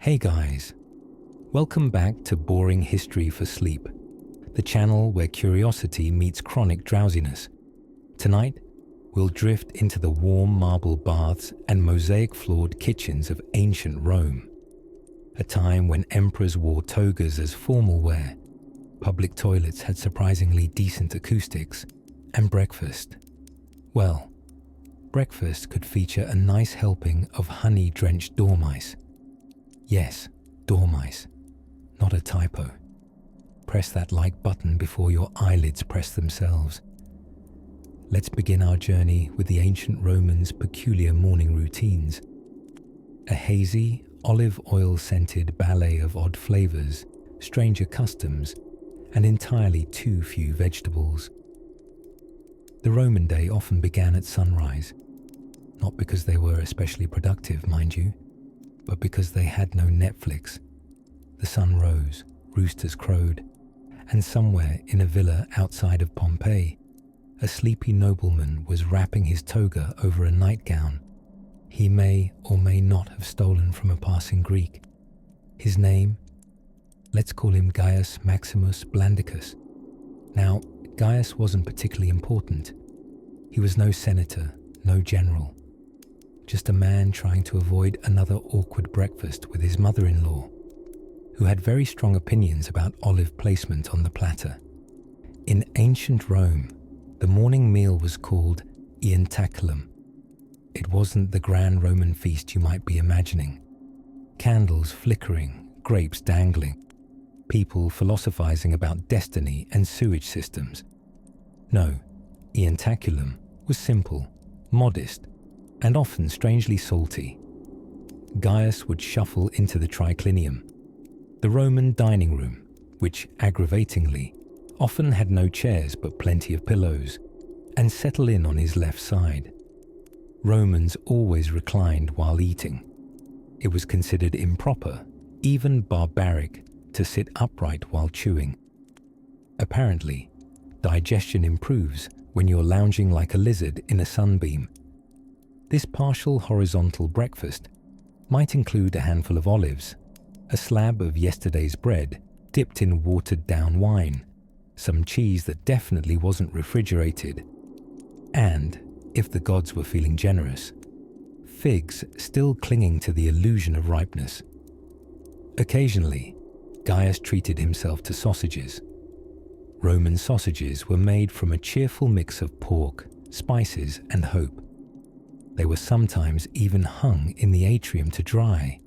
Hey guys, welcome back to Boring History for Sleep, the channel where curiosity meets chronic drowsiness. Tonight, we'll drift into the warm marble baths and mosaic-floored kitchens of ancient Rome, a time when emperors wore togas as formal wear, public toilets had surprisingly decent acoustics, and breakfast. Well, breakfast could feature a nice helping of honey-drenched dormice. Yes, dormice, not a typo. Press that like button before your eyelids press themselves. Let's begin our journey with the ancient Romans' peculiar morning routines. A hazy, olive oil-scented ballet of odd flavors, stranger customs, and entirely too few vegetables. The Roman day often began at sunrise, not because they were especially productive, mind you, but because they had no Netflix. The sun rose, roosters crowed, and somewhere in a villa outside of Pompeii, a sleepy nobleman was wrapping his toga over a nightgown he may or may not have stolen from a passing Greek. His name? Let's call him Gaius Maximus Blandicus. Now, Gaius wasn't particularly important. He was no senator, no general. Just a man trying to avoid another awkward breakfast with his mother-in-law, who had very strong opinions about olive placement on the platter. In ancient Rome, the morning meal was called ientaculum. It wasn't the grand Roman feast you might be imagining. Candles flickering, grapes dangling, people philosophizing about destiny and sewage systems. No, ientaculum was simple, modest, and often strangely salty. Gaius would shuffle into the triclinium, the Roman dining room, which, aggravatingly, often had no chairs but plenty of pillows, and settle in on his left side. Romans always reclined while eating. It was considered improper, even barbaric, to sit upright while chewing. Apparently, digestion improves when you're lounging like a lizard in a sunbeam. This partial horizontal breakfast might include a handful of olives, a slab of yesterday's bread dipped in watered-down wine, some cheese that definitely wasn't refrigerated, and, if the gods were feeling generous, figs still clinging to the illusion of ripeness. Occasionally, Gaius treated himself to sausages. Roman sausages were made from a cheerful mix of pork, spices, and hope. They were sometimes even hung in the atrium to dry,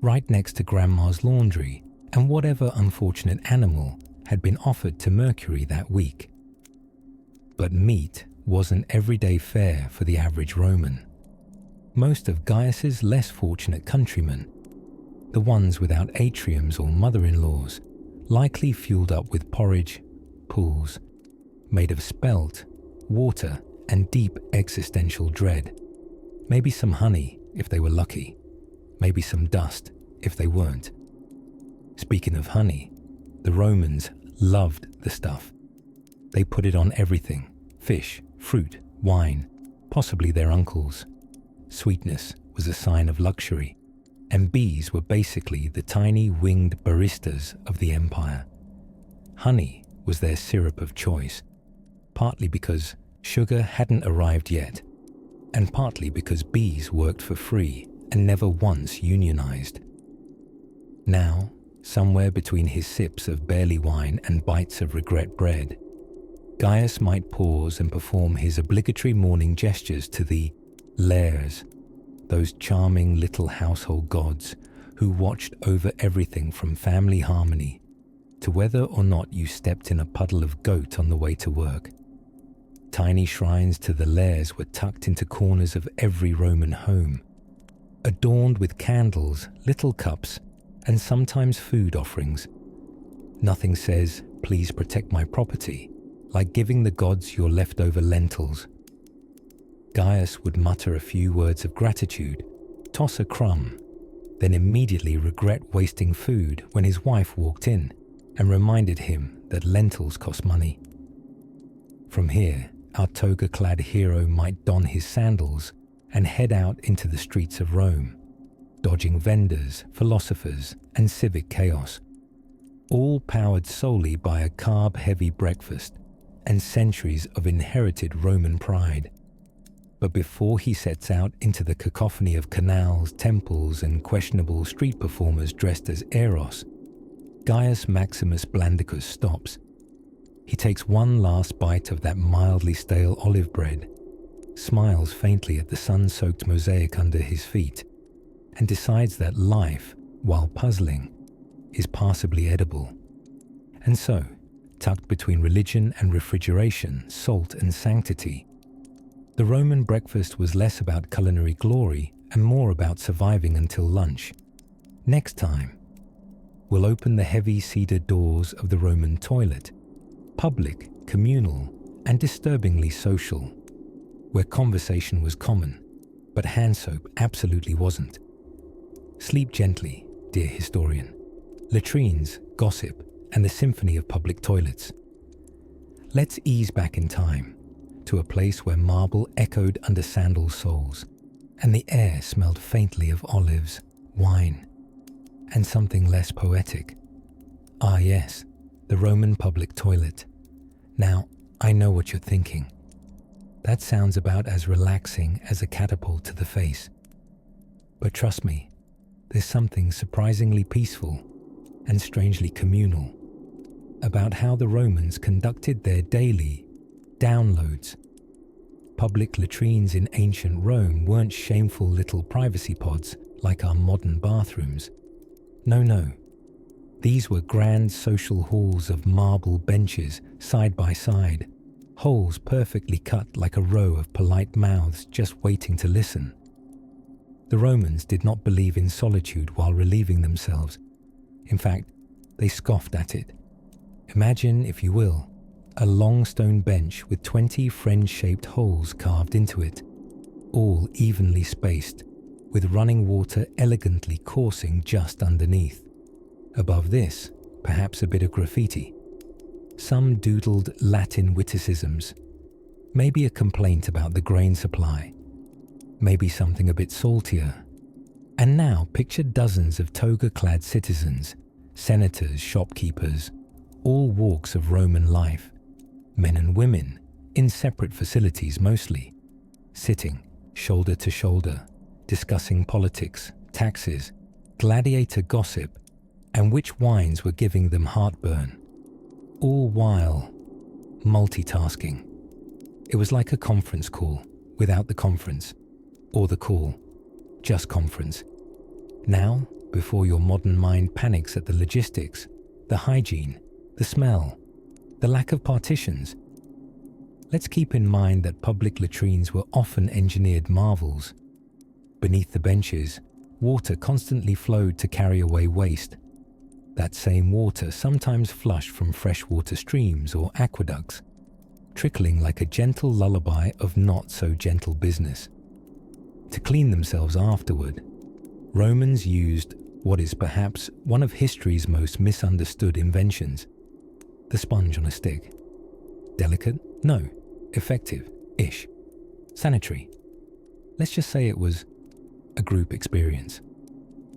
right next to Grandma's laundry and whatever unfortunate animal had been offered to Mercury that week. But meat wasn't everyday fare for the average Roman. Most of Gaius's less fortunate countrymen, the ones without atriums or mother-in-laws, likely fueled up with porridge, pools, made of spelt, water, and deep existential dread. Maybe some honey, if they were lucky. Maybe some dust, if they weren't. Speaking of honey, the Romans loved the stuff. They put it on everything: fish, fruit, wine, possibly their uncles. Sweetness was a sign of luxury, and bees were basically the tiny winged baristas of the empire. Honey was their syrup of choice, partly because sugar hadn't arrived yet, and partly because bees worked for free and never once unionized. Now, somewhere between his sips of barley wine and bites of regret bread, Gaius might pause and perform his obligatory morning gestures to the lares, those charming little household gods who watched over everything from family harmony to whether or not you stepped in a puddle of goat on the way to work. Tiny shrines to the lares were tucked into corners of every Roman home, adorned with candles, little cups, and sometimes food offerings. Nothing says, "Please protect my property," like giving the gods your leftover lentils. Gaius would mutter a few words of gratitude, toss a crumb, then immediately regret wasting food when his wife walked in and reminded him that lentils cost money. From here, our toga-clad hero might don his sandals and head out into the streets of Rome. dodging vendors, philosophers, and civic chaos, all powered solely by a carb-heavy breakfast and centuries of inherited Roman pride. But before he sets out into the cacophony of canals, temples, and questionable street performers dressed as Eros, Gaius Maximus Blandicus stops. He takes one last bite of that mildly stale olive bread, smiles faintly at the sun-soaked mosaic under his feet, and decides that life, while puzzling, is passably edible. And so, tucked between religion and refrigeration, salt and sanctity, the Roman breakfast was less about culinary glory and more about surviving until lunch. Next time, we'll open the heavy cedar doors of the Roman toilet, public, communal, and disturbingly social, where conversation was common, but hand soap absolutely wasn't. Sleep gently, dear historian. Latrines, gossip, and the symphony of public toilets. Let's ease back in time to a place where marble echoed under sandal soles, and the air smelled faintly of olives, wine, and something less poetic. Ah yes, the Roman public toilet. Now, I know what you're thinking. That sounds about as relaxing as a catapult to the face. But trust me, there's something surprisingly peaceful and strangely communal about how the Romans conducted their daily downloads. Public latrines in ancient Rome weren't shameful little privacy pods like our modern bathrooms. No. These were grand social halls of marble benches side by side, holes perfectly cut like a row of polite mouths just waiting to listen. The Romans did not believe in solitude while relieving themselves. In fact, they scoffed at it. Imagine, if you will, a long stone bench with 20 friend-shaped holes carved into it, all evenly spaced, with running water elegantly coursing just underneath. Above this, perhaps a bit of graffiti. Some doodled Latin witticisms. Maybe a complaint about the grain supply. Maybe something a bit saltier. And now picture dozens of toga-clad citizens, senators, shopkeepers, all walks of Roman life, men and women, in separate facilities mostly, sitting shoulder to shoulder, discussing politics, taxes, gladiator gossip, and which wines were giving them heartburn, all while multitasking. It was like a conference call without the conference, or the call, just conference. Now, before your modern mind panics at the logistics, the hygiene, the smell, the lack of partitions, let's keep in mind that public latrines were often engineered marvels. Beneath the benches, water constantly flowed to carry away waste. That same water sometimes flushed from freshwater streams or aqueducts, trickling like a gentle lullaby of not-so-gentle business. To clean themselves afterward, Romans used what is perhaps one of history's most misunderstood inventions, the sponge on a stick. Delicate? No. Effective-ish. Sanitary? Let's just say it was a group experience.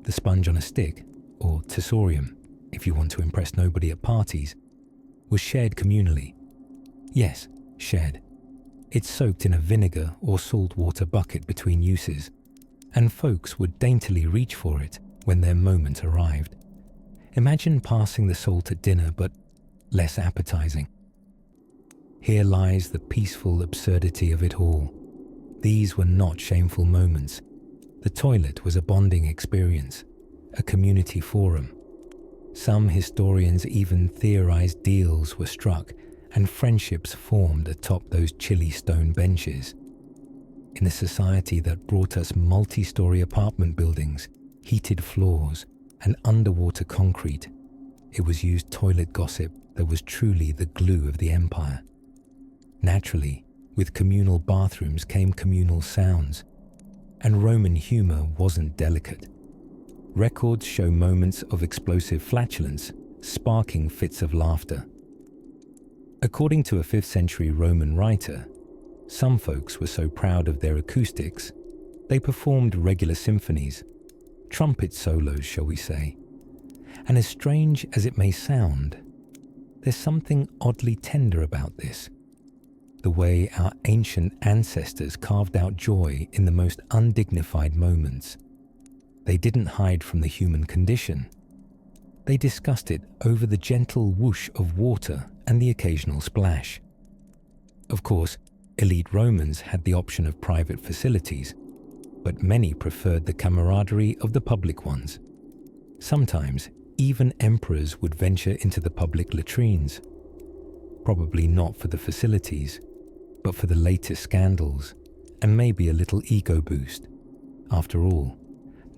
The sponge on a stick, or tessorium, if you want to impress nobody at parties, was shared communally. Yes, shared. It's soaked in a vinegar or salt water bucket between uses, and folks would daintily reach for it when their moment arrived. Imagine passing the salt at dinner, but less appetizing. Here lies the peaceful absurdity of it all. These were not shameful moments. The toilet was a bonding experience, a community forum. Some historians even theorized deals were struck and friendships formed atop those chilly stone benches. In a society that brought us multi-story apartment buildings, heated floors, and underwater concrete, it was used toilet gossip that was truly the glue of the empire. Naturally, with communal bathrooms came communal sounds, and Roman humor wasn't delicate. Records show moments of explosive flatulence, sparking fits of laughter. According to a 5th century Roman writer, some folks were so proud of their acoustics, they performed regular symphonies, trumpet solos, shall we say. And as strange as it may sound, there's something oddly tender about this. The way our ancient ancestors carved out joy in the most undignified moments. They didn't hide from the human condition. They discussed it over the gentle whoosh of water and the occasional splash. Of course, elite Romans had the option of private facilities, but many preferred the camaraderie of the public ones. Sometimes, even emperors would venture into the public latrines. Probably not for the facilities, but for the latest scandals, and maybe a little ego boost. After all,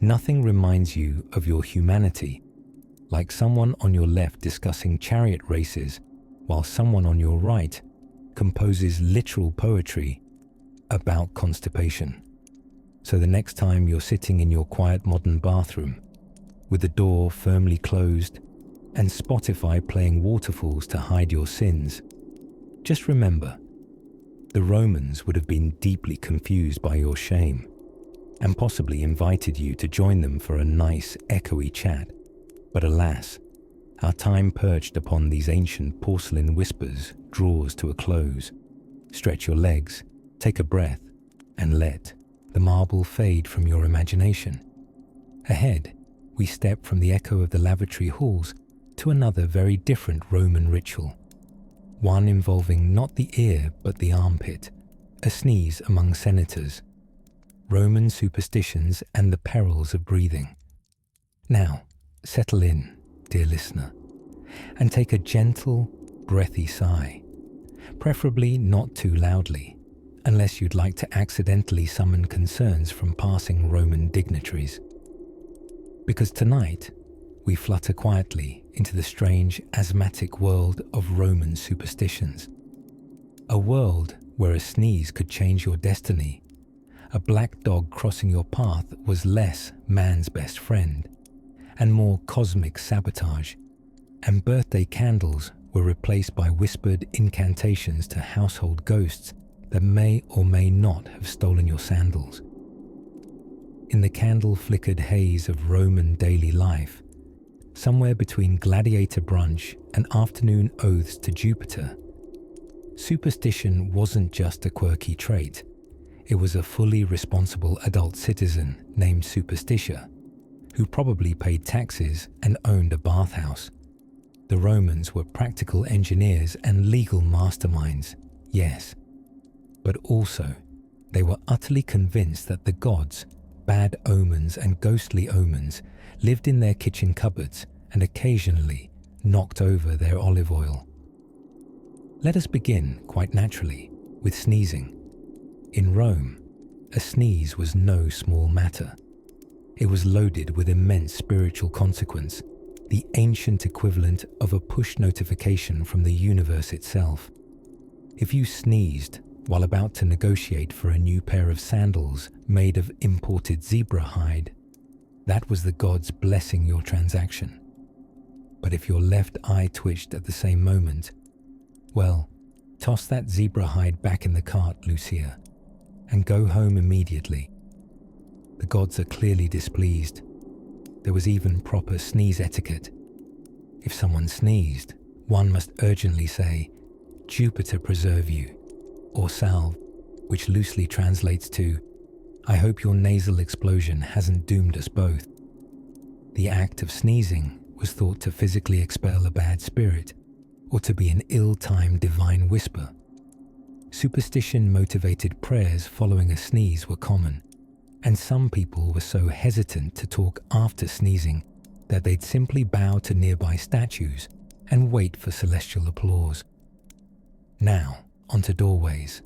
nothing reminds you of your humanity like someone on your left discussing chariot races while someone on your right composes literal poetry about constipation. So the next time you're sitting in your quiet modern bathroom with the door firmly closed and Spotify playing waterfalls to hide your sins, just remember, the Romans would have been deeply confused by your shame and possibly invited you to join them for a nice, echoey chat. But alas, our time perched upon these ancient porcelain whispers draws to a close. Stretch your legs, take a breath, and let the marble fade from your imagination. Ahead, we step from the echo of the lavatory halls to another very different Roman ritual, one involving not the ear but the armpit, a sneeze among senators, Roman superstitions and the perils of breathing. Now, settle in, dear listener, and take a gentle, breathy sigh, preferably not too loudly, unless you'd like to accidentally summon concerns from passing Roman dignitaries. Because tonight, we flutter quietly into the strange, asthmatic world of Roman superstitions. A world where a sneeze could change your destiny, a black dog crossing your path was less man's best friend, and more cosmic sabotage, and birthday candles were replaced by whispered incantations to household ghosts that may or may not have stolen your sandals. In the candle-flickered haze of Roman daily life, somewhere between gladiator brunch and afternoon oaths to Jupiter, superstition wasn't just a quirky trait. It was a fully responsible adult citizen named Superstitia, who probably paid taxes and owned a bathhouse. The Romans were practical engineers and legal masterminds, yes, but also they were utterly convinced that the gods, bad omens and ghostly omens, lived in their kitchen cupboards and occasionally knocked over their olive oil. Let us begin, quite naturally, with sneezing. In Rome, a sneeze was no small matter. It was loaded with immense spiritual consequence, the ancient equivalent of a push notification from the universe itself. If you sneezed while about to negotiate for a new pair of sandals made of imported zebra hide, that was the gods blessing your transaction. But if your left eye twitched at the same moment, well, toss that zebra hide back in the cart, Lucia, and go home immediately. The gods are clearly displeased. There was even proper sneeze etiquette. If someone sneezed, one must urgently say, "Jupiter preserve you," or salve, which loosely translates to, "I hope your nasal explosion hasn't doomed us both." The act of sneezing was thought to physically expel a bad spirit, or to be an ill-timed divine whisper. Superstition-motivated prayers following a sneeze were common, and some people were so hesitant to talk after sneezing that they'd simply bow to nearby statues and wait for celestial applause. Now, onto doorways.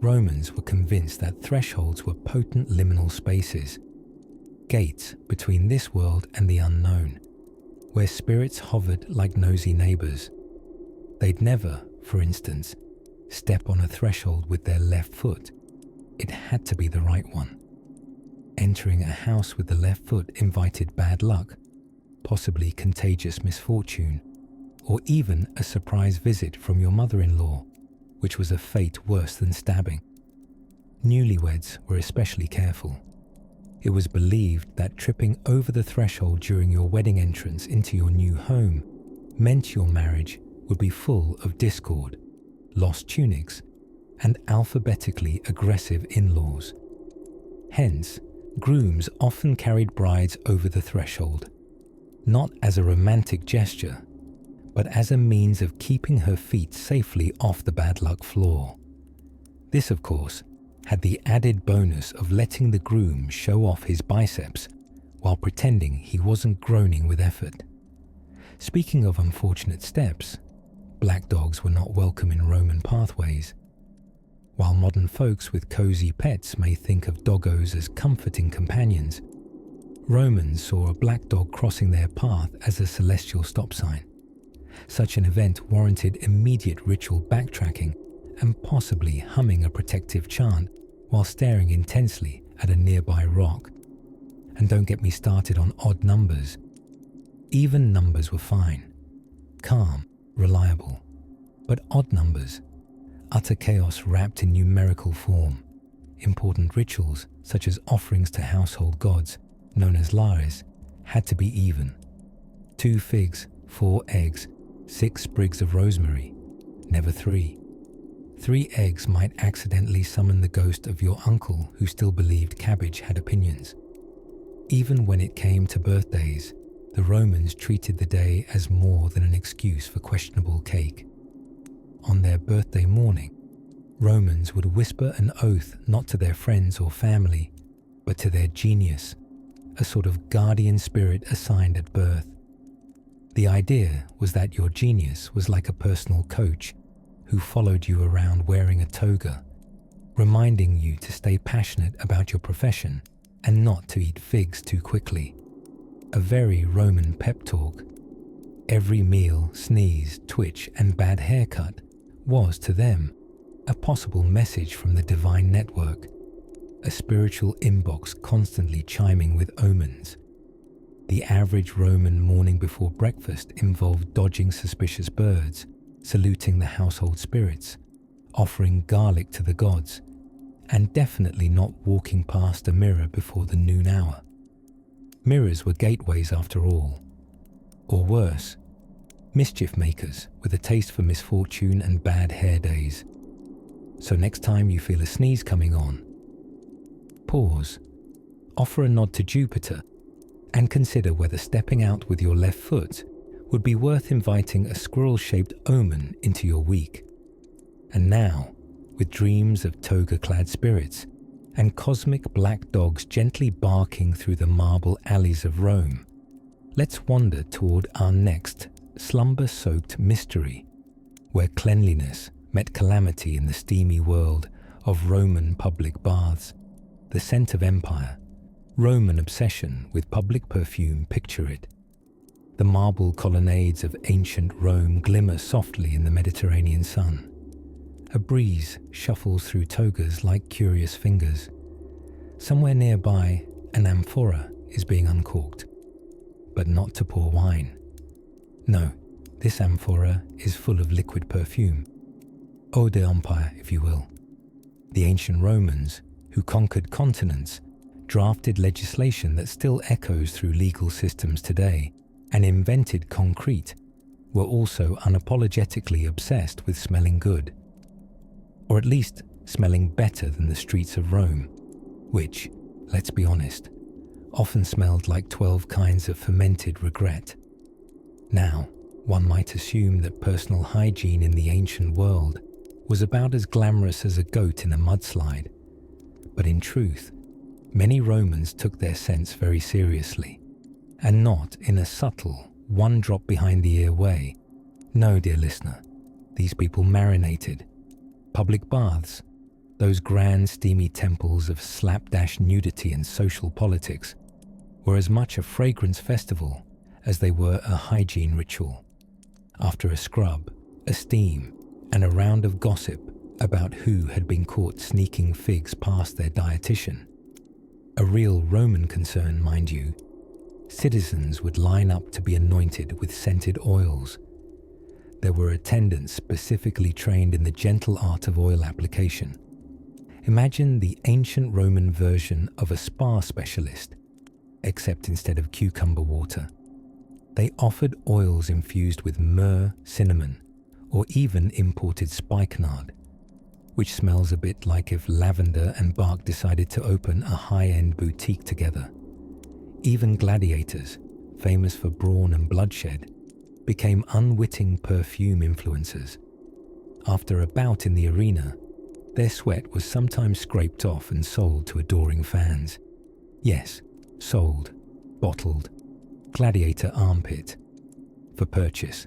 Romans were convinced that thresholds were potent liminal spaces, gates between this world and the unknown, where spirits hovered like nosy neighbors. They'd never, for instance, step on a threshold with their left foot. It had to be the right one. Entering a house with the left foot invited bad luck, possibly contagious misfortune, or even a surprise visit from your mother-in-law, which was a fate worse than stabbing. Newlyweds were especially careful. It was believed that tripping over the threshold during your wedding entrance into your new home meant your marriage would be full of discord, lost tunics, and alphabetically aggressive in-laws. Hence, grooms often carried brides over the threshold, not as a romantic gesture, but as a means of keeping her feet safely off the bad luck floor. This, of course, had the added bonus of letting the groom show off his biceps while pretending he wasn't groaning with effort. Speaking of unfortunate steps, black dogs were not welcome in Roman pathways. While modern folks with cozy pets may think of doggos as comforting companions, Romans saw a black dog crossing their path as a celestial stop sign. Such an event warranted immediate ritual backtracking and possibly humming a protective chant while staring intensely at a nearby rock. And don't get me started on odd numbers. Even numbers were fine, calm, reliable. But odd numbers, utter chaos wrapped in numerical form. Important rituals, such as offerings to household gods, known as lares, had to be even. 2 figs, 4 eggs, 6 sprigs of rosemary, never 3. 3 eggs might accidentally summon the ghost of your uncle who still believed cabbage had opinions. Even when it came to birthdays, the Romans treated the day as more than an excuse for questionable cake. On their birthday morning, Romans would whisper an oath not to their friends or family, but to their genius, a sort of guardian spirit assigned at birth. The idea was that your genius was like a personal coach who followed you around wearing a toga, reminding you to stay passionate about your profession and not to eat figs too quickly. A very Roman pep talk. Every meal, sneeze, twitch, and bad haircut was, to them, a possible message from the divine network, a spiritual inbox constantly chiming with omens. The average Roman morning before breakfast involved dodging suspicious birds, saluting the household spirits, offering garlic to the gods, and definitely not walking past a mirror before the noon hour. Mirrors were gateways after all. Or worse, mischief makers with a taste for misfortune and bad hair days. So next time you feel a sneeze coming on, pause, offer a nod to Jupiter, and consider whether stepping out with your left foot would be worth inviting a squirrel-shaped omen into your week. And now, with dreams of toga-clad spirits and cosmic black dogs gently barking through the marble alleys of Rome, let's wander toward our next slumber-soaked mystery, where cleanliness met calamity in the steamy world of Roman public baths, the scent of empire, Roman obsession with public perfume. Picture it. The marble colonnades of ancient Rome glimmer softly in the Mediterranean sun. A breeze shuffles through togas like curious fingers. Somewhere nearby, an amphora is being uncorked, but not to pour wine. No, this amphora is full of liquid perfume. Eau d'Empire, if you will. The ancient Romans, who conquered continents, drafted legislation that still echoes through legal systems today, and invented concrete, were also unapologetically obsessed with smelling good. Or at least smelling better than the streets of Rome, which, let's be honest, often smelled like 12 kinds of fermented regret. Now, one might assume that personal hygiene in the ancient world was about as glamorous as a goat in a mudslide. But in truth, many Romans took their scents very seriously, and not in a subtle, one drop behind the ear way. No, dear listener, these people marinated. Public baths, those grand steamy temples of slapdash nudity and social politics, were as much a fragrance festival as they were a hygiene ritual. After a scrub, a steam, and a round of gossip about who had been caught sneaking figs past their dietitian, a real Roman concern, mind you, citizens would line up to be anointed with scented oils. There were attendants specifically trained in the gentle art of oil application. Imagine the ancient Roman version of a spa specialist, except instead of cucumber water, they offered oils infused with myrrh, cinnamon, or even imported spikenard, which smells a bit like if lavender and bark decided to open a high-end boutique together. Even gladiators, famous for brawn and bloodshed, became unwitting perfume influencers. After a bout in the arena, their sweat was sometimes scraped off and sold to adoring fans. Yes, sold, bottled, gladiator armpit, for purchase.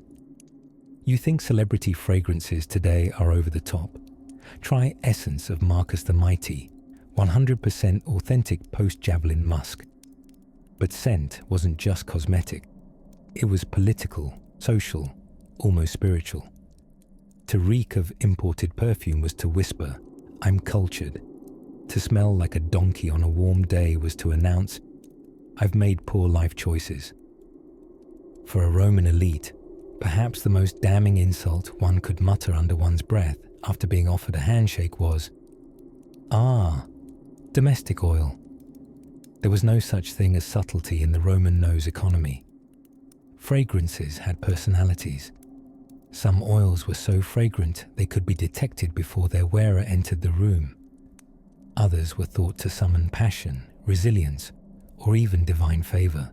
You think celebrity fragrances today are over the top? Try Essence of Marcus the Mighty, 100% authentic post-Javelin musk. But scent wasn't just cosmetic. It was political, social, almost spiritual. To reek of imported perfume was to whisper, "I'm cultured." To smell like a donkey on a warm day was to announce, "I've made poor life choices." For a Roman elite, perhaps the most damning insult one could mutter under one's breath after being offered a handshake was, "Ah, domestic oil." There was no such thing as subtlety in the Roman nose economy. Fragrances had personalities. Some oils were so fragrant they could be detected before their wearer entered the room. Others were thought to summon passion, resilience, or even divine favor.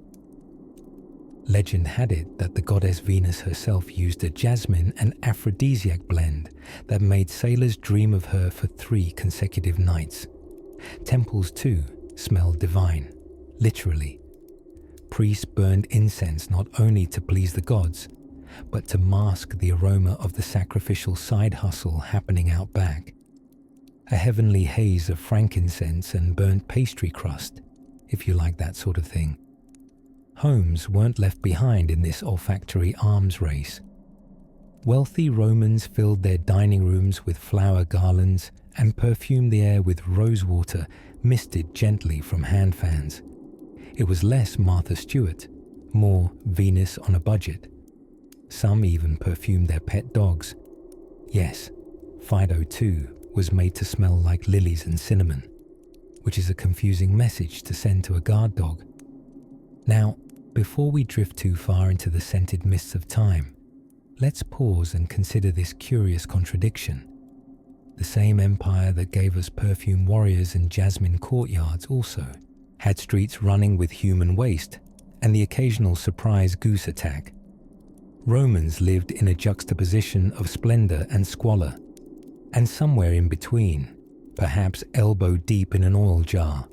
Legend had it that the goddess Venus herself used a jasmine and aphrodisiac blend that made sailors dream of her for 3 consecutive nights. Temples, too, smelled divine, literally. Priests burned incense not only to please the gods, but to mask the aroma of the sacrificial side hustle happening out back. A heavenly haze of frankincense and burnt pastry crust, if you like that sort of thing. Homes weren't left behind in this olfactory arms race. Wealthy Romans filled their dining rooms with flower garlands and perfumed the air with rosewater misted gently from hand fans. It was less Martha Stewart, more Venus on a budget. Some even perfumed their pet dogs. Yes, Fido too was made to smell like lilies and cinnamon, which is a confusing message to send to a guard dog. Now, before we drift too far into the scented mists of time, let's pause and consider this curious contradiction. The same empire that gave us perfume warriors and jasmine courtyards also had streets running with human waste and the occasional surprise goose attack. Romans lived in a juxtaposition of splendor and squalor, and somewhere in between, perhaps elbow deep in an oil jar,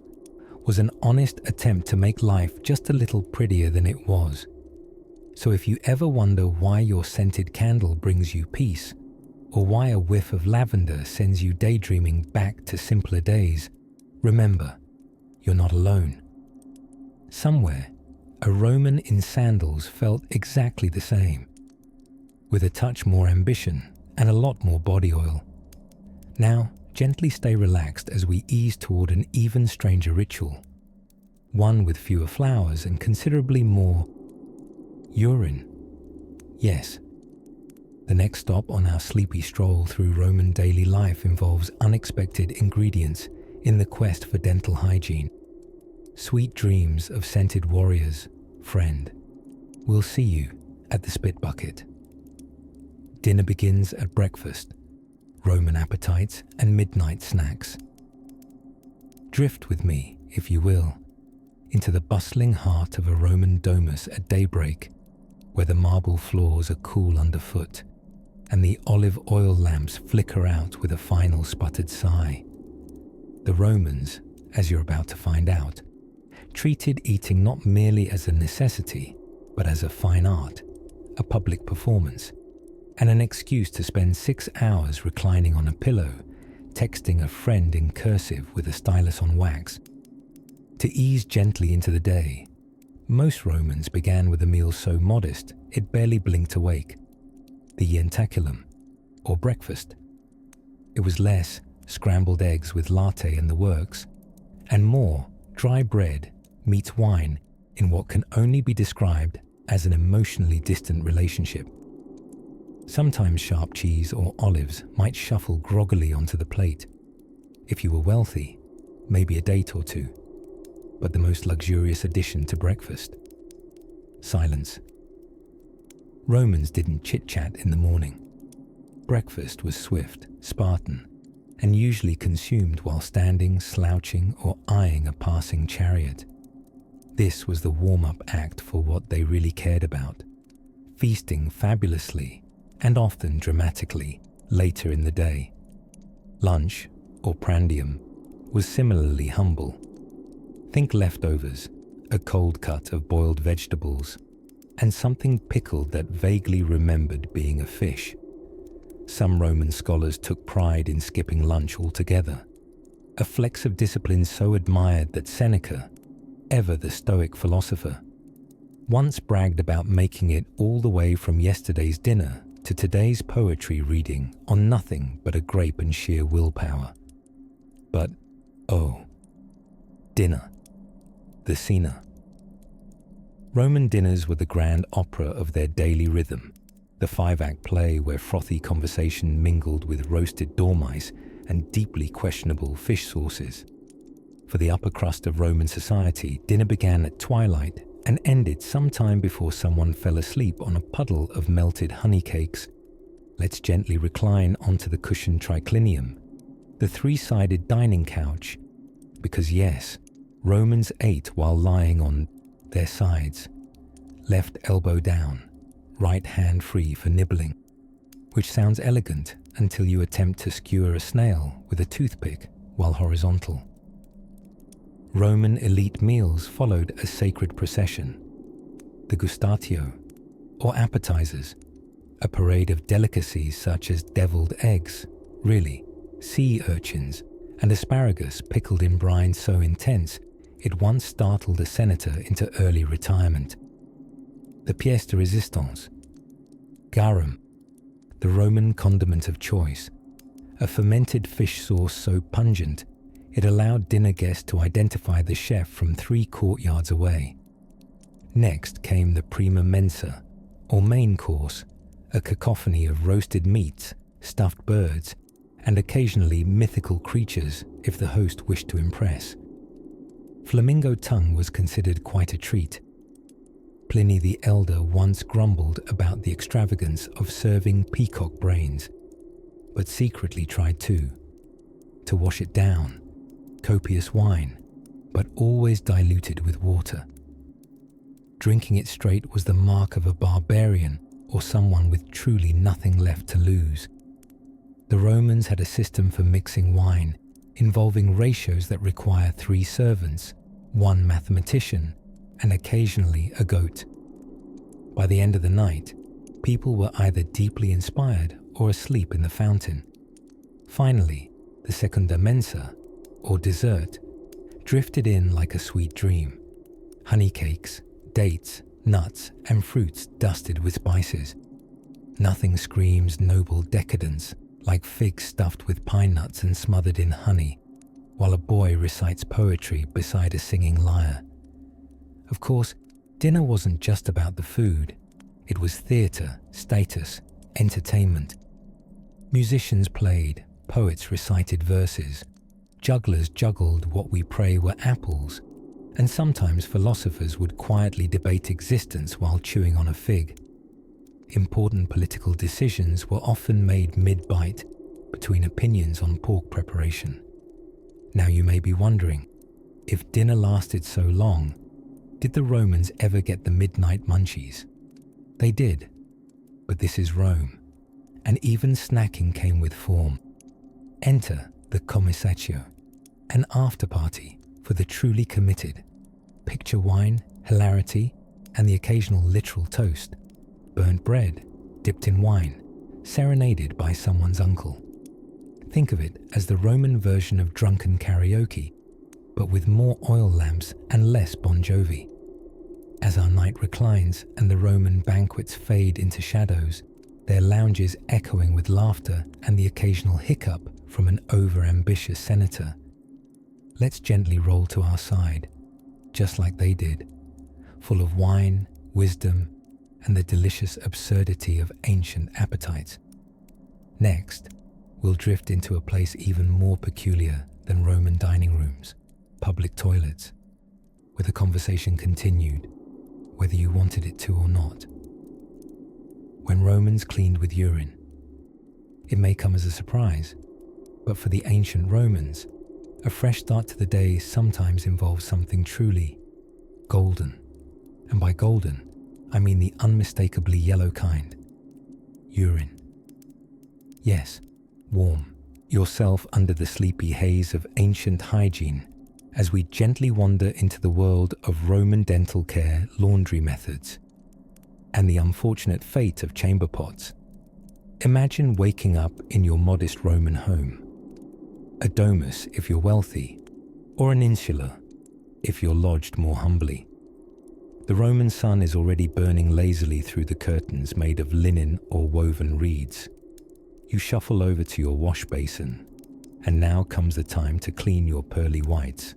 was an honest attempt to make life just a little prettier than it was. So if you ever wonder why your scented candle brings you peace, or why a whiff of lavender sends you daydreaming back to simpler days, remember, you're not alone. Somewhere, a Roman in sandals felt exactly the same, with a touch more ambition and a lot more body oil. Now, gently stay relaxed as we ease toward an even stranger ritual, one with fewer flowers and considerably more urine. Yes, the next stop on our sleepy stroll through Roman daily life involves unexpected ingredients in the quest for dental hygiene. Sweet dreams of scented warriors, friend. We'll see you at the spit bucket. Dinner begins at breakfast, Roman appetites and midnight snacks. Drift with me, if you will, into the bustling heart of a Roman domus at daybreak, where the marble floors are cool underfoot and the olive oil lamps flicker out with a final sputtered sigh. The Romans, as you're about to find out, treated eating not merely as a necessity, but as a fine art, a public performance, and an excuse to spend 6 hours reclining on a pillow, texting a friend in cursive with a stylus on wax. To ease gently into the day, most Romans began with a meal so modest it barely blinked awake, the ientaculum, or breakfast. It was less scrambled eggs with latte in the works, and more dry bread meets wine in what can only be described as an emotionally distant relationship. Sometimes sharp cheese or olives might shuffle groggily onto the plate. If you were wealthy, maybe a date or two. But the most luxurious addition to breakfast? Silence. Romans didn't chit-chat in the morning. Breakfast was swift, Spartan, and usually consumed while standing, slouching, or eyeing a passing chariot. This was the warm-up act for what they really cared about, feasting fabulously and often dramatically later in the day. Lunch, or prandium, was similarly humble. Think leftovers, a cold cut of boiled vegetables, and something pickled that vaguely remembered being a fish. Some Roman scholars took pride in skipping lunch altogether, a flex of discipline so admired that Seneca, ever the Stoic philosopher, once bragged about making it all the way from yesterday's dinner to today's poetry reading on nothing but a grape and sheer willpower. But, oh, dinner, the cena. Roman dinners were the grand opera of their daily rhythm, the 5-act play where frothy conversation mingled with roasted dormice and deeply questionable fish sauces. For the upper crust of Roman society, dinner began at twilight and ended sometime before someone fell asleep on a puddle of melted honey cakes. Let's gently recline onto the cushioned triclinium, the 3-sided dining couch, because yes, Romans ate while lying on their sides, left elbow down, right hand free for nibbling, which sounds elegant until you attempt to skewer a snail with a toothpick while horizontal. Roman elite meals followed a sacred procession, the gustatio, or appetizers, a parade of delicacies such as deviled eggs, really, sea urchins, and asparagus pickled in brine so intense it once startled a senator into early retirement. The pièce de résistance, garum, the Roman condiment of choice, a fermented fish sauce so pungent it allowed dinner guests to identify the chef from 3 courtyards away. Next came the prima mensa, or main course, a cacophony of roasted meats, stuffed birds, and occasionally mythical creatures if the host wished to impress. Flamingo tongue was considered quite a treat. Pliny the Elder once grumbled about the extravagance of serving peacock brains, but secretly tried too. To wash it down, copious wine, but always diluted with water. Drinking it straight was the mark of a barbarian or someone with truly nothing left to lose. The Romans had a system for mixing wine, involving ratios that require 3 servants, 1 mathematician, and occasionally a goat. By the end of the night, people were either deeply inspired or asleep in the fountain. Finally, the secunda mensa, or dessert, drifted in like a sweet dream. Honey cakes, dates, nuts, and fruits dusted with spices. Nothing screams noble decadence like figs stuffed with pine nuts and smothered in honey, while a boy recites poetry beside a singing lyre. Of course, dinner wasn't just about the food. It was theatre, status, entertainment. Musicians played, poets recited verses, jugglers juggled what we pray were apples, and sometimes philosophers would quietly debate existence while chewing on a fig. Important political decisions were often made mid-bite between opinions on pork preparation. Now you may be wondering, if dinner lasted so long, did the Romans ever get the midnight munchies? They did, but this is Rome, and even snacking came with form. Enter the commissatio, an after-party for the truly committed. Picture wine, hilarity, and the occasional literal toast. Burnt bread, dipped in wine, serenaded by someone's uncle. Think of it as the Roman version of drunken karaoke, but with more oil lamps and less Bon Jovi. As our night reclines and the Roman banquets fade into shadows, their lounges echoing with laughter and the occasional hiccup from an over-ambitious senator, let's gently roll to our side, just like they did, full of wine, wisdom, and the delicious absurdity of ancient appetites. Next, we'll drift into a place even more peculiar than Roman dining rooms, public toilets, where the conversation continued, whether you wanted it to or not. When Romans cleaned with urine, it may come as a surprise, but for the ancient Romans, a fresh start to the day sometimes involves something truly golden. And by golden, I mean the unmistakably yellow kind. Urine. Yes, warm yourself under the sleepy haze of ancient hygiene as we gently wander into the world of Roman dental care laundry methods and the unfortunate fate of chamber pots. Imagine waking up in your modest Roman home, a domus if you're wealthy, or an insula if you're lodged more humbly. The Roman sun is already burning lazily through the curtains made of linen or woven reeds. You shuffle over to your wash basin, and now comes the time to clean your pearly whites.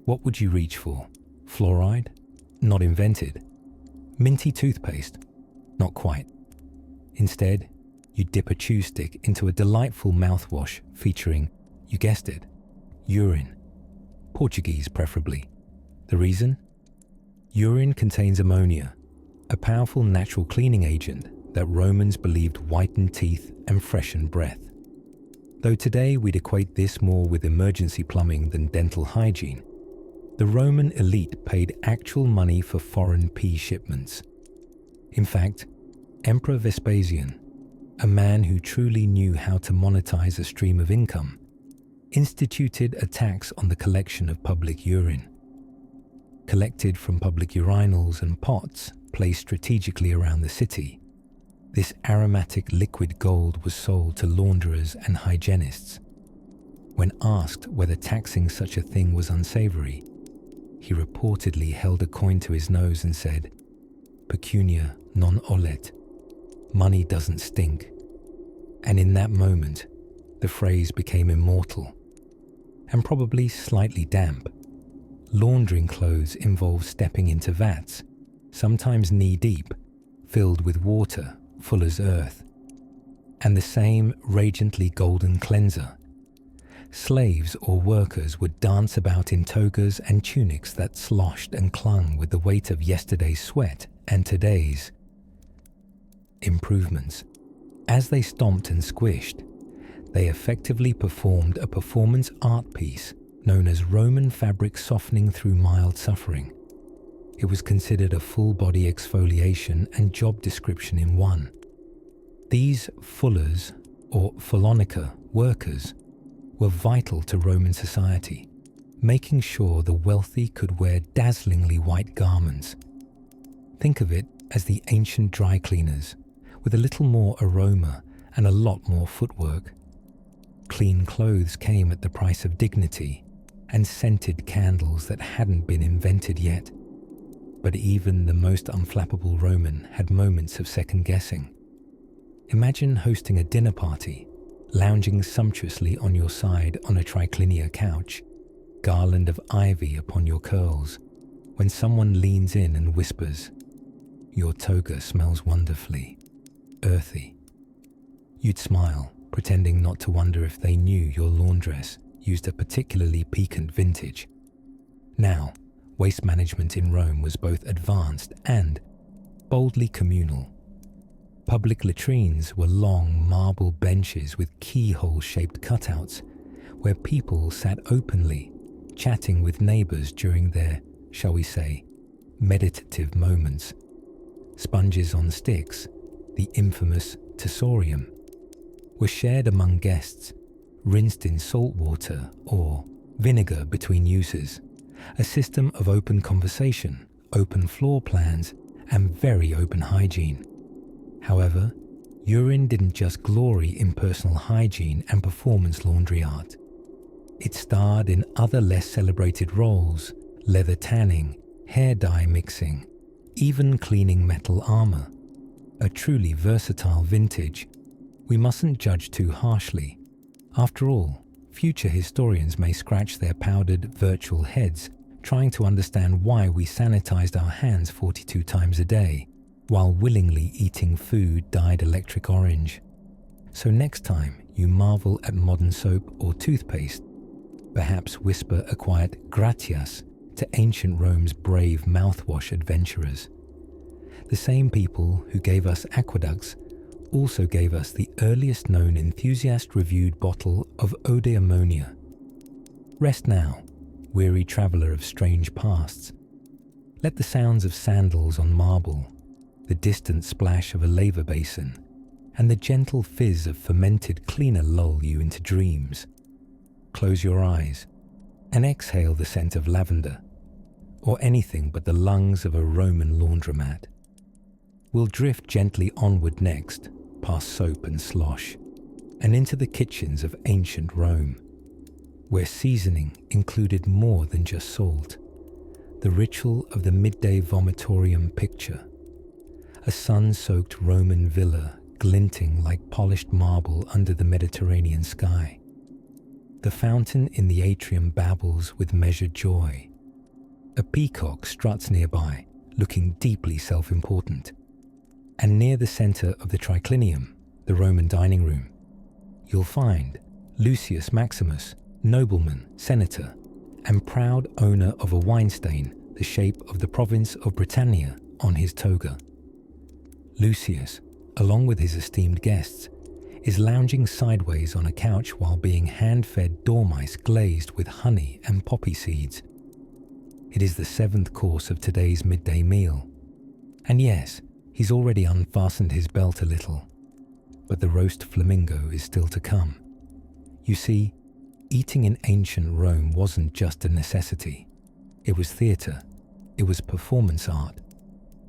What would you reach for? Fluoride? Not invented. Minty toothpaste? Not quite. Instead, you dip a chew stick into a delightful mouthwash featuring, you guessed it, urine. Portuguese preferably. The reason? Urine contains ammonia, a powerful natural cleaning agent that Romans believed whitened teeth and freshened breath. Though today we'd equate this more with emergency plumbing than dental hygiene, the Roman elite paid actual money for foreign pee shipments. In fact, Emperor Vespasian, a man who truly knew how to monetize a stream of income, instituted a tax on the collection of public urine. Collected from public urinals and pots placed strategically around the city, this aromatic liquid gold was sold to launderers and hygienists. When asked whether taxing such a thing was unsavory, he reportedly held a coin to his nose and said, "Pecunia non olet," money doesn't stink. And in that moment, the phrase became immortal, and probably slightly damp. Laundering clothes involves stepping into vats, sometimes knee-deep, filled with water full as earth, and the same radiantly golden cleanser. Slaves or workers would dance about in togas and tunics that sloshed and clung with the weight of yesterday's sweat and today's improvements. As they stomped and squished, they effectively performed a performance art piece known as Roman fabric softening through mild suffering. It was considered a full-body exfoliation and job description in one. These fullers, or fullonica workers, were vital to Roman society, making sure the wealthy could wear dazzlingly white garments. Think of it as the ancient dry cleaners, with a little more aroma and a lot more footwork. Clean clothes came at the price of dignity, and scented candles that hadn't been invented yet. But even the most unflappable Roman had moments of second-guessing. Imagine hosting a dinner party, lounging sumptuously on your side on a triclinia couch, garland of ivy upon your curls, when someone leans in and whispers, "Your toga smells wonderfully, earthy." You'd smile, pretending not to wonder if they knew your laundress used a particularly piquant vintage. Now, waste management in Rome was both advanced and boldly communal. Public latrines were long marble benches with keyhole-shaped cutouts where people sat openly, chatting with neighbors during their, shall we say, meditative moments. Sponges on sticks, the infamous tessorium, were shared among guests, rinsed in salt water or vinegar between uses, a system of open conversation, open floor plans, and very open hygiene. However, urine didn't just glory in personal hygiene and performance laundry art. It starred in other less celebrated roles, leather tanning, hair dye mixing, even cleaning metal armor. A truly versatile vintage. We mustn't judge too harshly. After all, future historians may scratch their powdered virtual heads trying to understand why we sanitized our hands 42 times a day while willingly eating food dyed electric orange. So next time you marvel at modern soap or toothpaste, perhaps whisper a quiet gratias to ancient Rome's brave mouthwash adventurers. The same people who gave us aqueducts also gave us the earliest known enthusiast-reviewed bottle of eau de ammonia. Rest now, weary traveller of strange pasts. Let the sounds of sandals on marble, the distant splash of a laver basin, and the gentle fizz of fermented cleaner lull you into dreams. Close your eyes and exhale the scent of lavender, or anything but the lungs of a Roman laundromat. We'll drift gently onward next, past soap and slosh, and into the kitchens of ancient Rome, where seasoning included more than just salt. The ritual of the midday vomitorium picture, a sun-soaked Roman villa glinting like polished marble under the Mediterranean sky. The fountain in the atrium babbles with measured joy. A peacock struts nearby, looking deeply self-important. And near the centre of the triclinium, the Roman dining room, you'll find Lucius Maximus, nobleman, senator, and proud owner of a wine stain the shape of the province of Britannia on his toga. Lucius, along with his esteemed guests, is lounging sideways on a couch while being hand-fed dormice glazed with honey and poppy seeds. It is the 7th course of today's midday meal. And yes, he's already unfastened his belt a little, but the roast flamingo is still to come. You see, eating in ancient Rome wasn't just a necessity. It was theatre, it was performance art,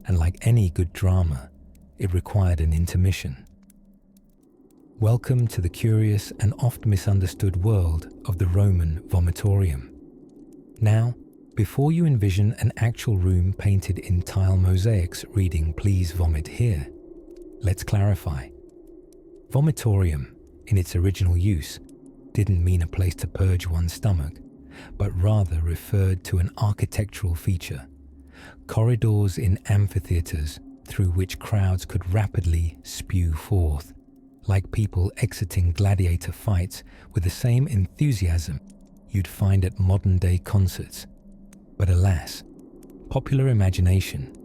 and like any good drama, it required an intermission. Welcome to the curious and oft misunderstood world of the Roman vomitorium. Now, before you envision an actual room painted in tile mosaics reading "Please vomit here," let's clarify. Vomitorium, in its original use, didn't mean a place to purge one's stomach, but rather referred to an architectural feature, corridors in amphitheatres through which crowds could rapidly spew forth, like people exiting gladiator fights with the same enthusiasm you'd find at modern-day concerts. But alas, popular imagination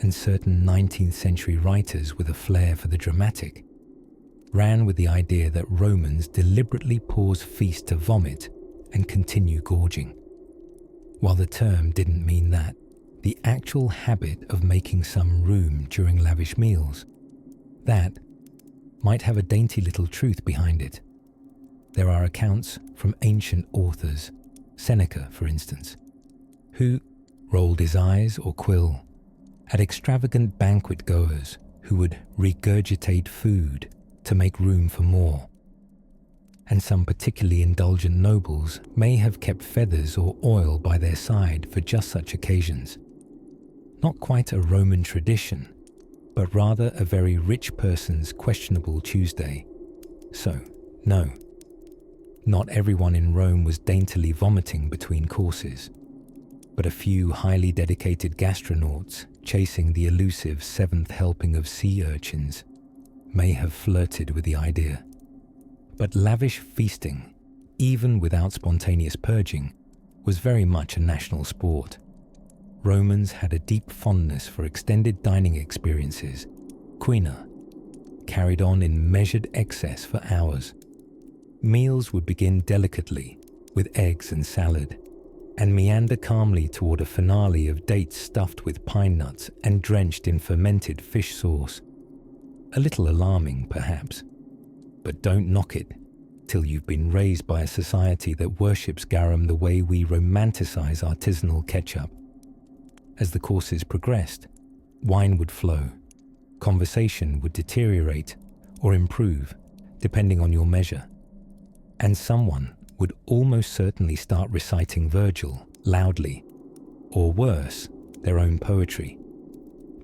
and certain 19th century writers with a flair for the dramatic ran with the idea that Romans deliberately pause feast to vomit and continue gorging. While the term didn't mean that, the actual habit of making some room during lavish meals, that might have a dainty little truth behind it. There are accounts from ancient authors, Seneca for instance, who rolled his eyes or quill at extravagant banquet goers who would regurgitate food to make room for more. And some particularly indulgent nobles may have kept feathers or oil by their side for just such occasions. Not quite a Roman tradition, but rather a very rich person's questionable Tuesday. So, no, not everyone in Rome was daintily vomiting between courses, but a few highly dedicated gastronauts chasing the elusive 7th helping of sea urchins may have flirted with the idea. But lavish feasting, even without spontaneous purging, was very much a national sport. Romans had a deep fondness for extended dining experiences, quina, carried on in measured excess for hours. Meals would begin delicately, with eggs and salad, and meander calmly toward a finale of dates stuffed with pine nuts and drenched in fermented fish sauce. A little alarming, perhaps, but don't knock it till you've been raised by a society that worships garum the way we romanticize artisanal ketchup. As the courses progressed, wine would flow, conversation would deteriorate or improve, depending on your measure, and someone would almost certainly start reciting Virgil loudly, or worse, their own poetry.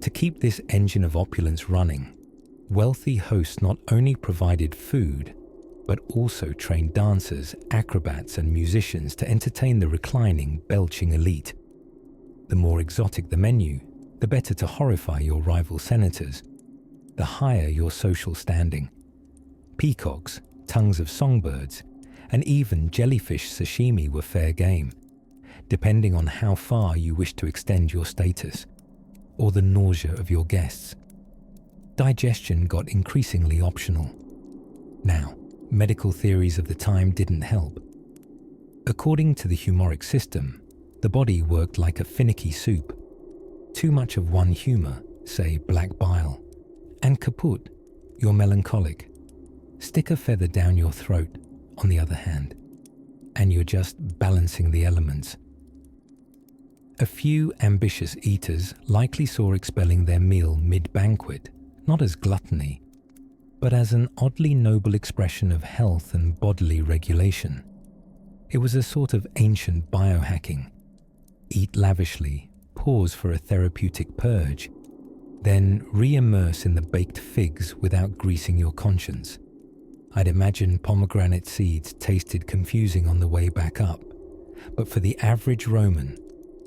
To keep this engine of opulence running, wealthy hosts not only provided food, but also trained dancers, acrobats, and musicians to entertain the reclining, belching elite. The more exotic the menu, the better to horrify your rival senators, the higher your social standing. Peacocks, tongues of songbirds, and even jellyfish sashimi were fair game, depending on how far you wished to extend your status, or the nausea of your guests. Digestion got increasingly optional. Now, medical theories of the time didn't help. According to the humoric system, the body worked like a finicky soup. Too much of one humour, say black bile, and kaput, you're melancholic. Stick a feather down your throat, on the other hand, and you're just balancing the elements. A few ambitious eaters likely saw expelling their meal mid-banquet, not as gluttony, but as an oddly noble expression of health and bodily regulation. It was a sort of ancient biohacking. Eat lavishly, pause for a therapeutic purge, then re-immerse in the baked figs without greasing your conscience. I'd imagine pomegranate seeds tasted confusing on the way back up, but for the average Roman,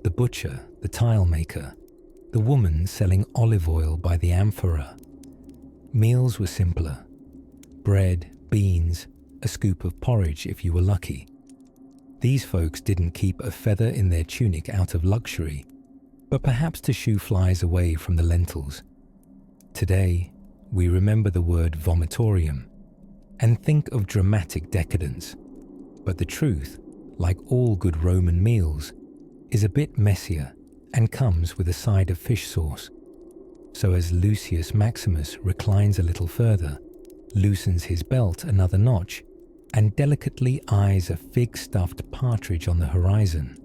the butcher, the tile maker, the woman selling olive oil by the amphora, meals were simpler. Bread, beans, a scoop of porridge if you were lucky. These folks didn't keep a feather in their tunic out of luxury, but perhaps to shoo flies away from the lentils. Today, we remember the word vomitorium and think of dramatic decadence. But the truth, like all good Roman meals, is a bit messier and comes with a side of fish sauce. So as Lucius Maximus reclines a little further, loosens his belt another notch, and delicately eyes a fig-stuffed partridge on the horizon,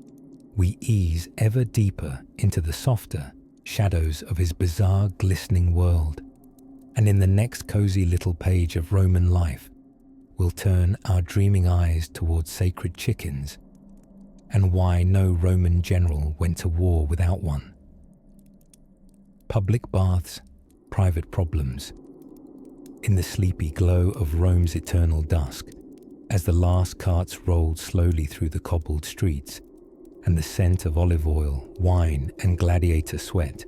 we ease ever deeper into the softer shadows of his bizarre, glistening world. And in the next cozy little page of Roman life, we'll turn our dreaming eyes towards sacred chickens and why no Roman general went to war without one. Public baths, private problems. In the sleepy glow of Rome's eternal dusk, as the last carts rolled slowly through the cobbled streets, and the scent of olive oil, wine, and gladiator sweat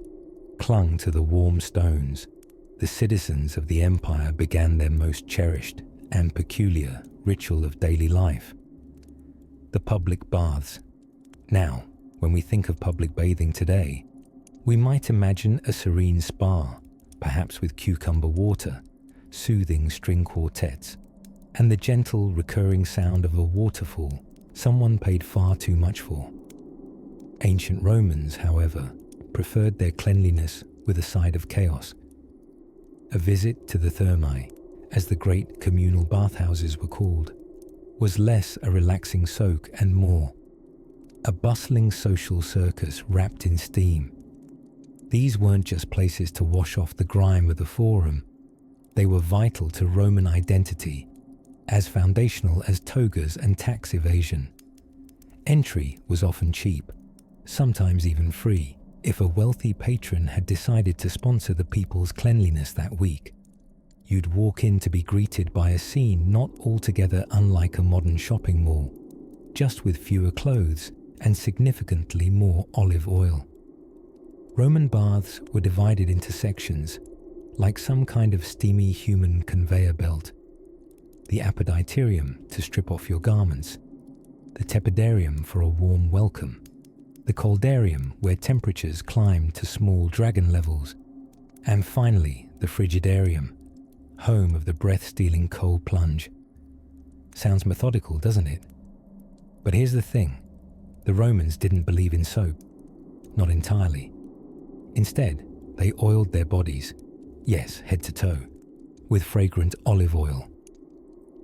clung to the warm stones, the citizens of the empire began their most cherished and peculiar ritual of daily life: the public baths. Now, when we think of public bathing today, we might imagine a serene spa, perhaps with cucumber water, soothing string quartets, and the gentle recurring sound of a waterfall someone paid far too much for. Ancient Romans, however, preferred their cleanliness with a side of chaos. A visit to the thermae, as the great communal bathhouses were called, was less a relaxing soak and more a bustling social circus wrapped in steam. These weren't just places to wash off the grime of the forum. They were vital to Roman identity, as foundational as togas and tax evasion. Entry was often cheap, sometimes even free, if a wealthy patron had decided to sponsor the people's cleanliness that week. You'd walk in to be greeted by a scene not altogether unlike a modern shopping mall, just with fewer clothes and significantly more olive oil. Roman baths were divided into sections, like some kind of steamy human conveyor belt. The apoditerium to strip off your garments, the tepidarium for a warm welcome, the caldarium where temperatures climbed to small dragon levels, and finally the frigidarium, home of the breath-stealing cold plunge. Sounds methodical, doesn't it? But here's the thing, the Romans didn't believe in soap, not entirely. Instead, they oiled their bodies, yes, head to toe, with fragrant olive oil.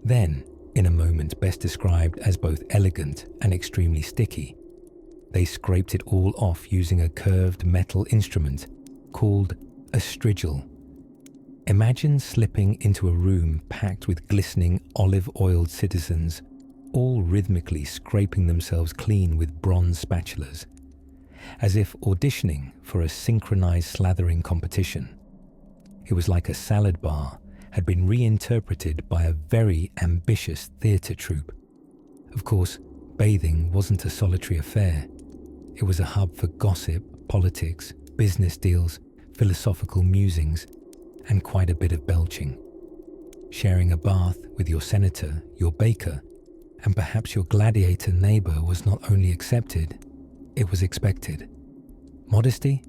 Then, in a moment best described as both elegant and extremely sticky, they scraped it all off using a curved metal instrument called a strigil. Imagine slipping into a room packed with glistening olive-oiled citizens, all rhythmically scraping themselves clean with bronze spatulas, as if auditioning for a synchronized slathering competition. It was like a salad bar had been reinterpreted by a very ambitious theatre troupe. Of course, bathing wasn't a solitary affair. It was a hub for gossip, politics, business deals, philosophical musings, and quite a bit of belching. Sharing a bath with your senator, your baker, And perhaps your gladiator neighbor was not only accepted, it was expected. Modesty?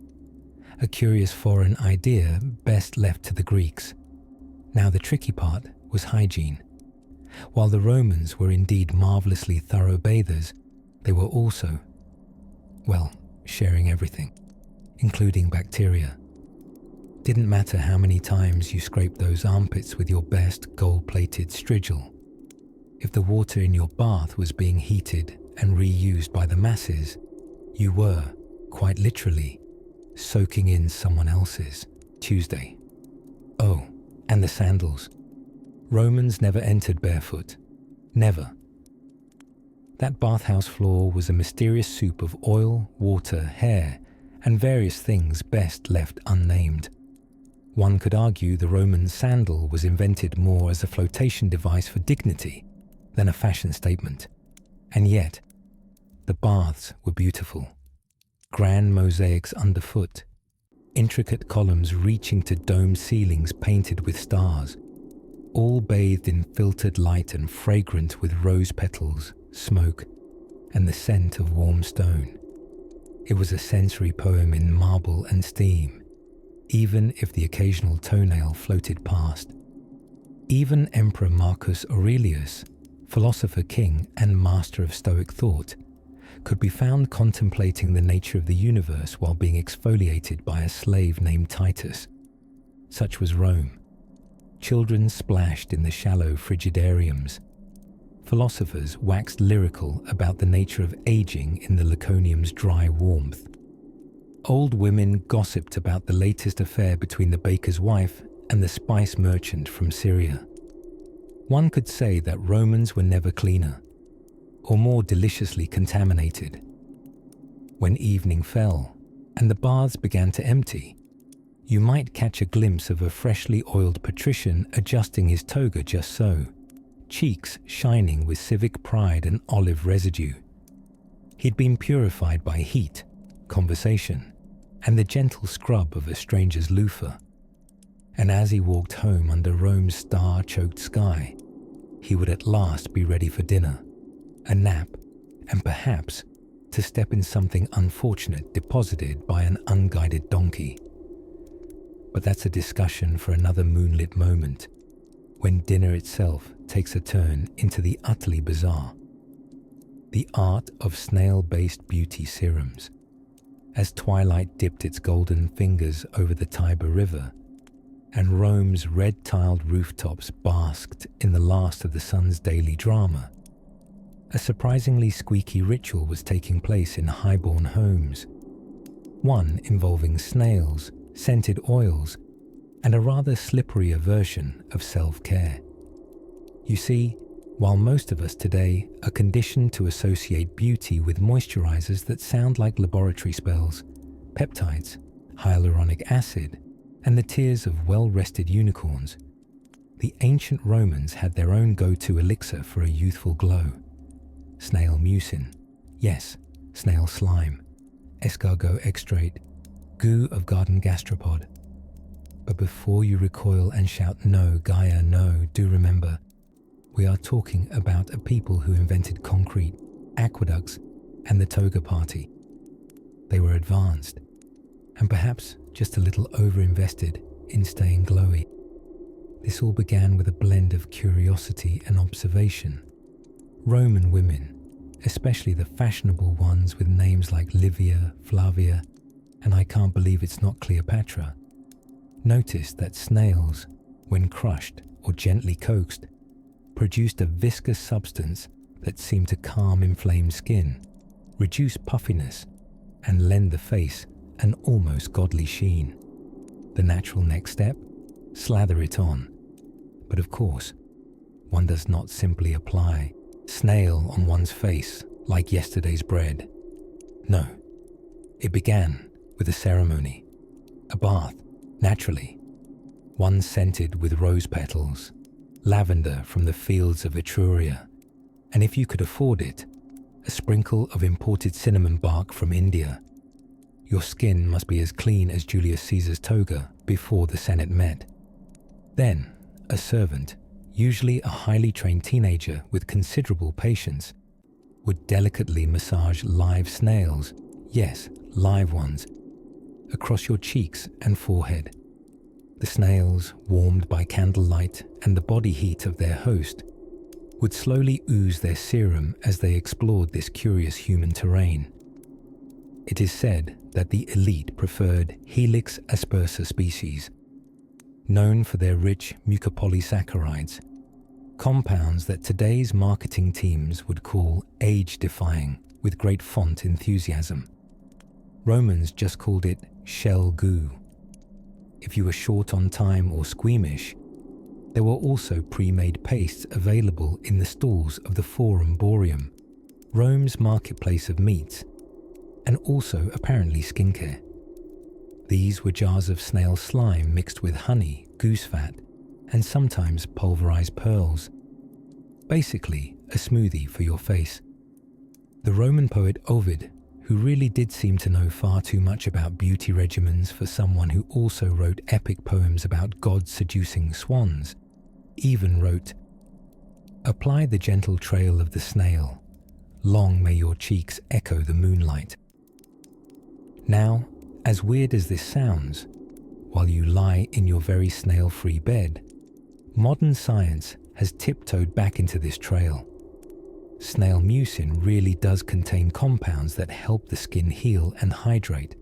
A curious foreign idea best left to the Greeks. Now the tricky part was hygiene. While the Romans were indeed marvelously thorough bathers, they were also, well, sharing everything, including bacteria. Didn't matter how many times you scraped those armpits with your best gold-plated strigil. If the water in your bath was being heated and reused by the masses, you were, quite literally, soaking in someone else's Tuesday. Oh, and the sandals. Romans never entered barefoot. Never. That bathhouse floor was a mysterious soup of oil, water, hair, and various things best left unnamed. One could argue the Roman sandal was invented more as a flotation device for dignity than a fashion statement. And yet, the baths were beautiful. Grand mosaics underfoot, intricate columns reaching to domed ceilings painted with stars, all bathed in filtered light and fragrant with rose petals, smoke, and the scent of warm stone. It was a sensory poem in marble and steam, even if the occasional toenail floated past. Even Emperor Marcus Aurelius, philosopher king and master of Stoic thought, could be found contemplating the nature of the universe while being exfoliated by a slave named Titus. Such was Rome. Children splashed in the shallow frigidariums. Philosophers waxed lyrical about the nature of aging in the Laconium's dry warmth. Old women gossiped about the latest affair between the baker's wife and the spice merchant from Syria. One could say that Romans were never cleaner, or more deliciously contaminated. When evening fell, and the baths began to empty, you might catch a glimpse of a freshly oiled patrician adjusting his toga just so, cheeks shining with civic pride and olive residue. He'd been purified by heat, conversation, and the gentle scrub of a stranger's loofah. And as he walked home under Rome's star-choked sky, he would at last be ready for dinner, a nap, and perhaps to step in something unfortunate deposited by an unguided donkey. But that's a discussion for another moonlit moment, when dinner itself takes a turn into the utterly bizarre. The art of snail-based beauty serums. As twilight dipped its golden fingers over the Tiber River, and Rome's red-tiled rooftops basked in the last of the sun's daily drama, a surprisingly squeaky ritual was taking place in highborn homes. One involving snails, scented oils, and a rather slipperier version of self-care. You see, while most of us today are conditioned to associate beauty with moisturizers that sound like laboratory spells, peptides, hyaluronic acid, and the tears of well-rested unicorns, the ancient Romans had their own go-to elixir for a youthful glow. Snail mucin, yes, snail slime, escargot extrait, goo of garden gastropod. But before you recoil and shout no, Gaia, no, do remember, we are talking about a people who invented concrete, aqueducts, and the toga party. They were advanced, and perhaps just a little over-invested in staying glowy. This all began with a blend of curiosity and observation. Roman women, especially the fashionable ones with names like Livia, Flavia, and I can't believe it's not Cleopatra, noticed that snails, when crushed or gently coaxed, produced a viscous substance that seemed to calm inflamed skin, reduce puffiness, and lend the face an almost godly sheen. The natural next step? Slather it on. But of course, one does not simply apply snail on one's face like yesterday's bread. No, it began with a ceremony, a bath, naturally, one scented with rose petals, lavender from the fields of Etruria, and if you could afford it, a sprinkle of imported cinnamon bark from India. Your skin must be as clean as Julius Caesar's toga before the Senate met. Then, a servant, usually a highly trained teenager with considerable patience, would delicately massage live snails, yes, live ones, across your cheeks and forehead. The snails, warmed by candlelight and the body heat of their host, would slowly ooze their serum as they explored this curious human terrain. It is said that the elite preferred Helix aspersa species, known for their rich mucopolysaccharides, compounds that today's marketing teams would call age-defying with great font enthusiasm. Romans just called it shell goo. If you were short on time or squeamish, there were also pre-made pastes available in the stalls of the Forum Boreum, Rome's marketplace of meats, and also apparently skincare. These were jars of snail slime mixed with honey, goose fat, and sometimes pulverized pearls. Basically, a smoothie for your face. The Roman poet Ovid, who really did seem to know far too much about beauty regimens for someone who also wrote epic poems about gods seducing swans, even wrote, "Apply the gentle trail of the snail, long may your cheeks echo the moonlight." Now, as weird as this sounds, while you lie in your very snail-free bed, modern science has tiptoed back into this trail. Snail mucin really does contain compounds that help the skin heal and hydrate.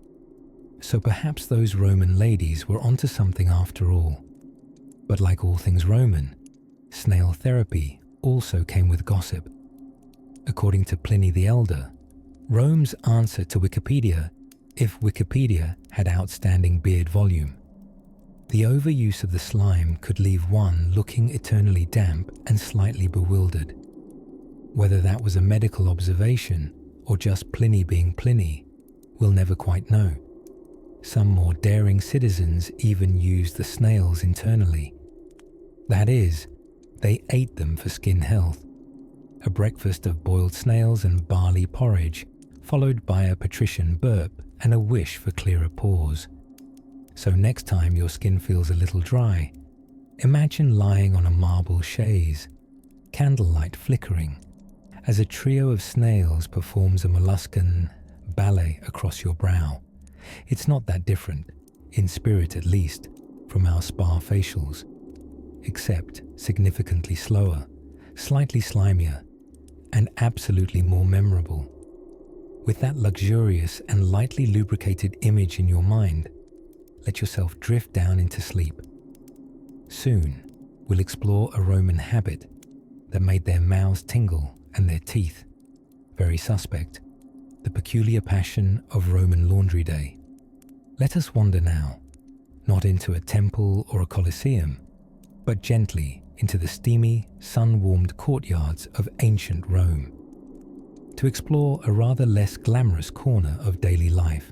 So perhaps those Roman ladies were onto something after all. But like all things Roman, snail therapy also came with gossip. According to Pliny the Elder, Rome's answer to Wikipedia, if Wikipedia had outstanding beard volume. The overuse of the slime could leave one looking eternally damp and slightly bewildered. Whether that was a medical observation or just Pliny being Pliny, we'll never quite know. Some more daring citizens even used the snails internally. That is, they ate them for skin health. A breakfast of boiled snails and barley porridge, followed by a patrician burp and a wish for clearer pores. So next time your skin feels a little dry, imagine lying on a marble chaise, candlelight flickering, as a trio of snails performs a molluscan ballet across your brow. It's not that different, in spirit at least, from our spa facials, except significantly slower, slightly slimier, and absolutely more memorable. With that luxurious and lightly lubricated image in your mind, let yourself drift down into sleep. Soon, we'll explore a Roman habit that made their mouths tingle and their teeth very suspect, the peculiar passion of Roman Laundry Day. Let us wander now, not into a temple or a colosseum, but gently into the steamy, sun-warmed courtyards of ancient Rome, to explore a rather less glamorous corner of daily life.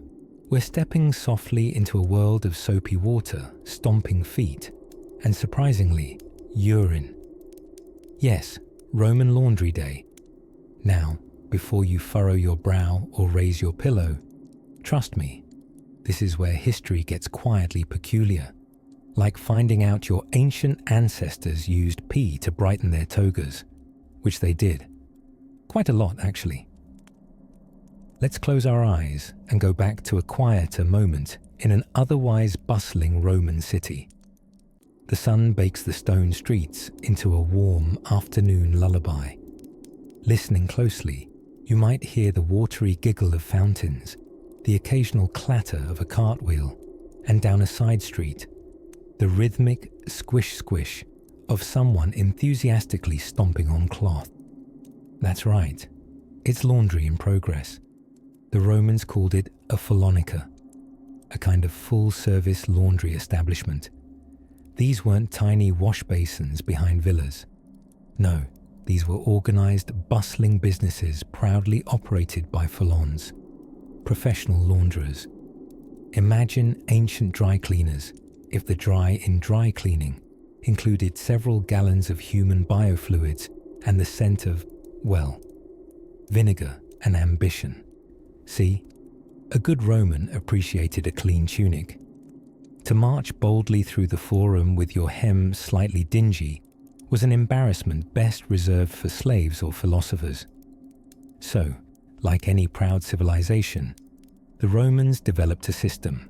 We're stepping softly into a world of soapy water, stomping feet, and surprisingly, urine. Yes, Roman Laundry Day. Now, before you furrow your brow or raise your pillow, trust me, this is where history gets quietly peculiar, like finding out your ancient ancestors used pee to brighten their togas, which they did. Quite a lot, actually. Let's close our eyes and go back to a quieter moment in an otherwise bustling Roman city. The sun bakes the stone streets into a warm afternoon lullaby. Listening closely, you might hear the watery giggle of fountains, the occasional clatter of a cartwheel, and down a side street, the rhythmic squish-squish of someone enthusiastically stomping on cloth. That's right, it's laundry in progress. The Romans called it a phallonica, a kind of full-service laundry establishment. These weren't tiny wash basins behind villas. No, these were organized, bustling businesses proudly operated by phallons, professional launderers. Imagine ancient dry cleaners if the dry in dry cleaning included several gallons of human biofluids and the scent of, well, vinegar and ambition. See, a good Roman appreciated a clean tunic. To march boldly through the forum with your hem slightly dingy was an embarrassment best reserved for slaves or philosophers. So, like any proud civilization, the Romans developed a system,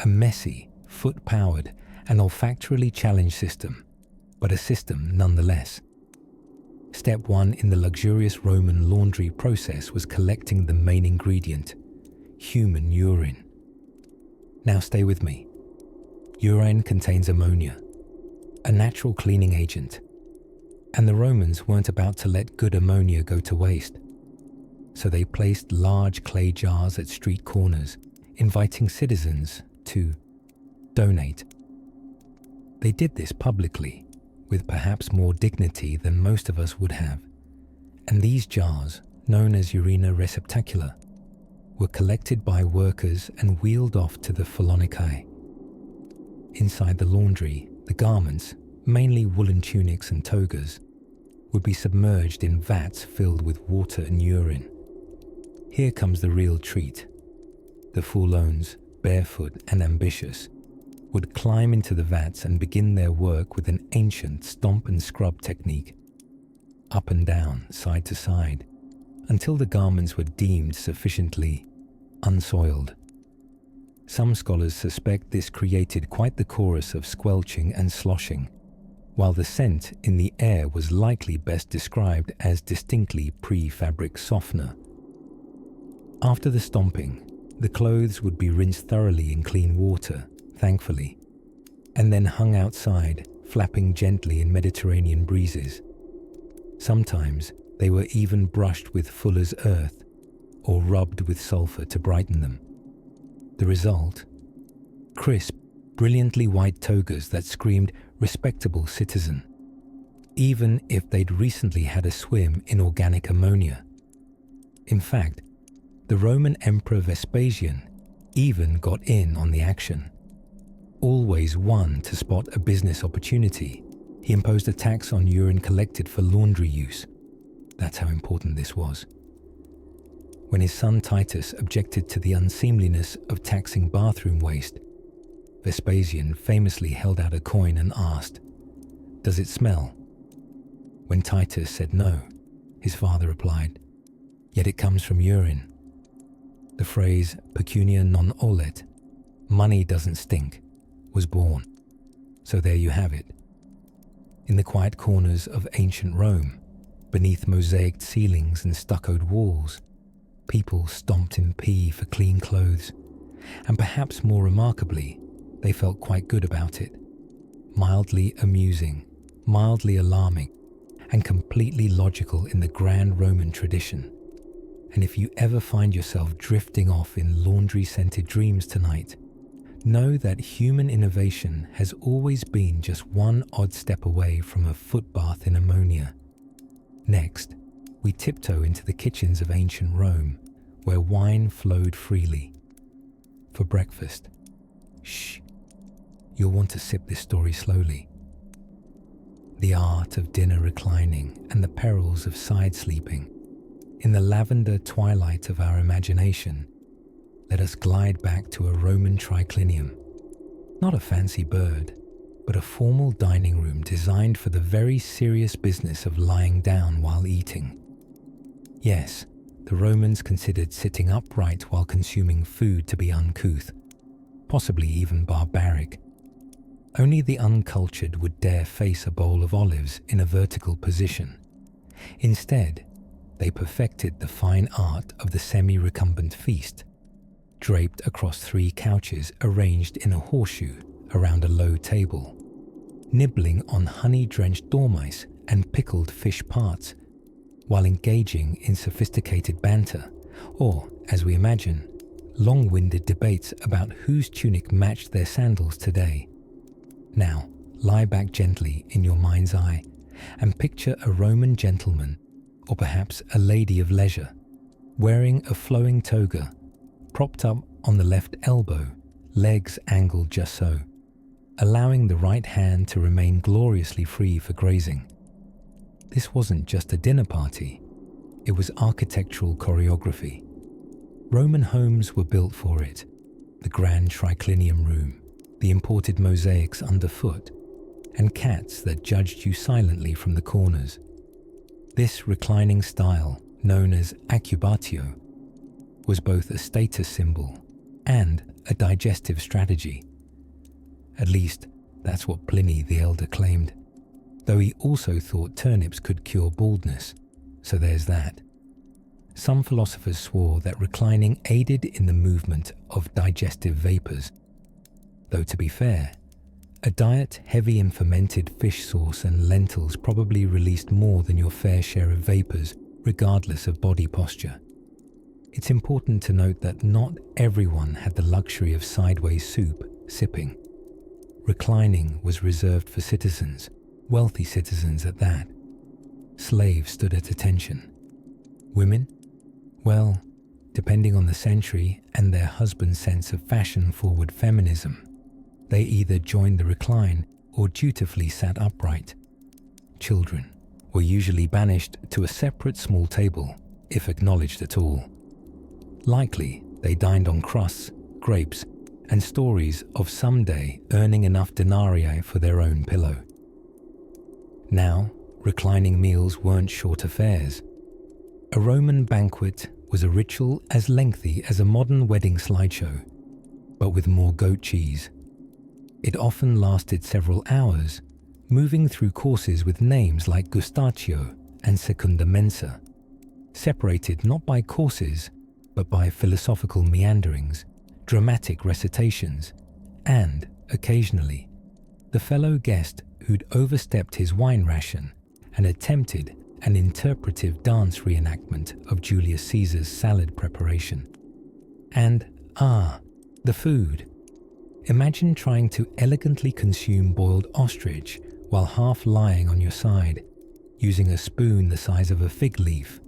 a messy, foot-powered, and olfactorily challenged system, but a system nonetheless. Step 1 in the luxurious Roman laundry process was collecting the main ingredient, human urine. Now stay with me. Urine contains ammonia, a natural cleaning agent, and the Romans weren't about to let good ammonia go to waste. So they placed large clay jars at street corners, inviting citizens to donate. They did this publicly, with perhaps more dignity than most of us would have, and these jars, known as urina receptacula, were collected by workers and wheeled off to the Pholonicae. Inside the laundry, the garments, mainly woolen tunics and togas, would be submerged in vats filled with water and urine. Here comes the real treat. The Faulones, barefoot and ambitious, would climb into the vats and begin their work with an ancient stomp and scrub technique, up and down, side to side, until the garments were deemed sufficiently unsoiled. Some scholars suspect this created quite the chorus of squelching and sloshing, while the scent in the air was likely best described as distinctly pre-fabric softener. After the stomping, the clothes would be rinsed thoroughly in clean water, thankfully, and then hung outside, flapping gently in Mediterranean breezes. Sometimes they were even brushed with fuller's earth or rubbed with sulfur to brighten them. The result? Crisp, brilliantly white togas that screamed respectable citizen, even if they'd recently had a swim in organic ammonia. In fact, the Roman Emperor Vespasian even got in on the action. Always one to spot a business opportunity, he imposed a tax on urine collected for laundry use. That's how important this was. When his son Titus objected to the unseemliness of taxing bathroom waste, Vespasian famously held out a coin and asked, "Does it smell?" When Titus said no, his father replied, "Yet it comes from urine." The phrase pecunia non olet, money doesn't stink, was born. So there you have it. In the quiet corners of ancient Rome, beneath mosaicked ceilings and stuccoed walls, people stomped in pee for clean clothes, and perhaps more remarkably, they felt quite good about it. Mildly amusing, mildly alarming, and completely logical in the grand Roman tradition. And if you ever find yourself drifting off in laundry-scented dreams tonight, know that human innovation has always been just one odd step away from a foot bath in ammonia. Next, we tiptoe into the kitchens of ancient Rome, where wine flowed freely. For breakfast, shh, you'll want to sip this story slowly. The art of dinner reclining and the perils of side sleeping. In the lavender twilight of our imagination, let us glide back to a Roman triclinium. Not a fancy bird, but a formal dining room designed for the very serious business of lying down while eating. Yes, the Romans considered sitting upright while consuming food to be uncouth, possibly even barbaric. Only the uncultured would dare face a bowl of olives in a vertical position. Instead, they perfected the fine art of the semi-recumbent feast, draped across 3 couches arranged in a horseshoe around a low table, nibbling on honey-drenched dormice and pickled fish parts, while engaging in sophisticated banter, or, as we imagine, long-winded debates about whose tunic matched their sandals today. Now, lie back gently in your mind's eye and picture a Roman gentleman, or perhaps a lady of leisure, wearing a flowing toga, propped up on the left elbow, legs angled just so, allowing the right hand to remain gloriously free for grazing. This wasn't just a dinner party, it was architectural choreography. Roman homes were built for it, the grand triclinium room, the imported mosaics underfoot, and cats that judged you silently from the corners. This reclining style, known as accubatio, was both a status symbol and a digestive strategy. At least, that's what Pliny the Elder claimed, though he also thought turnips could cure baldness, so there's that. Some philosophers swore that reclining aided in the movement of digestive vapors, though to be fair, a diet heavy in fermented fish sauce and lentils probably released more than your fair share of vapors, regardless of body posture. It's important to note that not everyone had the luxury of sideways soup, sipping. Reclining was reserved for citizens, wealthy citizens at that. Slaves stood at attention. Women? Well, depending on the century and their husband's sense of fashion-forward feminism, they either joined the recline or dutifully sat upright. Children were usually banished to a separate small table, if acknowledged at all. Likely, they dined on crusts, grapes, and stories of someday earning enough denarii for their own pillow. Now, reclining meals weren't short affairs. A Roman banquet was a ritual as lengthy as a modern wedding slideshow, but with more goat cheese. It often lasted several hours, moving through courses with names like gustaccio and secunda mensa, separated not by courses, but by philosophical meanderings, dramatic recitations, and, occasionally, the fellow guest who'd overstepped his wine ration and attempted an interpretive dance reenactment of Julius Caesar's salad preparation. And, the food. Imagine trying to elegantly consume boiled ostrich while half lying on your side, using a spoon the size of a fig leaf.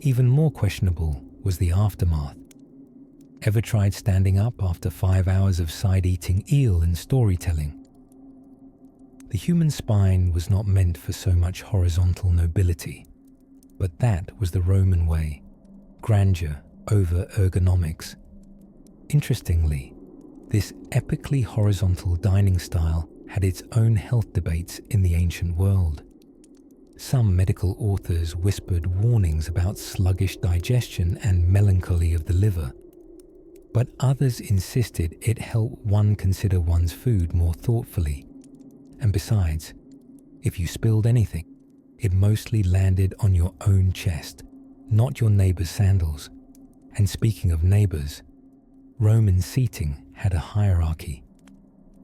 Even more questionable was the aftermath. Ever tried standing up after 5 hours of side-eating eel and storytelling? The human spine was not meant for so much horizontal nobility, but that was the Roman way, grandeur over ergonomics. Interestingly, this epically horizontal dining style had its own health debates in the ancient world. Some medical authors whispered warnings about sluggish digestion and melancholy of the liver, but others insisted it helped one consider one's food more thoughtfully. And besides, if you spilled anything, it mostly landed on your own chest, not your neighbor's sandals. And speaking of neighbors, Roman seating had a hierarchy.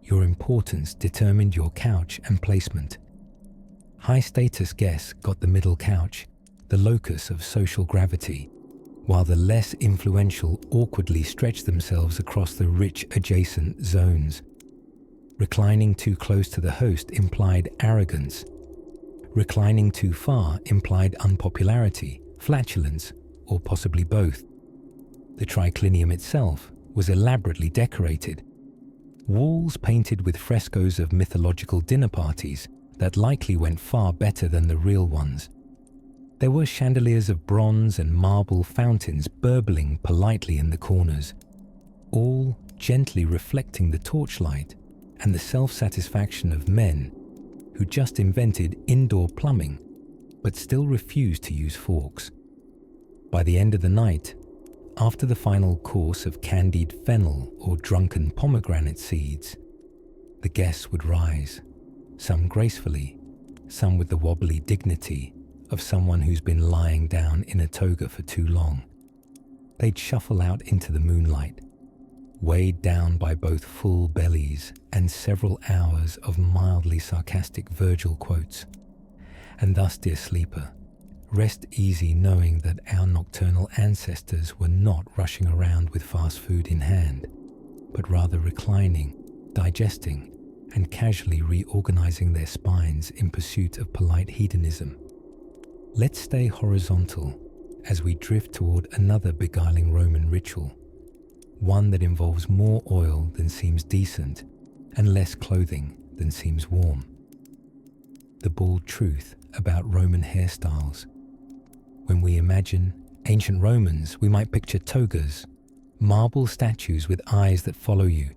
Your importance determined your couch and placement. High-status guests got the middle couch, the locus of social gravity, while the less influential awkwardly stretched themselves across the rich adjacent zones. Reclining too close to the host implied arrogance. Reclining too far implied unpopularity, flatulence, or possibly both. The triclinium itself was elaborately decorated. Walls painted with frescoes of mythological dinner parties that likely went far better than the real ones. There were chandeliers of bronze and marble fountains burbling politely in the corners, all gently reflecting the torchlight and the self-satisfaction of men who just invented indoor plumbing but still refused to use forks. By the end of the night, after the final course of candied fennel or drunken pomegranate seeds, the guests would rise, some gracefully, some with the wobbly dignity of someone who's been lying down in a toga for too long. They'd shuffle out into the moonlight, weighed down by both full bellies and several hours of mildly sarcastic Virgil quotes. And thus, dear sleeper, rest easy knowing that our nocturnal ancestors were not rushing around with fast food in hand, but rather reclining, digesting, and casually reorganizing their spines in pursuit of polite hedonism. Let's stay horizontal as we drift toward another beguiling Roman ritual, one that involves more oil than seems decent and less clothing than seems warm. The bald truth about Roman hairstyles. When we imagine ancient Romans, we might picture togas, marble statues with eyes that follow you,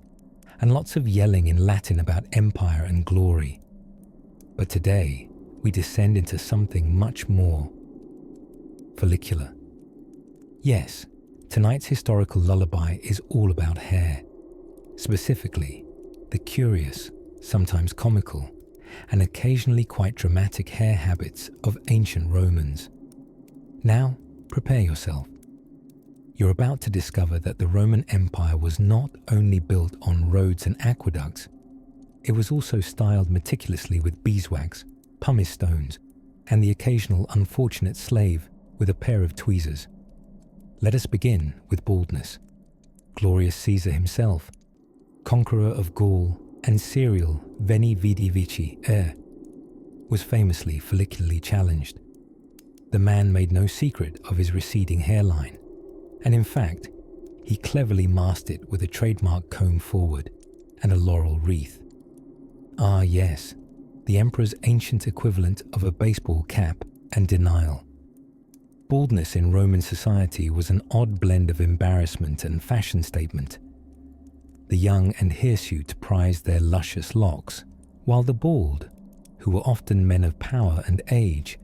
and lots of yelling in Latin about empire and glory. But today, we descend into something much more follicular. Yes, tonight's historical lullaby is all about hair, specifically the curious, sometimes comical, and occasionally quite dramatic hair habits of ancient Romans. Now, prepare yourself. You're about to discover that the Roman Empire was not only built on roads and aqueducts, it was also styled meticulously with beeswax, pumice stones, and the occasional unfortunate slave with a pair of tweezers. Let us begin with baldness. Glorious Caesar himself, conqueror of Gaul and serial Veni Vidi Vici heir, was famously follicularly challenged. The man made no secret of his receding hairline, and in fact, he cleverly masked it with a trademark comb forward and a laurel wreath. Ah yes, the emperor's ancient equivalent of a baseball cap and denial. Baldness in Roman society was an odd blend of embarrassment and fashion statement. The young and hirsute prized their luscious locks, while the bald, who were often men of power and age,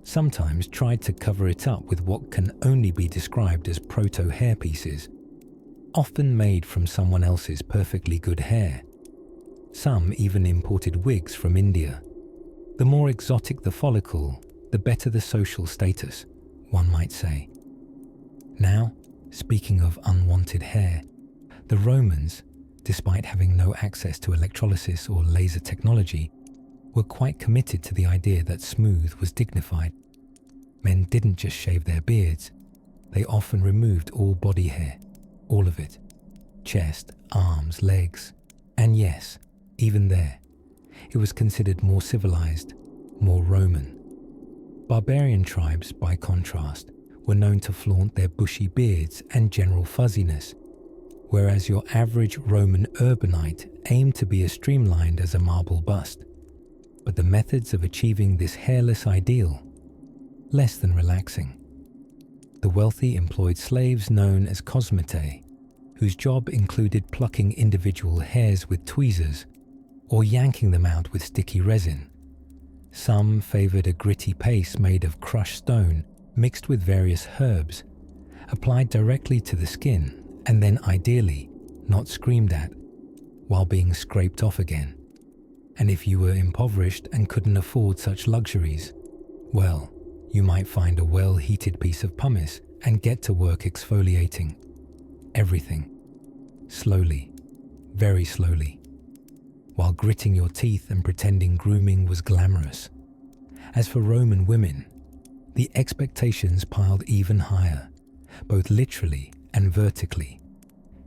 sometimes tried to cover it up with what can only be described as proto-hairpieces, often made from someone else's perfectly good hair. Some even imported wigs from India. The more exotic the follicle, the better the social status, one might say. Now, speaking of unwanted hair, the Romans, despite having no access to electrolysis or laser technology, were quite committed to the idea that smooth was dignified. Men didn't just shave their beards, they often removed all body hair, all of it. Chest, arms, legs, and yes, even there, it was considered more civilized, more Roman. Barbarian tribes, by contrast, were known to flaunt their bushy beards and general fuzziness, whereas your average Roman urbanite aimed to be as streamlined as a marble bust. But the methods of achieving this hairless ideal, less than relaxing. The wealthy employed slaves known as cosmetae, whose job included plucking individual hairs with tweezers or yanking them out with sticky resin. Some favored a gritty paste made of crushed stone mixed with various herbs, applied directly to the skin and then ideally not screamed at, while being scraped off again. And if you were impoverished and couldn't afford such luxuries, well, you might find a well-heated piece of pumice and get to work exfoliating everything, slowly, very slowly, while gritting your teeth and pretending grooming was glamorous. As for Roman women, the expectations piled even higher, both literally and vertically.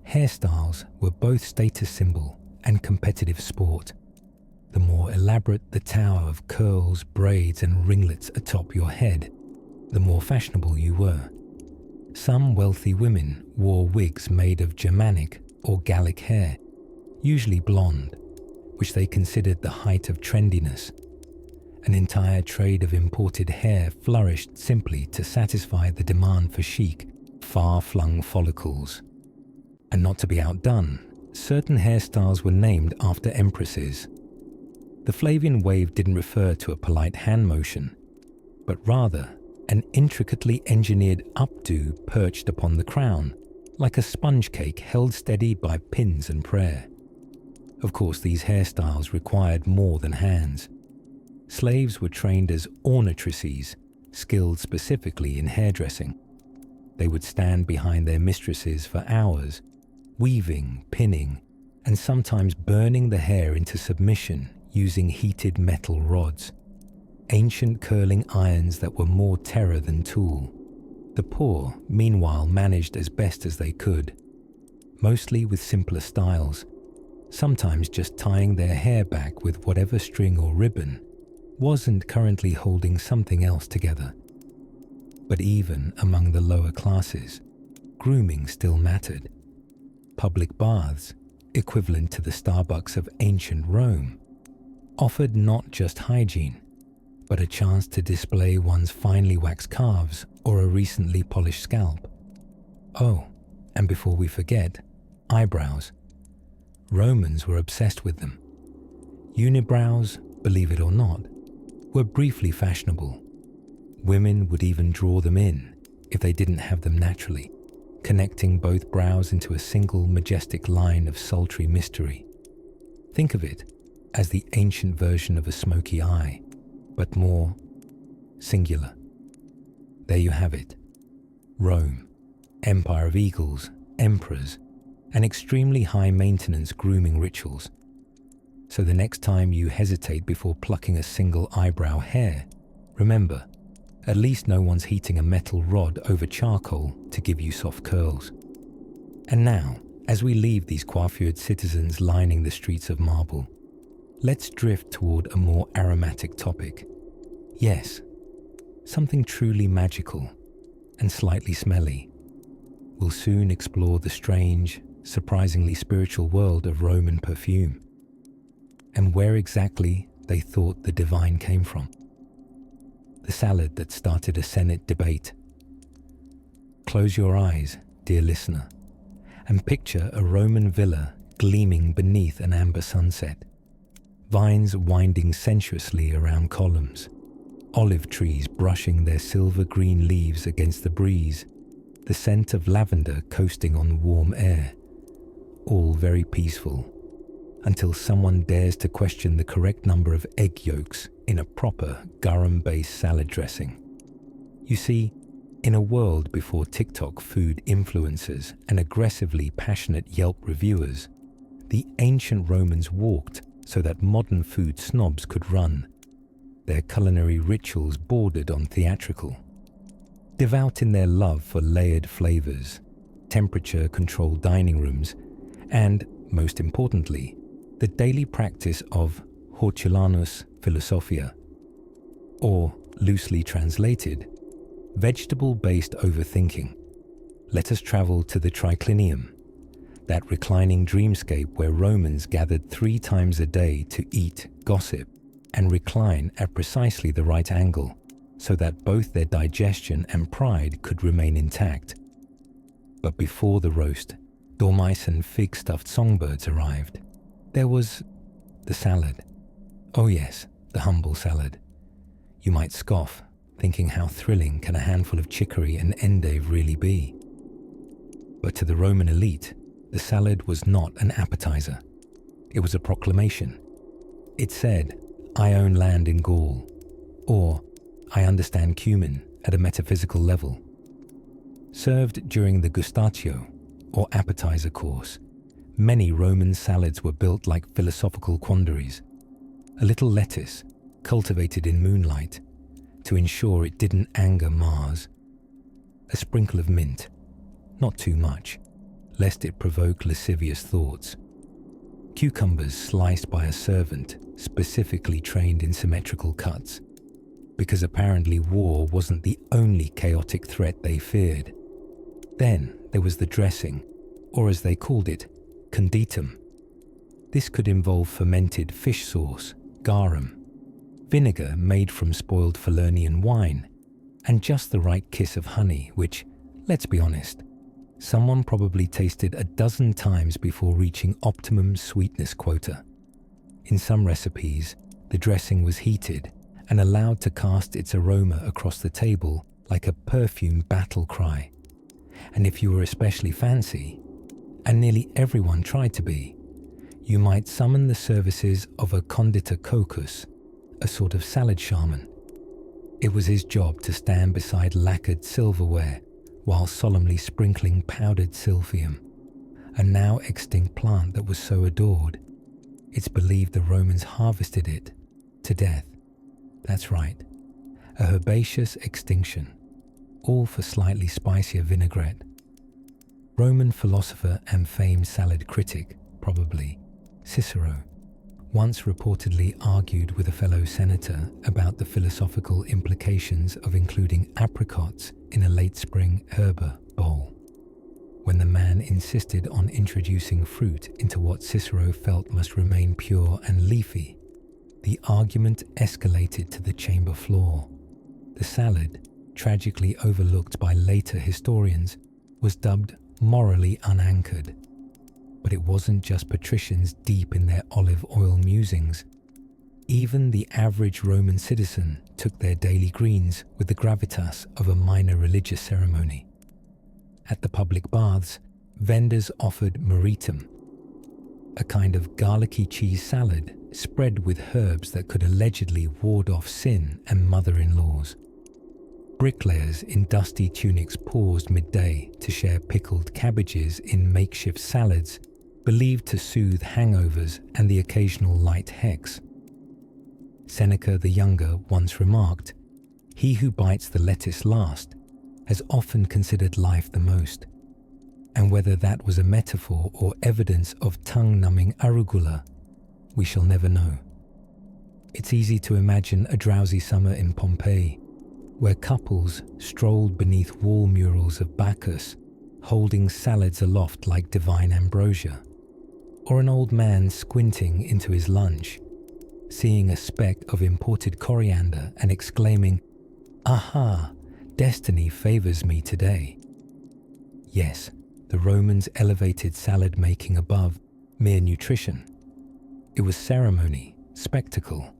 Hairstyles were both status symbol and competitive sport. The more elaborate the tower of curls, braids, and ringlets atop your head, the more fashionable you were. Some wealthy women wore wigs made of Germanic or Gallic hair, usually blonde, which they considered the height of trendiness. An entire trade of imported hair flourished simply to satisfy the demand for chic, far-flung follicles. And not to be outdone, certain hairstyles were named after empresses. The Flavian wave didn't refer to a polite hand motion, but rather an intricately engineered updo perched upon the crown, like a sponge cake held steady by pins and prayer. Of course, these hairstyles required more than hands. Slaves were trained as ornatrices, skilled specifically in hairdressing. They would stand behind their mistresses for hours, weaving, pinning, and sometimes burning the hair into submission using heated metal rods, ancient curling irons that were more terror than tool. The poor, meanwhile, managed as best as they could, mostly with simpler styles, sometimes just tying their hair back with whatever string or ribbon wasn't currently holding something else together. But even among the lower classes, grooming still mattered. Public baths, equivalent to the Starbucks of ancient Rome, offered not just hygiene, but a chance to display one's finely waxed calves or a recently polished scalp. Oh, and before we forget, eyebrows. Romans were obsessed with them. Unibrows, believe it or not, were briefly fashionable. Women would even draw them in if they didn't have them naturally, connecting both brows into a single majestic line of sultry mystery. Think of it as the ancient version of a smoky eye, but more singular. There you have it. Rome, empire of eagles, emperors, and extremely high-maintenance grooming rituals. So the next time you hesitate before plucking a single eyebrow hair, remember, at least no one's heating a metal rod over charcoal to give you soft curls. And now, as we leave these coiffured citizens lining the streets of marble, let's drift toward a more aromatic topic. Yes, something truly magical and slightly smelly. We'll soon explore the strange, surprisingly spiritual world of Roman perfume, and where exactly they thought the divine came from. The salad that started a Senate debate. Close your eyes, dear listener, and picture a Roman villa gleaming beneath an amber sunset, vines winding sensuously around columns, olive trees brushing their silver-green leaves against the breeze, the scent of lavender coasting on warm air, all very peaceful, until someone dares to question the correct number of egg yolks in a proper garum-based salad dressing. You see, in a world before TikTok food influencers and aggressively passionate Yelp reviewers, the ancient Romans walked so that modern food snobs could run, their culinary rituals bordered on theatrical. Devout in their love for layered flavors, temperature-controlled dining rooms, and, most importantly, the daily practice of hortulanus philosophia, or, loosely translated, vegetable-based overthinking. Let us travel to the triclinium, that reclining dreamscape where Romans gathered 3 times a day to eat, gossip, and recline at precisely the right angle so that both their digestion and pride could remain intact. But before the roast, dormice and fig-stuffed songbirds arrived. There was the salad. Oh yes, the humble salad. You might scoff, thinking how thrilling can a handful of chicory and endive really be? But to the Roman elite, the salad was not an appetizer. It was a proclamation. It said, "I own land in Gaul," or "I understand cumin" at a metaphysical level. Served during the gustatio, or appetizer course, many Roman salads were built like philosophical quandaries. A little lettuce, cultivated in moonlight, to ensure it didn't anger Mars. A sprinkle of mint, not too much, lest it provoke lascivious thoughts. Cucumbers sliced by a servant specifically trained in symmetrical cuts, because apparently war wasn't the only chaotic threat they feared. Then there was the dressing, or as they called it, conditum. This could involve fermented fish sauce, garum, vinegar made from spoiled Falernian wine, and just the right kiss of honey, which, let's be honest, someone probably tasted a dozen times before reaching optimum sweetness quota. In some recipes, the dressing was heated and allowed to cast its aroma across the table like a perfume battle cry. And if you were especially fancy, and nearly everyone tried to be, you might summon the services of a conditor cocus, a sort of salad shaman. It was his job to stand beside lacquered silverware while solemnly sprinkling powdered silphium, a now extinct plant that was so adored. It's believed the Romans harvested it to death. That's right, a herbaceous extinction, all for slightly spicier vinaigrette. Roman philosopher and famed salad critic, probably, Cicero, once reportedly argued with a fellow senator about the philosophical implications of including apricots in a late spring herba bowl. When the man insisted on introducing fruit into what Cicero felt must remain pure and leafy, the argument escalated to the chamber floor. The salad, tragically overlooked by later historians, was dubbed morally unanchored. But it wasn't just patricians deep in their olive oil musings. Even the average Roman citizen took their daily greens with the gravitas of a minor religious ceremony. At the public baths, vendors offered maritum, a kind of garlicky cheese salad spread with herbs that could allegedly ward off sin and mother-in-laws. Bricklayers in dusty tunics paused midday to share pickled cabbages in makeshift salads, believed to soothe hangovers and the occasional light hex. Seneca the Younger once remarked, "He who bites the lettuce last has often considered life the most." And whether that was a metaphor or evidence of tongue-numbing arugula, we shall never know. It's easy to imagine a drowsy summer in Pompeii, where couples strolled beneath wall murals of Bacchus, holding salads aloft like divine ambrosia, or an old man squinting into his lunch, seeing a speck of imported coriander and exclaiming, "Aha, destiny favors me today." Yes, the Romans elevated salad making above mere nutrition. It was ceremony, spectacle,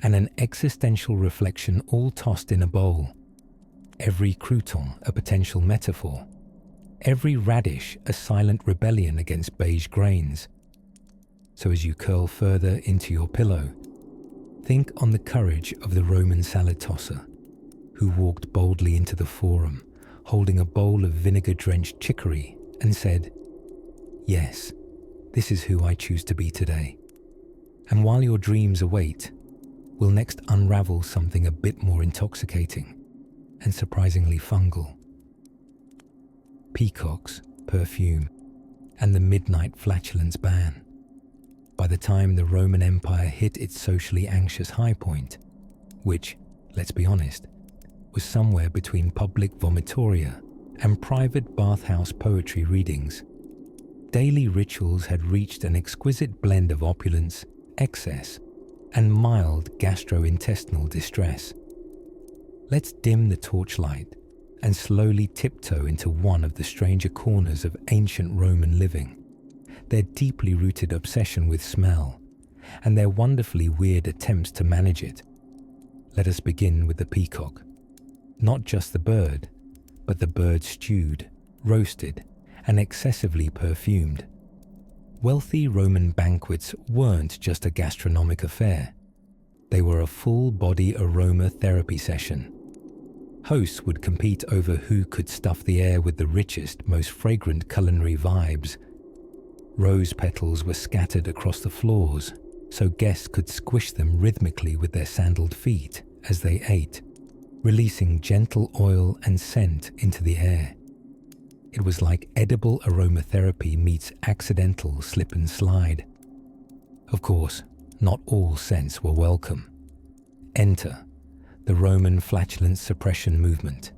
and an existential reflection all tossed in a bowl. Every crouton a potential metaphor. Every radish a silent rebellion against beige grains. So as you curl further into your pillow, think on the courage of the Roman salad tosser, who walked boldly into the forum, holding a bowl of vinegar-drenched chicory, and said, "Yes, this is who I choose to be today." And while your dreams await, we'll next unravel something a bit more intoxicating and surprisingly fungal. Peacocks, perfume, and the midnight flatulence ban. By the time the Roman Empire hit its socially anxious high point, which, let's be honest, was somewhere between public vomitoria and private bathhouse poetry readings, daily rituals had reached an exquisite blend of opulence, excess, and mild gastrointestinal distress. Let's dim the torchlight and slowly tiptoe into one of the stranger corners of ancient Roman living, their deeply rooted obsession with smell, and their wonderfully weird attempts to manage it. Let us begin with the peacock. Not just the bird, but the bird stewed, roasted, and excessively perfumed. Wealthy Roman banquets weren't just a gastronomic affair. They were a full-body aroma therapy session. Hosts would compete over who could stuff the air with the richest, most fragrant culinary vibes. Rose petals were scattered across the floors, so guests could squish them rhythmically with their sandaled feet as they ate, releasing gentle oil and scent into the air. It was like edible aromatherapy meets accidental slip and slide. Of course, not all scents were welcome. Enter the Roman flatulence suppression movement.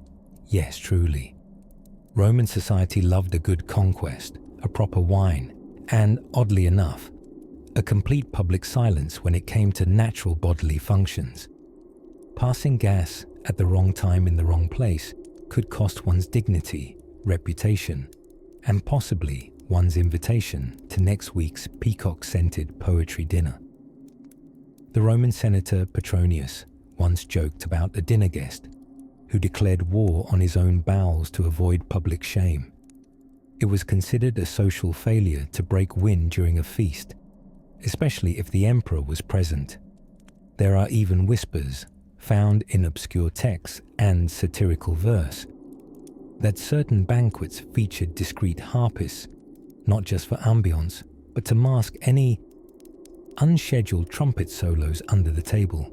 Yes, truly. Roman society loved a good conquest, a proper wine, and, oddly enough, a complete public silence when it came to natural bodily functions. Passing gas at the wrong time in the wrong place could cost one's dignity, reputation, and possibly one's invitation to next week's peacock-scented poetry dinner. The Roman senator Petronius once joked about a dinner guest who declared war on his own bowels to avoid public shame. It was considered a social failure to break wind during a feast, especially if the emperor was present. There are even whispers, found in obscure texts and satirical verse, that certain banquets featured discreet harpists, not just for ambience, but to mask any unscheduled trumpet solos under the table.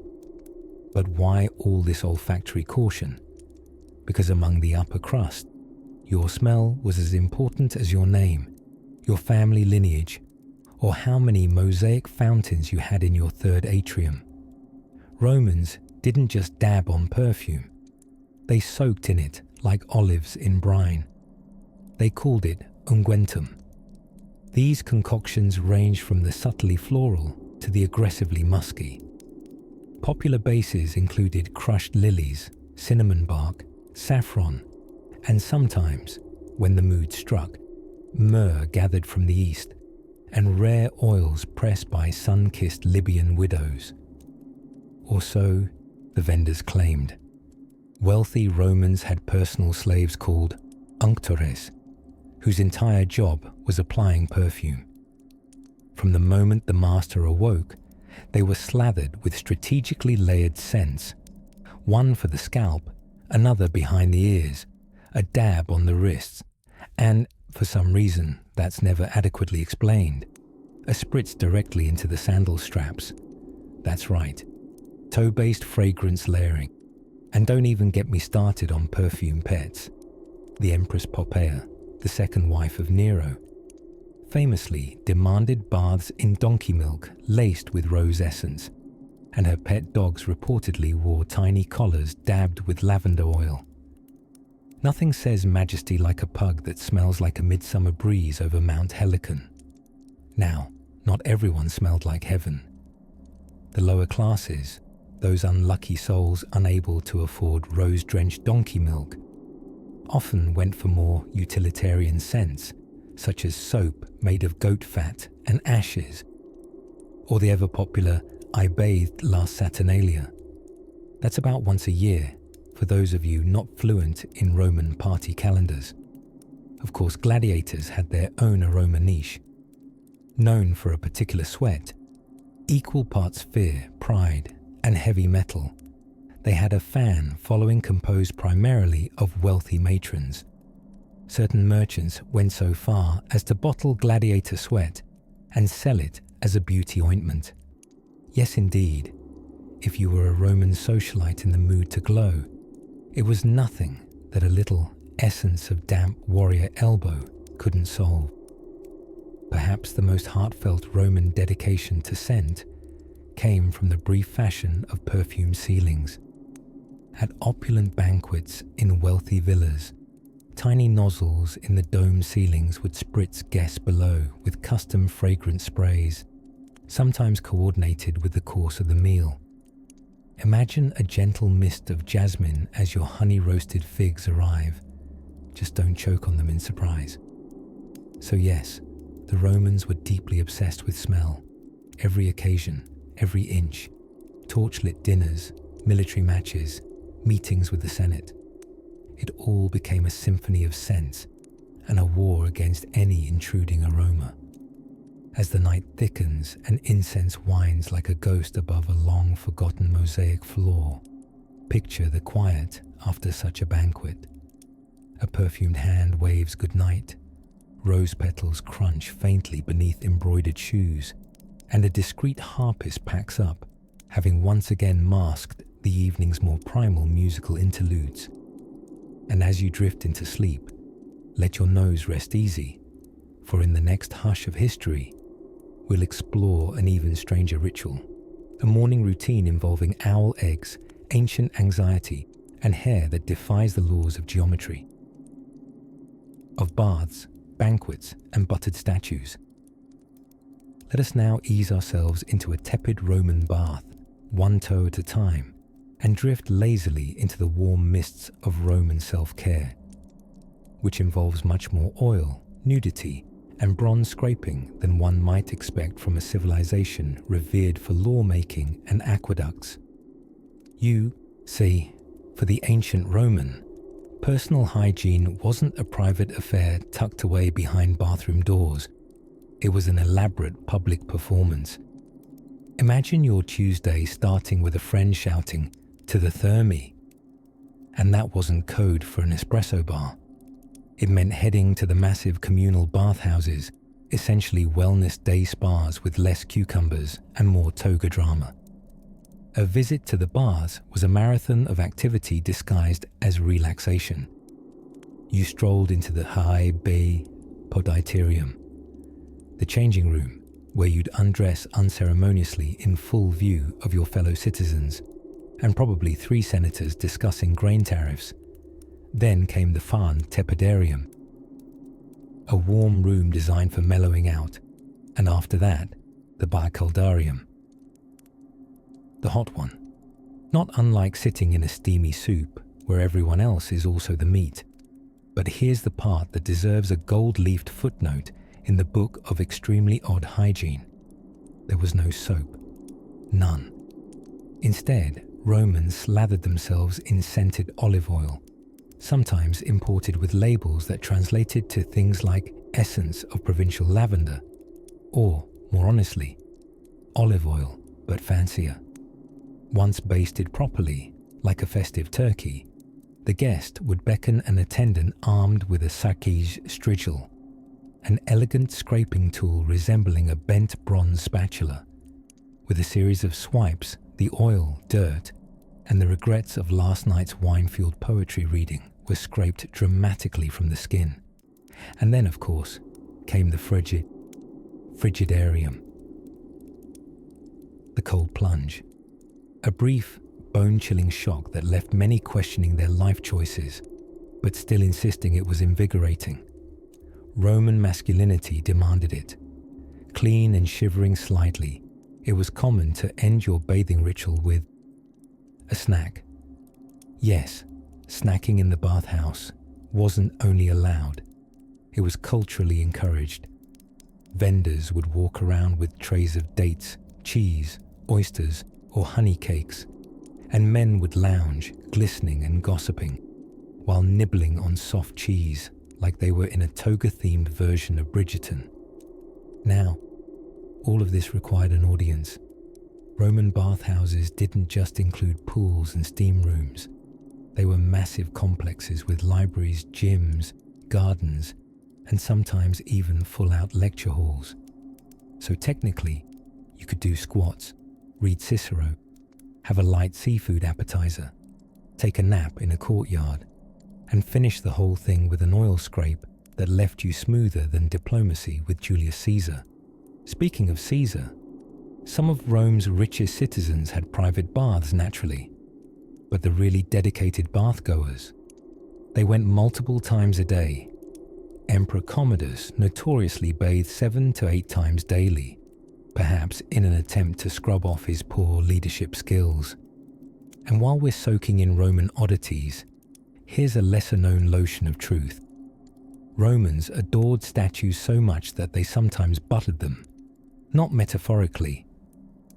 But why all this olfactory caution? Because among the upper crust, your smell was as important as your name, your family lineage, or how many mosaic fountains you had in your third atrium. Romans didn't just dab on perfume. They soaked in it like olives in brine. They called it unguentum. These concoctions ranged from the subtly floral to the aggressively musky. Popular bases included crushed lilies, cinnamon bark, saffron, and sometimes, when the mood struck, myrrh gathered from the east, and rare oils pressed by sun-kissed Libyan widows. or so the vendors claimed. Wealthy Romans had personal slaves called unctores, whose entire job was applying perfume. From the moment the master awoke, they were slathered with strategically layered scents, one for the scalp, another behind the ears, a dab on the wrists, and, for some reason that's never adequately explained, a spritz directly into the sandal straps. That's right, toe-based fragrance layering. And don't even get me started on perfume pets. The Empress Poppaea, the second wife of Nero, famously demanded baths in donkey milk laced with rose essence, and her pet dogs reportedly wore tiny collars dabbed with lavender oil. Nothing says majesty like a pug that smells like a midsummer breeze over Mount Helicon. Now, not everyone smelled like heaven. The lower classes, those unlucky souls unable to afford rose-drenched donkey milk, often went for more utilitarian scents, such as soap made of goat fat and ashes, or the ever-popular I bathed last Saturnalia. That's about once a year, for those of you not fluent in Roman party calendars. Of course, gladiators had their own aroma niche. Known for a particular sweat, equal parts fear, pride, and heavy metal, they had a fan following composed primarily of wealthy matrons. Certain merchants went so far as to bottle gladiator sweat and sell it as a beauty ointment. Yes, indeed, if you were a Roman socialite in the mood to glow, it was nothing that a little essence of damp warrior elbow couldn't solve. Perhaps the most heartfelt Roman dedication to scent came from the brief fashion of perfume ceilings. At opulent banquets in wealthy villas, tiny nozzles in the dome ceilings would spritz guests below with custom fragrant sprays, sometimes coordinated with the course of the meal. Imagine a gentle mist of jasmine as your honey-roasted figs arrive. Just don't choke on them in surprise. So yes, the Romans were deeply obsessed with smell. Every occasion, every inch, torchlit dinners, military matches, meetings with the Senate. It all became a symphony of scents and a war against any intruding aroma. As the night thickens and incense winds like a ghost above a long-forgotten mosaic floor, picture the quiet after such a banquet. A perfumed hand waves goodnight, rose petals crunch faintly beneath embroidered shoes, and a discreet harpist packs up, having once again masked the evening's more primal musical interludes. And as you drift into sleep, let your nose rest easy, for in the next hush of history, we'll explore an even stranger ritual, a morning routine involving owl eggs, ancient anxiety, and hair that defies the laws of geometry. Of baths, banquets, and buttered statues. Let us now ease ourselves into a tepid Roman bath, one toe at a time, and drift lazily into the warm mists of Roman self-care, which involves much more oil, nudity, and bronze scraping than one might expect from a civilization revered for lawmaking and aqueducts. You see, for the ancient Roman, personal hygiene wasn't a private affair tucked away behind bathroom doors. It was an elaborate public performance. Imagine your Tuesday starting with a friend shouting, "To the Thermi." And that wasn't code for an espresso bar. It meant heading to the massive communal bathhouses, essentially wellness day spas with less cucumbers and more toga drama. A visit to the baths was a marathon of activity disguised as relaxation. You strolled into the high bay poditerium, the changing room where you'd undress unceremoniously in full view of your fellow citizens, and probably 3 senators discussing grain tariffs. Then came the fan tepidarium, a warm room designed for mellowing out, and after that, the bicaldarium, the hot one. Not unlike sitting in a steamy soup where everyone else is also the meat. But here's the part that deserves a gold-leafed footnote in the Book of Extremely Odd Hygiene. There was no soap. None. Instead, Romans slathered themselves in scented olive oil, sometimes imported with labels that translated to things like essence of provincial lavender, or, more honestly, olive oil, but fancier. Once basted properly, like a festive turkey, the guest would beckon an attendant armed with a sarkige strigil, an elegant scraping tool resembling a bent bronze spatula. With a series of swipes, the oil, dirt, and the regrets of last night's wine-fueled poetry reading were scraped dramatically from the skin. And then, of course, came the frigidarium, the cold plunge, a brief, bone-chilling shock that left many questioning their life choices, but still insisting it was invigorating. Roman masculinity demanded it. Clean and shivering slightly, it was common to end your bathing ritual with a snack. Yes, snacking in the bathhouse wasn't only allowed, it was culturally encouraged. Vendors would walk around with trays of dates, cheese, oysters, or honey cakes, and men would lounge, glistening and gossiping, while nibbling on soft cheese like they were in a toga-themed version of Bridgerton. Now, all of this required an audience. Roman bathhouses didn't just include pools and steam rooms. They were massive complexes with libraries, gyms, gardens, and sometimes even full-out lecture halls. So technically, you could do squats, read Cicero, have a light seafood appetizer, take a nap in a courtyard, and finish the whole thing with an oil scrape that left you smoother than diplomacy with Julius Caesar. Speaking of Caesar, some of Rome's richest citizens had private baths naturally, but the really dedicated bath-goers, they went multiple times a day. Emperor Commodus notoriously bathed 7 to 8 times daily, perhaps in an attempt to scrub off his poor leadership skills. And while we're soaking in Roman oddities, here's a lesser-known lotion of truth. Romans adored statues so much that they sometimes buttered them. Not metaphorically.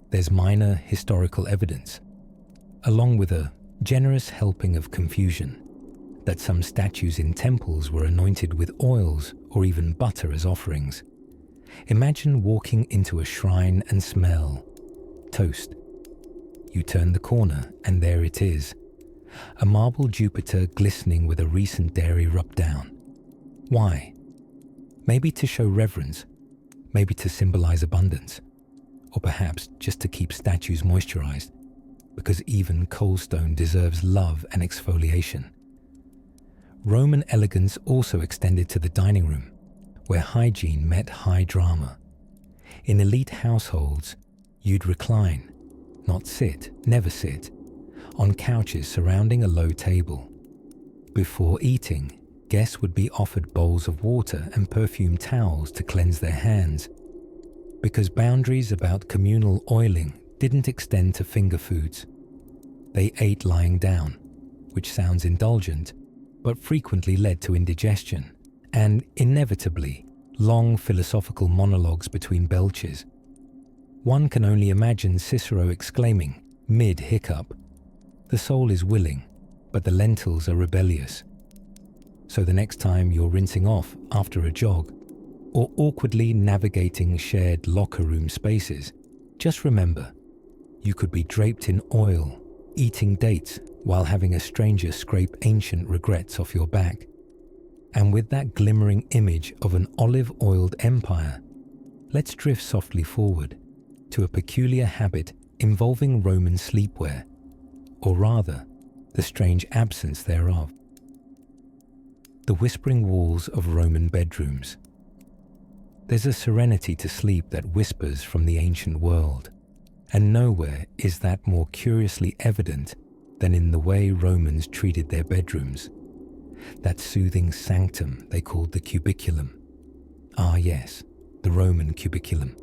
There's minor historical evidence, along with a generous helping of confusion, that some statues in temples were anointed with oils or even butter as offerings. Imagine walking into a shrine and smell toast. You turn the corner and there it is, a marble Jupiter glistening with a recent dairy rub-down. Why? Maybe to show reverence, maybe to symbolize abundance, or perhaps just to keep statues moisturized, because even cold stone deserves love and exfoliation. Roman elegance also extended to the dining room, where hygiene met high drama. In elite households, you'd recline, not sit, never sit, on couches surrounding a low table. Before eating, guests would be offered bowls of water and perfumed towels to cleanse their hands, because boundaries about communal oiling didn't extend to finger foods. They ate lying down, which sounds indulgent, but frequently led to indigestion, and inevitably, long philosophical monologues between belches. One can only imagine Cicero exclaiming, mid-hiccup, "The soul is willing, but the lentils are rebellious." So the next time you're rinsing off after a jog, or awkwardly navigating shared locker room spaces, just remember, you could be draped in oil, eating dates while having a stranger scrape ancient regrets off your back. And with that glimmering image of an olive-oiled empire, let's drift softly forward to a peculiar habit involving Roman sleepwear, or rather, the strange absence thereof. The whispering walls of Roman bedrooms. There's a serenity to sleep that whispers from the ancient world, and nowhere is that more curiously evident than in the way Romans treated their bedrooms. That soothing sanctum they called the cubiculum. Ah yes, the Roman cubiculum.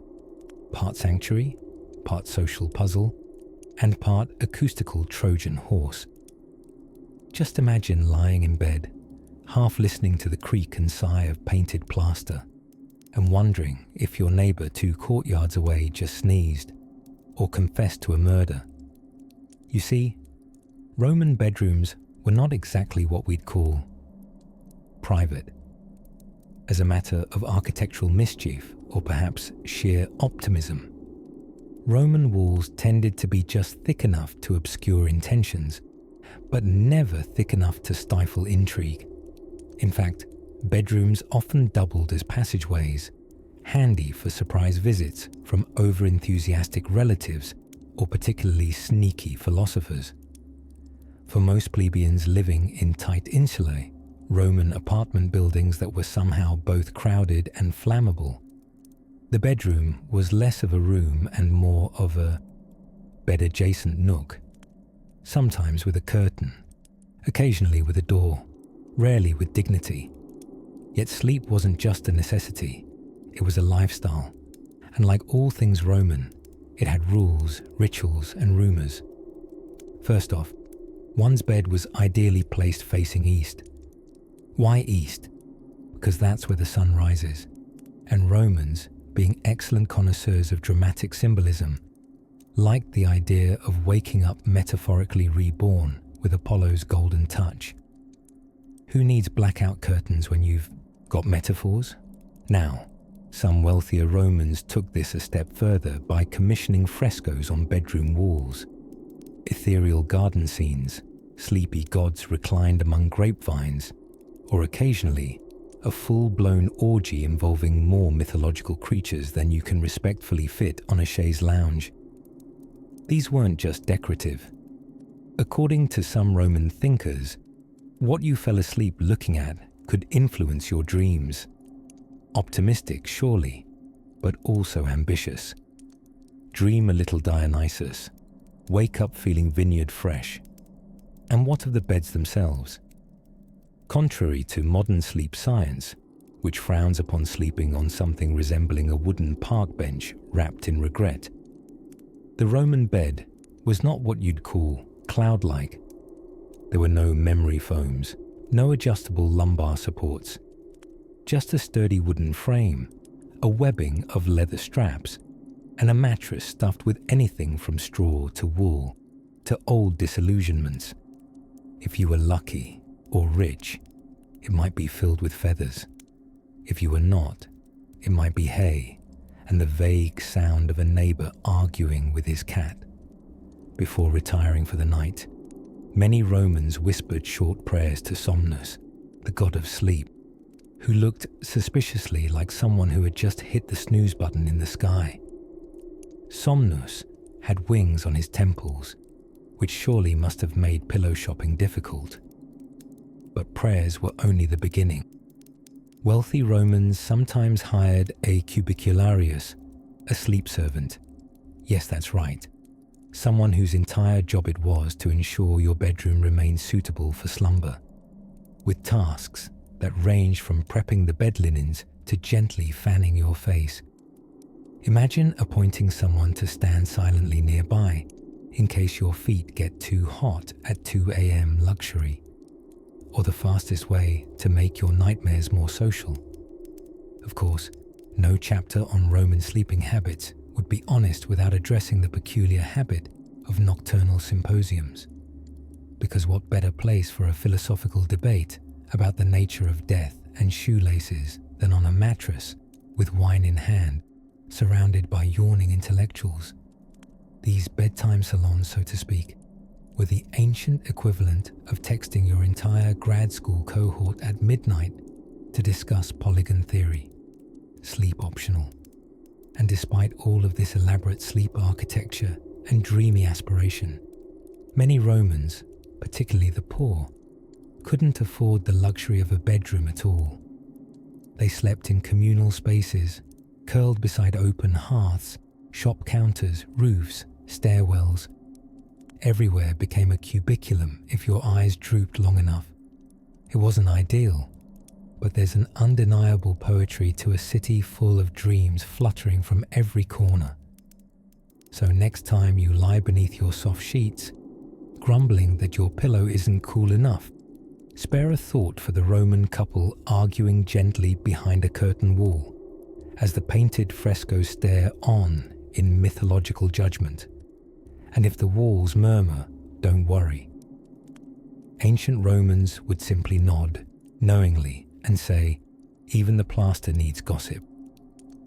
Part sanctuary, part social puzzle, and part acoustical Trojan horse. Just imagine lying in bed, half listening to the creak and sigh of painted plaster, and wondering if your neighbour 2 courtyards away just sneezed, or confessed to a murder. You see, Roman bedrooms were not exactly what we'd call private. As a matter of architectural mischief, or perhaps sheer optimism, Roman walls tended to be just thick enough to obscure intentions, but never thick enough to stifle intrigue. In fact, bedrooms often doubled as passageways, handy for surprise visits from over-enthusiastic relatives or particularly sneaky philosophers. For most plebeians living in tight insulae, Roman apartment buildings that were somehow both crowded and flammable, the bedroom was less of a room and more of a bed-adjacent nook, sometimes with a curtain, occasionally with a door, rarely with dignity. Yet sleep wasn't just a necessity, it was a lifestyle, and like all things Roman, it had rules, rituals, and rumors. First off, one's bed was ideally placed facing east. Why east? Because that's where the sun rises, and Romans, being excellent connoisseurs of dramatic symbolism, liked the idea of waking up metaphorically reborn with Apollo's golden touch. Who needs blackout curtains when you've got metaphors? Now, some wealthier Romans took this a step further by commissioning frescoes on bedroom walls. Ethereal garden scenes, sleepy gods reclined among grapevines, or occasionally a full-blown orgy involving more mythological creatures than you can respectfully fit on a chaise lounge. These weren't just decorative. According to some Roman thinkers, what you fell asleep looking at could influence your dreams. Optimistic, surely, but also ambitious. Dream a little Dionysus. Wake up feeling vineyard fresh. And what of the beds themselves? Contrary to modern sleep science, which frowns upon sleeping on something resembling a wooden park bench wrapped in regret, the Roman bed was not what you'd call cloud-like. There were no memory foams, no adjustable lumbar supports, just a sturdy wooden frame, a webbing of leather straps, and a mattress stuffed with anything from straw to wool to old disillusionments. If you were lucky or rich, it might be filled with feathers. If you were not, it might be hay and the vague sound of a neighbor arguing with his cat. Before retiring for the night, many Romans whispered short prayers to Somnus, the god of sleep, who looked suspiciously like someone who had just hit the snooze button in the sky. Somnus had wings on his temples, which surely must have made pillow shopping difficult. But prayers were only the beginning. Wealthy Romans sometimes hired a cubicularius, a sleep servant. Yes, that's right. Someone whose entire job it was to ensure your bedroom remained suitable for slumber, with tasks that ranged from prepping the bed linens to gently fanning your face. Imagine appointing someone to stand silently nearby in case your feet get too hot at 2 a.m. luxury, or the fastest way to make your nightmares more social. Of course, no chapter on Roman sleeping habits would be honest without addressing the peculiar habit of nocturnal symposiums, because what better place for a philosophical debate about the nature of death and shoelaces than on a mattress with wine in hand, surrounded by yawning intellectuals. These bedtime salons, so to speak, were the ancient equivalent of texting your entire grad school cohort at midnight to discuss polygon theory, sleep optional. And despite all of this elaborate sleep architecture and dreamy aspiration, many Romans, particularly the poor, couldn't afford the luxury of a bedroom at all. They slept in communal spaces, curled beside open hearths, shop counters, roofs, stairwells. Everywhere became a cubiculum if your eyes drooped long enough. It wasn't ideal, but there's an undeniable poetry to a city full of dreams fluttering from every corner. So next time you lie beneath your soft sheets, grumbling that your pillow isn't cool enough, spare a thought for the Roman couple arguing gently behind a curtain wall, as the painted frescoes stare on in mythological judgment. And if the walls murmur don't worry. Ancient Romans would simply nod, knowingly, and say, even the plaster needs gossip.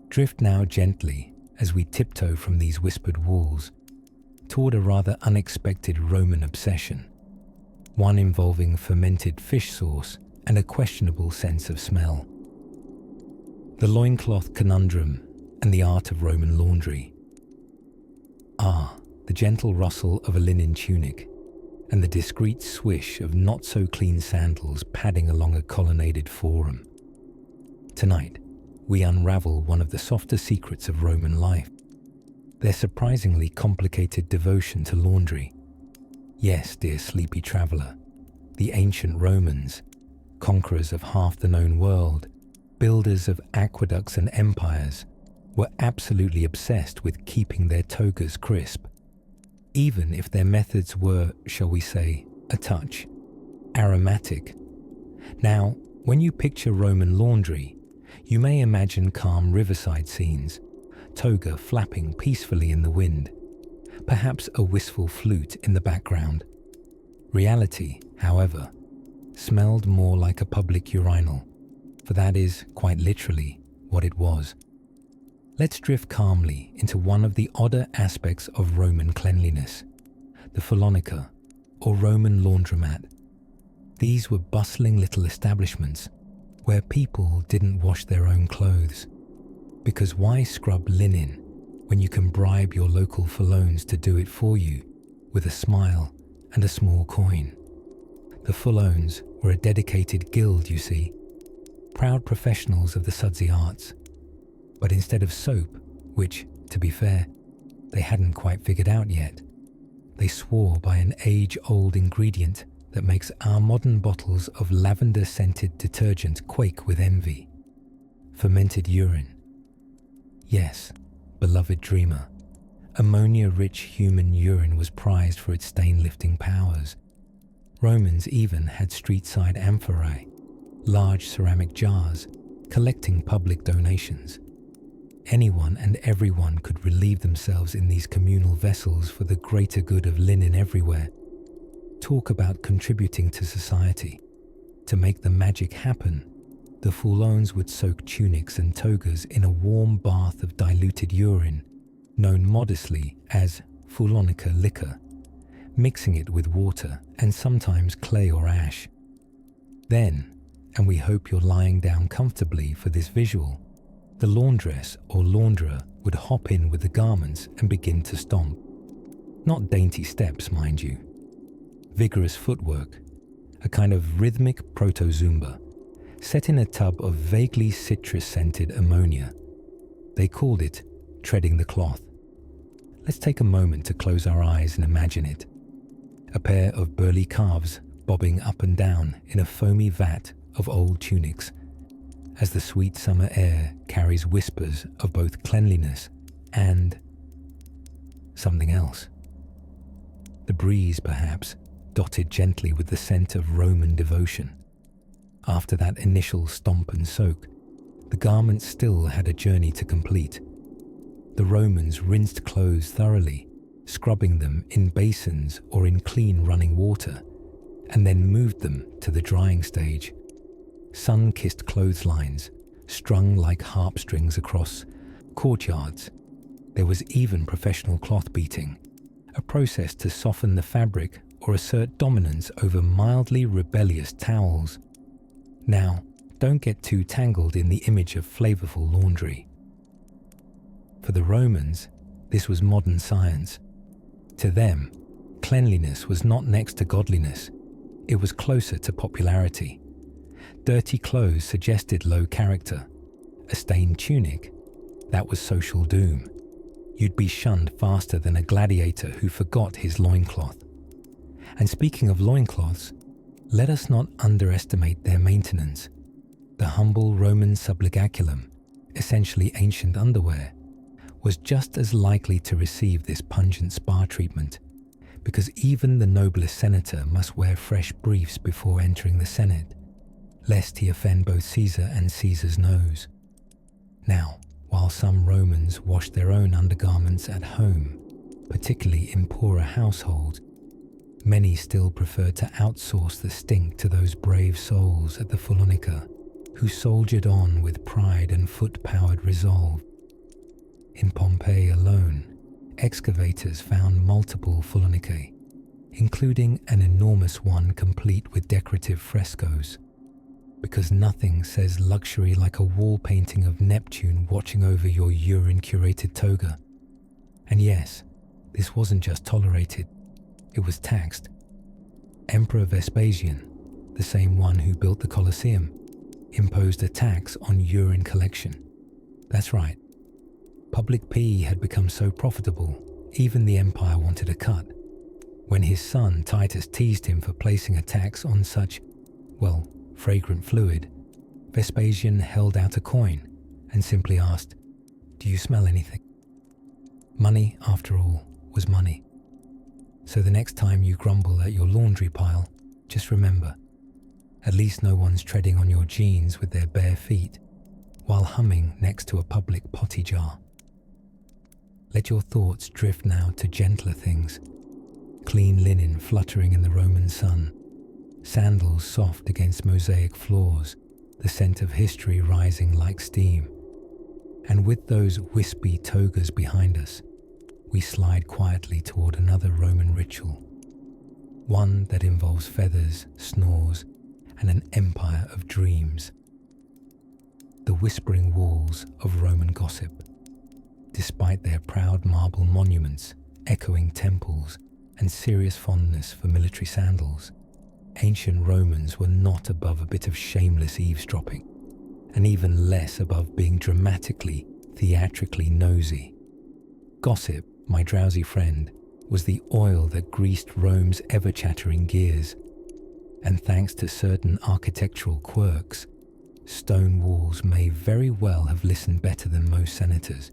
Drift now gently as we tiptoe from these whispered walls toward a rather unexpected Roman obsession, one involving fermented fish sauce and a questionable sense of smell. The loincloth conundrum and the art of Roman laundry. The gentle rustle of a linen tunic and the discreet swish of not-so-clean sandals padding along a colonnaded forum. Tonight, we unravel one of the softer secrets of Roman life, their surprisingly complicated devotion to laundry. Yes, dear sleepy traveller, the ancient Romans, conquerors of half the known world, builders of aqueducts and empires, were absolutely obsessed with keeping their togas crisp, even if their methods were, shall we say, a touch aromatic. Now, when you picture Roman laundry, you may imagine calm riverside scenes, toga flapping peacefully in the wind, perhaps a wistful flute in the background. Reality, however, smelled more like a public urinal, for that is, quite literally, what it was. Let's drift calmly into one of the odder aspects of Roman cleanliness, the Phylonica, or Roman laundromat. These were bustling little establishments where people didn't wash their own clothes, because why scrub linen when you can bribe your local Pholones to do it for you with a smile and a small coin? The Pholones were a dedicated guild, you see, proud professionals of the sudsy arts. But instead of soap, which, to be fair, they hadn't quite figured out yet, they swore by an age-old ingredient that makes our modern bottles of lavender-scented detergent quake with envy: fermented urine. Yes, beloved dreamer, ammonia-rich human urine was prized for its stain-lifting powers. Romans even had street-side amphorae, large ceramic jars, collecting public donations. Anyone and everyone could relieve themselves in these communal vessels for the greater good of linen everywhere. Talk about contributing to society. To make the magic happen, the Pholones would soak tunics and togas in a warm bath of diluted urine, known modestly as Phylonica liquor, mixing it with water and sometimes clay or ash. Then, and we hope you're lying down comfortably for this visual, the laundress or launderer would hop in with the garments and begin to stomp. Not dainty steps, mind you. Vigorous footwork, a kind of rhythmic proto-Zumba, set in a tub of vaguely citrus-scented ammonia. They called it treading the cloth. Let's take a moment to close our eyes and imagine it. A pair of burly calves bobbing up and down in a foamy vat of old tunics, as the sweet summer air carries whispers of both cleanliness and something else. The breeze, perhaps, dotted gently with the scent of Roman devotion. After that initial stomp and soak, the garments still had a journey to complete. The Romans rinsed clothes thoroughly, scrubbing them in basins or in clean running water, and then moved them to the drying stage. Sun-kissed clotheslines, strung like harp strings across courtyards. There was even professional cloth beating, a process to soften the fabric or assert dominance over mildly rebellious towels. Now, don't get too tangled in the image of flavorful laundry. For the Romans, this was modern science. To them, cleanliness was not next to godliness. It was closer to popularity. Dirty clothes suggested low character. A stained tunic, that was social doom. You'd be shunned faster than a gladiator who forgot his loincloth. And speaking of loincloths, let us not underestimate their maintenance. The humble Roman subligaculum, essentially ancient underwear, was just as likely to receive this pungent spa treatment, because even the noblest senator must wear fresh briefs before entering the Senate, lest he offend both Caesar and Caesar's nose. Now, while some Romans washed their own undergarments at home, particularly in poorer households, many still prefer to outsource the stink to those brave souls at the Follonica who soldiered on with pride and foot-powered resolve. In Pompeii alone, excavators found multiple Follonicae, including an enormous one complete with decorative frescoes, because nothing says luxury like a wall painting of Neptune watching over your urine-curated toga. And yes, this wasn't just tolerated, it was taxed. Emperor Vespasian, the same one who built the Colosseum, imposed a tax on urine collection. That's right. Public pee had become so profitable, even the empire wanted a cut. When his son Titus teased him for placing a tax on such, well, fragrant fluid, Vespasian held out a coin and simply asked, "Do you smell anything?" Money, after all, was money. So the next time you grumble at your laundry pile, just remember, at least no one's treading on your jeans with their bare feet while humming next to a public potty jar. Let your thoughts drift now to gentler things. Clean linen fluttering in the Roman sun, sandals soft against mosaic floors, the scent of history rising like steam. And with those wispy togas behind us, we slide quietly toward another Roman ritual, one that involves feathers, snores, and an empire of dreams. The whispering walls of Roman gossip. Despite their proud marble monuments, echoing temples, and serious fondness for military sandals, ancient Romans were not above a bit of shameless eavesdropping, and even less above being dramatically, theatrically nosy. Gossip, my drowsy friend, was the oil that greased Rome's ever-chattering gears, and thanks to certain architectural quirks, stone walls may very well have listened better than most senators.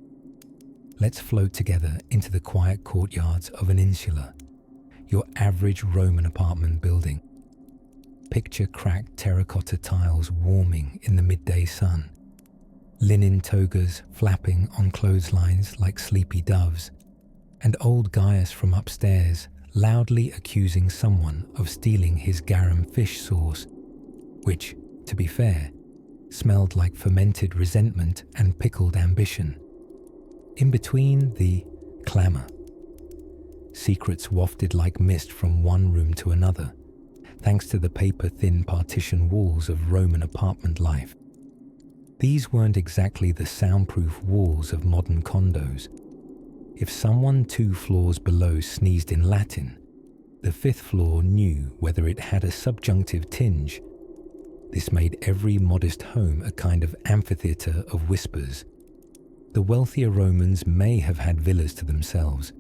Let's float together into the quiet courtyards of an insula, your average Roman apartment building. Picture cracked terracotta tiles warming in the midday sun, linen togas flapping on clotheslines like sleepy doves, and old Gaius from upstairs loudly accusing someone of stealing his garum fish sauce, which, to be fair, smelled like fermented resentment and pickled ambition. In between the clamour, secrets wafted like mist from one room to another, thanks to the paper-thin partition walls of Roman apartment life. These weren't exactly the soundproof walls of modern condos. If someone 2 floors below sneezed in Latin, the 5th floor knew whether it had a subjunctive tinge. This made every modest home a kind of amphitheatre of whispers. The wealthier Romans may have had villas to themselves,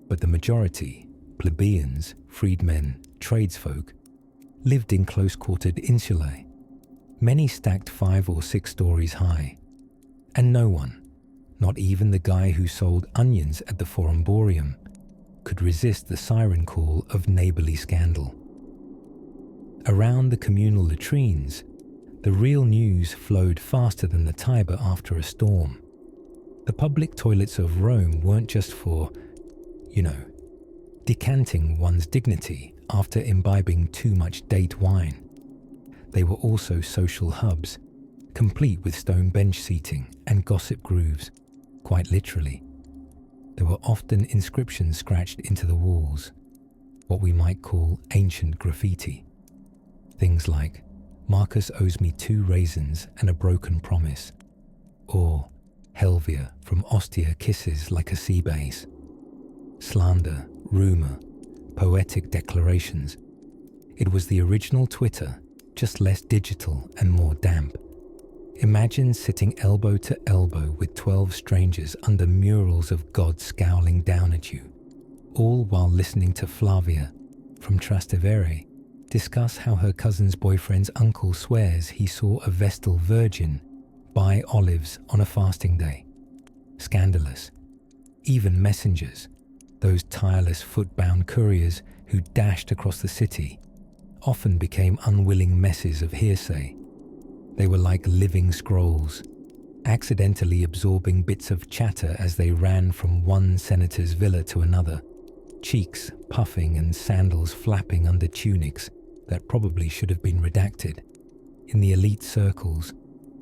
but the majority, plebeians, freedmen, tradesfolk, lived in close-quartered insulae, many stacked 5 or 6 stories high, and no one, not even the guy who sold onions at the Forumborium, could resist the siren call of neighbourly scandal. Around the communal latrines, the real news flowed faster than the Tiber after a storm. The public toilets of Rome weren't just for, decanting one's dignity after imbibing too much date wine. They were also social hubs, complete with stone bench seating and gossip grooves, quite literally. There were often inscriptions scratched into the walls, what we might call ancient graffiti. Things like, "Marcus owes me 2 raisins and a broken promise," or "Helvia from Ostia kisses like a sea base." Slander, rumour, poetic declarations. It was the original Twitter, just less digital and more damp. Imagine sitting elbow to elbow with 12 strangers under murals of God scowling down at you, all while listening to Flavia from Trastevere discuss how her cousin's boyfriend's uncle swears he saw a Vestal Virgin buy olives on a fasting day. Scandalous. Even messengers, those tireless foot-bound couriers who dashed across the city, often became unwilling messes of hearsay. They were like living scrolls, accidentally absorbing bits of chatter as they ran from one senator's villa to another, cheeks puffing and sandals flapping under tunics that probably should have been redacted. In the elite circles,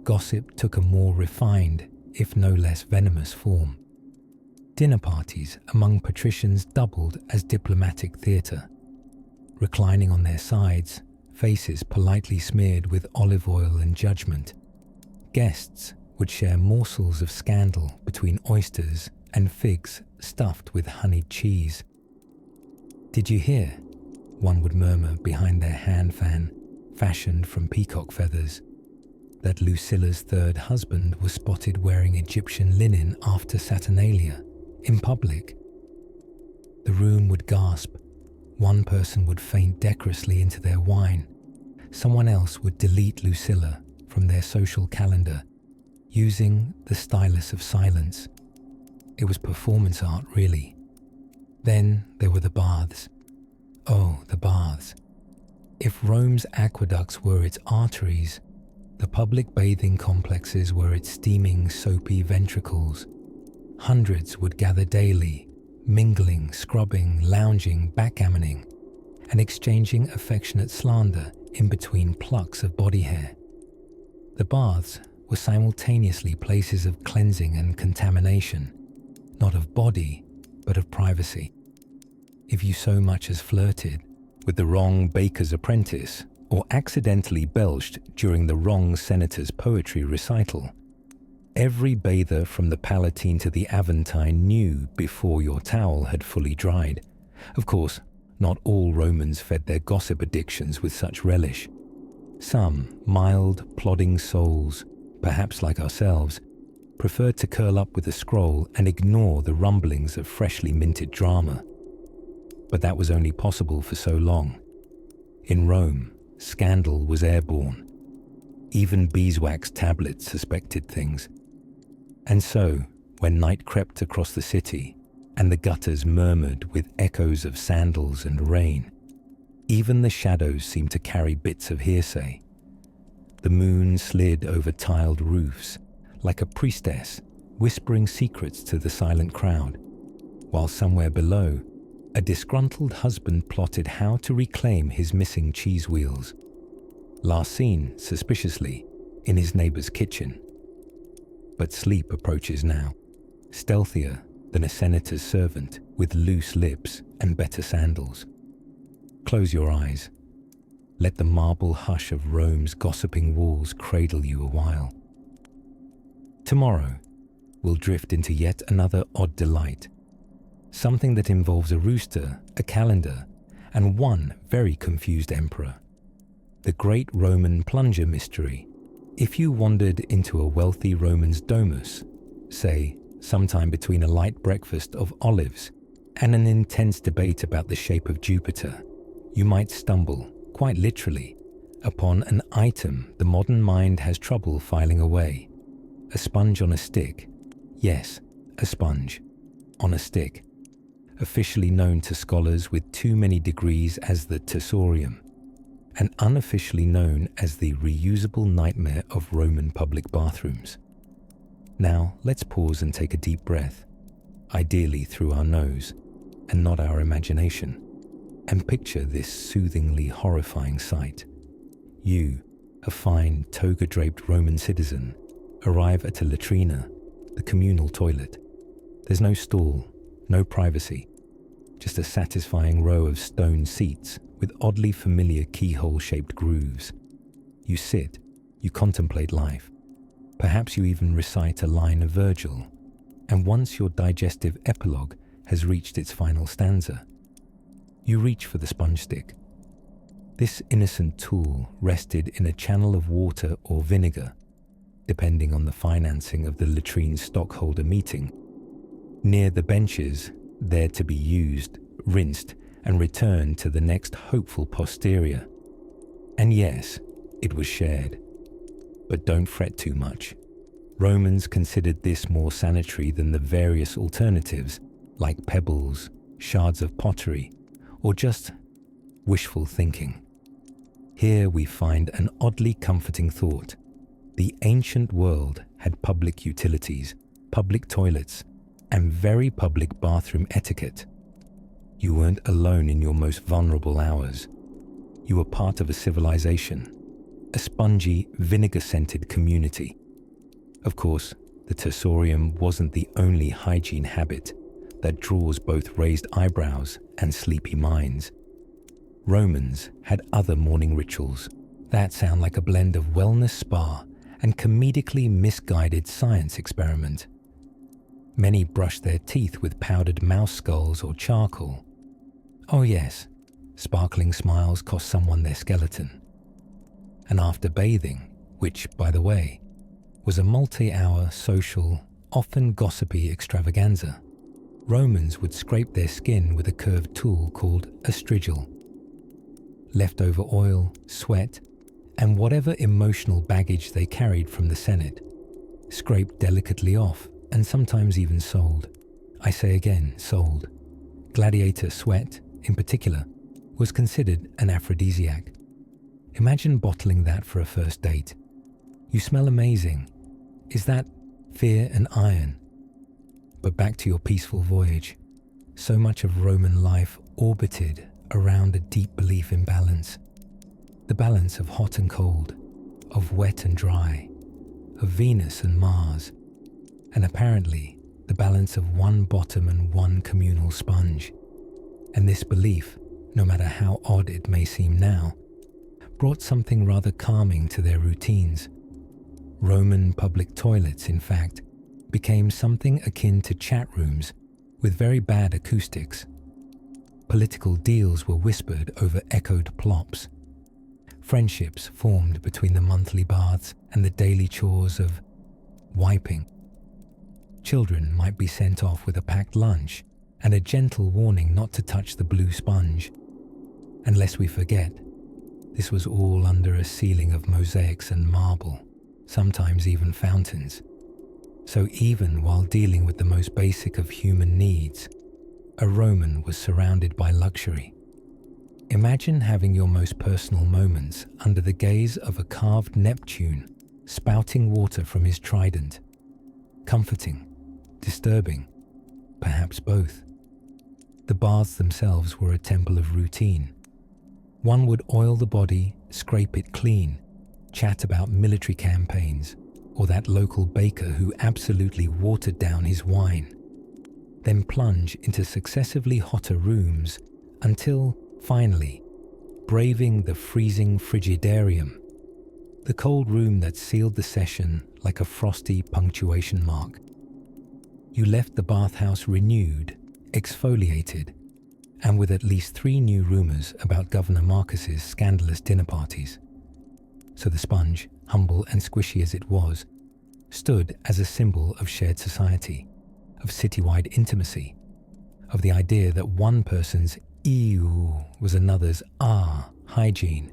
gossip took a more refined, if no less venomous form. Dinner parties among patricians doubled as diplomatic theatre. Reclining on their sides, faces politely smeared with olive oil and judgment, guests would share morsels of scandal between oysters and figs stuffed with honeyed cheese. "Did you hear?" one would murmur behind their hand fan, fashioned from peacock feathers, "that Lucilla's third husband was spotted wearing Egyptian linen after Saturnalia, in public?" The room would gasp. One person would faint decorously into their wine. Someone else would delete Lucilla from their social calendar, using the stylus of silence. It was performance art, really. Then there were the baths. Oh, the baths. If Rome's aqueducts were its arteries, the public bathing complexes were its steaming, soapy ventricles. Hundreds would gather daily, mingling, scrubbing, lounging, backgammoning, and exchanging affectionate slander in between plucks of body hair. The baths were simultaneously places of cleansing and contamination, not of body, but of privacy. If you so much as flirted with the wrong baker's apprentice, or accidentally belched during the wrong senator's poetry recital, every bather from the Palatine to the Aventine knew before your towel had fully dried. Of course, not all Romans fed their gossip addictions with such relish. Some mild, plodding souls, perhaps like ourselves, preferred to curl up with a scroll and ignore the rumblings of freshly minted drama. But that was only possible for so long. In Rome, scandal was airborne. Even beeswax tablets suspected things. And so, when night crept across the city, and the gutters murmured with echoes of sandals and rain, even the shadows seemed to carry bits of hearsay. The moon slid over tiled roofs, like a priestess whispering secrets to the silent crowd, while somewhere below, a disgruntled husband plotted how to reclaim his missing cheese wheels. Last seen, suspiciously, in his neighbor's kitchen. But sleep approaches now, stealthier than a senator's servant with loose lips and better sandals. Close your eyes. Let the marble hush of Rome's gossiping walls cradle you a while. Tomorrow, we'll drift into yet another odd delight. Something that involves a rooster, a calendar, and one very confused emperor. The great Roman plunger mystery. If you wandered into a wealthy Roman's domus, say, sometime between a light breakfast of olives and an intense debate about the shape of Jupiter, you might stumble, quite literally, upon an item the modern mind has trouble filing away. A sponge on a stick. Yes, a sponge. On a stick. Officially known to scholars with too many degrees as the tesorium, and unofficially known as the reusable nightmare of Roman public bathrooms. Now, let's pause and take a deep breath, ideally through our nose, and not our imagination, and picture this soothingly horrifying sight. You, a fine, toga-draped Roman citizen, arrive at a latrina, the communal toilet. There's no stall, no privacy, just a satisfying row of stone seats with oddly familiar keyhole-shaped grooves. You sit, you contemplate life. Perhaps you even recite a line of Virgil, and once your digestive epilogue has reached its final stanza, you reach for the sponge stick. This innocent tool rested in a channel of water or vinegar, depending on the financing of the latrine stockholder meeting, near the benches there to be used, rinsed, and returned to the next hopeful posterior. And yes, it was shared. But don't fret too much. Romans considered this more sanitary than the various alternatives, like pebbles, shards of pottery, or just wishful thinking. Here we find an oddly comforting thought. The ancient world had public utilities, public toilets, and very public bathroom etiquette. You weren't alone in your most vulnerable hours. You were part of a civilization, a spongy, vinegar-scented community. Of course, the tersorium wasn't the only hygiene habit that draws both raised eyebrows and sleepy minds. Romans had other morning rituals that sound like a blend of wellness spa and comedically misguided science experiment. Many brushed their teeth with powdered mouse skulls or charcoal. Oh yes, sparkling smiles cost someone their skeleton. And after bathing, which, by the way, was a multi-hour social, often gossipy extravaganza, Romans would scrape their skin with a curved tool called a strigil. Leftover oil, sweat, and whatever emotional baggage they carried from the Senate, scraped delicately off and sometimes even sold. I say again, sold. Gladiator sweat, in particular, was considered an aphrodisiac. Imagine bottling that for a first date. You smell amazing. Is that fear and iron? But back to your peaceful voyage. So much of Roman life orbited around a deep belief in balance. The balance of hot and cold, of wet and dry, of Venus and Mars, and apparently the balance of one bottom and one communal sponge. And this belief, no matter how odd it may seem now, brought something rather calming to their routines. Roman public toilets, in fact, became something akin to chat rooms with very bad acoustics. Political deals were whispered over echoed plops. Friendships formed between the monthly baths and the daily chores of wiping. Children might be sent off with a packed lunch and a gentle warning not to touch the blue sponge. And lest we forget, this was all under a ceiling of mosaics and marble, sometimes even fountains. So even while dealing with the most basic of human needs, a Roman was surrounded by luxury. Imagine having your most personal moments under the gaze of a carved Neptune spouting water from his trident. Comforting, disturbing, perhaps both. The baths themselves were a temple of routine. One would oil the body, scrape it clean, chat about military campaigns, or that local baker who absolutely watered down his wine, then plunge into successively hotter rooms until, finally, braving the freezing frigidarium, the cold room that sealed the session like a frosty punctuation mark. You left the bathhouse renewed, exfoliated, and with at least 3 new rumors about Governor Marcus's scandalous dinner parties. So the sponge, humble and squishy as it was, stood as a symbol of shared society, of citywide intimacy, of the idea that one person's ew was another's hygiene.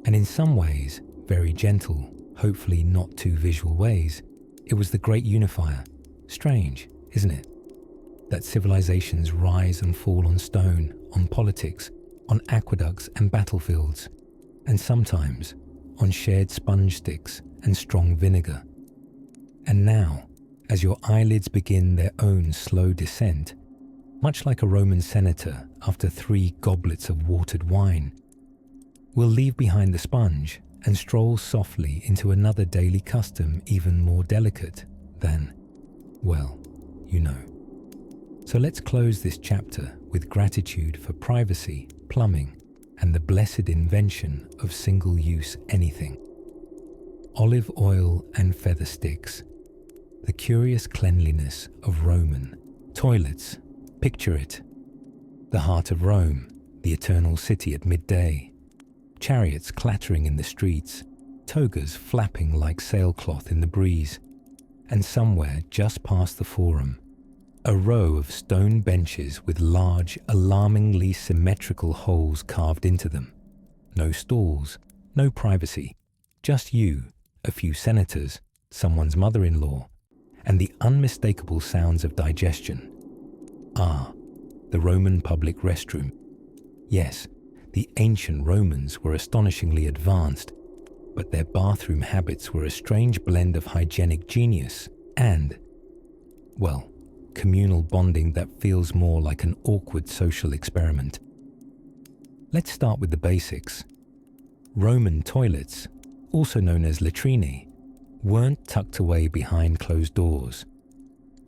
And in some ways, very gentle, hopefully not too visual ways, it was the great unifier. Strange, isn't it? That civilizations rise and fall on stone, on politics, on aqueducts and battlefields, and sometimes on shared sponge sticks and strong vinegar. And now, as your eyelids begin their own slow descent, much like a Roman senator after 3 goblets of watered wine, we'll leave behind the sponge and stroll softly into another daily custom even more delicate than, well, you know. So let's close this chapter with gratitude for privacy, plumbing, and the blessed invention of single-use anything. Olive oil and feather sticks. The curious cleanliness of Roman toilets. Picture it. The heart of Rome, the eternal city at midday. Chariots clattering in the streets, togas flapping like sailcloth in the breeze. And somewhere just past the forum, a row of stone benches with large, alarmingly symmetrical holes carved into them. No stalls, no privacy, just you, a few senators, someone's mother-in-law, and the unmistakable sounds of digestion. The Roman public restroom. Yes, the ancient Romans were astonishingly advanced, but their bathroom habits were a strange blend of hygienic genius and, well, communal bonding that feels more like an awkward social experiment. Let's start with the basics. Roman toilets, also known as latrinae, weren't tucked away behind closed doors.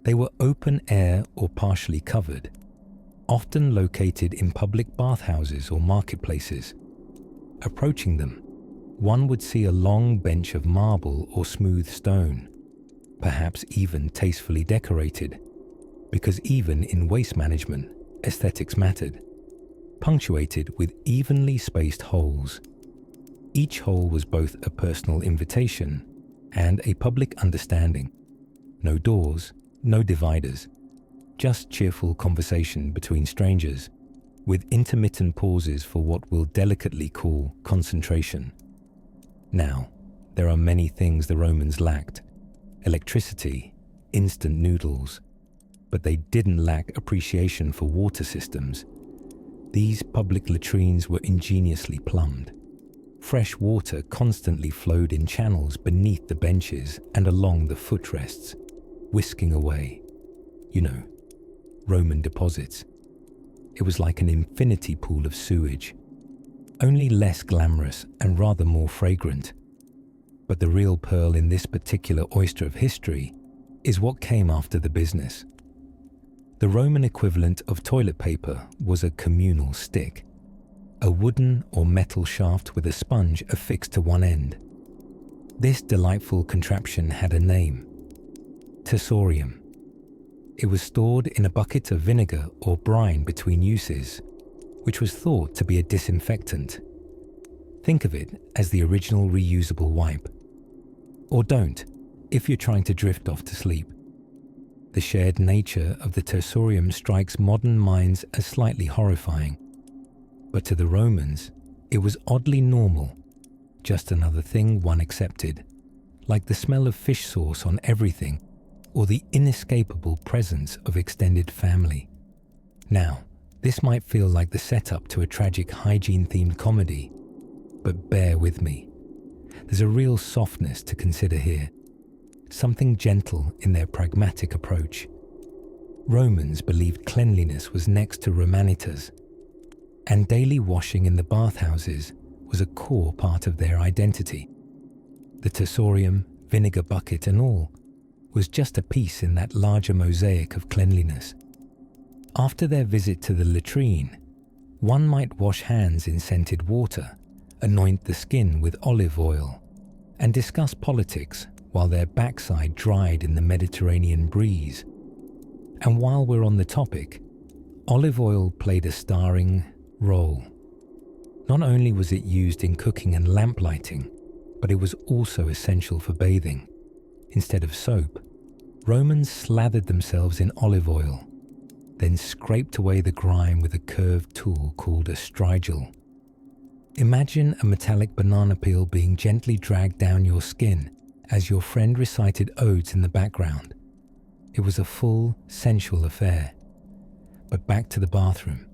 They were open air or partially covered, often located in public bathhouses or marketplaces. Approaching them, one would see a long bench of marble or smooth stone, perhaps even tastefully decorated, because even in waste management, aesthetics mattered, punctuated with evenly spaced holes. Each hole was both a personal invitation and a public understanding. No doors, no dividers, just cheerful conversation between strangers, with intermittent pauses for what we'll delicately call concentration. Now, there are many things the Romans lacked: electricity, instant noodles, but they didn't lack appreciation for water systems. These public latrines were ingeniously plumbed. Fresh water constantly flowed in channels beneath the benches and along the footrests, whisking away. Roman deposits. It was like an infinity pool of sewage, only less glamorous and rather more fragrant. But the real pearl in this particular oyster of history is what came after the business. The Roman equivalent of toilet paper was a communal stick, a wooden or metal shaft with a sponge affixed to one end. This delightful contraption had a name: tersorium. It was stored in a bucket of vinegar or brine between uses, which was thought to be a disinfectant. Think of it as the original reusable wipe. Or don't, if you're trying to drift off to sleep. The shared nature of the tersorium strikes modern minds as slightly horrifying. But to the Romans, it was oddly normal, just another thing one accepted, like the smell of fish sauce on everything or the inescapable presence of extended family. Now, this might feel like the setup to a tragic hygiene-themed comedy, but bear with me. There's a real softness to consider here, something gentle in their pragmatic approach. Romans believed cleanliness was next to Romanitas, and daily washing in the bathhouses was a core part of their identity. The tersorium, vinegar bucket and all was just a piece in that larger mosaic of cleanliness. After their visit to the latrine, one might wash hands in scented water, anoint the skin with olive oil, and discuss politics while their backside dried in the Mediterranean breeze. And while we're on the topic, olive oil played a starring role. Not only was it used in cooking and lamp lighting, but it was also essential for bathing. Instead of soap, Romans slathered themselves in olive oil, then scraped away the grime with a curved tool called a strigil. Imagine a metallic banana peel being gently dragged down your skin as your friend recited odes in the background. It was a full, sensual affair. But back to the bathroom.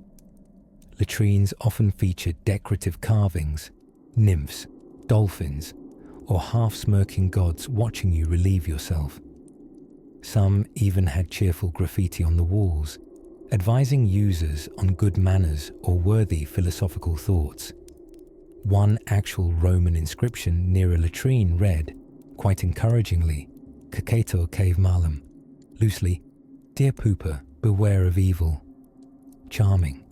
Latrines often featured decorative carvings, nymphs, dolphins, or half-smirking gods watching you relieve yourself. Some even had cheerful graffiti on the walls, advising users on good manners or worthy philosophical thoughts. One actual Roman inscription near a latrine read, quite encouragingly, "Cacetur cave malum," loosely, "Dear pooper, beware of evil." Charming.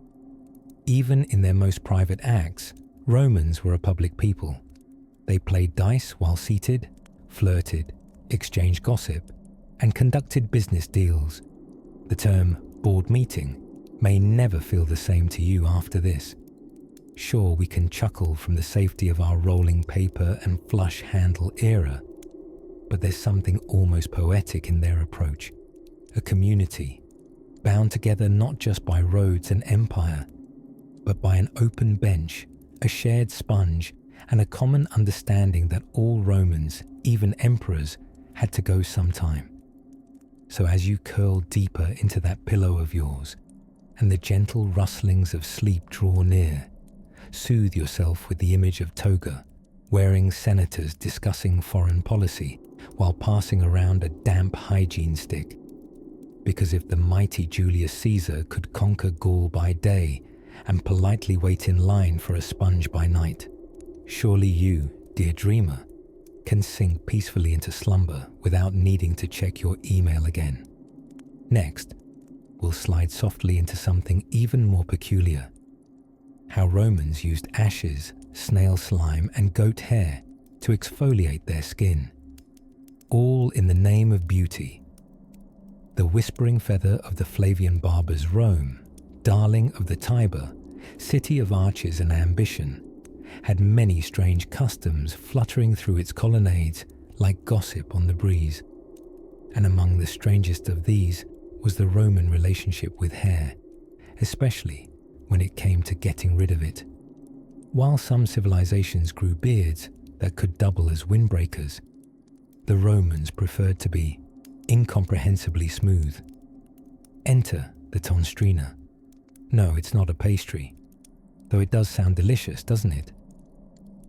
Even in their most private acts, Romans were a public people. They played dice while seated, flirted, exchanged gossip, and conducted business deals. The term board meeting may never feel the same to you after this. Sure, we can chuckle from the safety of our rolling paper and flush handle era, but there's something almost poetic in their approach. A community, bound together not just by roads and empire, but by an open bench, a shared sponge, and a common understanding that all Romans, even emperors, had to go sometime. So as you curl deeper into that pillow of yours, and the gentle rustlings of sleep draw near, soothe yourself with the image of toga, wearing senators discussing foreign policy while passing around a damp hygiene stick. because if the mighty Julius Caesar could conquer Gaul by day and politely wait in line for a sponge by night, surely you, dear dreamer, can sink peacefully into slumber without needing to check your email again. Next, we'll slide softly into something even more peculiar: how Romans used ashes, snail slime, and goat hair to exfoliate their skin, all in the name of beauty. The whispering feather of the Flavian barbers Rome, darling of the Tiber, city of arches and ambition, had many strange customs fluttering through its colonnades like gossip on the breeze. And among the strangest of these was the Roman relationship with hair, especially when it came to getting rid of it. While some civilizations grew beards that could double as windbreakers, the Romans preferred to be incomprehensibly smooth. Enter the tonstrina. No, it's not a pastry, though it does sound delicious, doesn't it?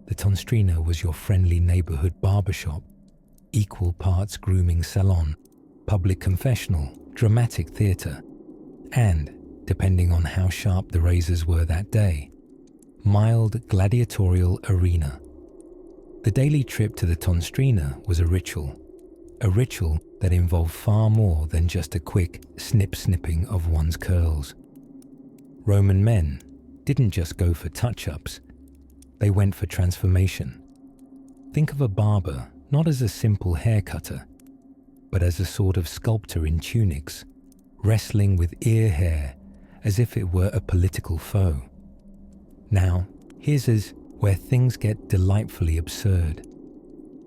The tonstrina was your friendly neighborhood barbershop, equal parts grooming salon, public confessional, dramatic theater, and, depending on how sharp the razors were that day, mild gladiatorial arena. The daily trip to the tonstrina was a ritual that involved far more than just a quick snipping of one's curls. Roman men didn't just go for touch-ups, they went for transformation. Think of a barber not as a simple hair cutter, but as a sort of sculptor in tunics, wrestling with ear hair as if it were a political foe. Now, here's where things get delightfully absurd.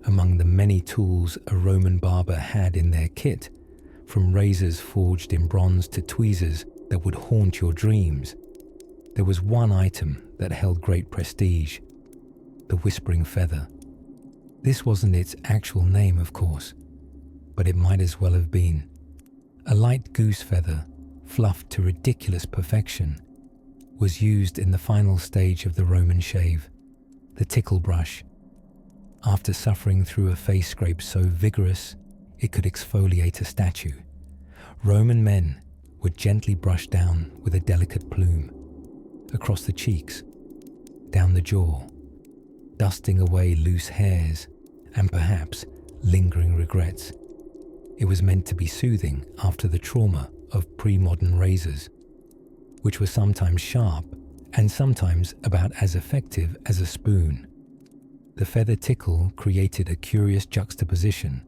Among the many tools a Roman barber had in their kit, from razors forged in bronze to tweezers that would haunt your dreams, there was one item that held great prestige: the whispering feather. This wasn't its actual name, of course, but it might as well have been. A light goose feather, fluffed to ridiculous perfection, was used in the final stage of the Roman shave, the tickle brush. After suffering through a face scrape so vigorous it could exfoliate a statue, Roman men would gently brush down with a delicate plume, across the cheeks, down the jaw, dusting away loose hairs and perhaps lingering regrets. It was meant to be soothing after the trauma of pre-modern razors, which were sometimes sharp and sometimes about as effective as a spoon. The feather tickle created a curious juxtaposition,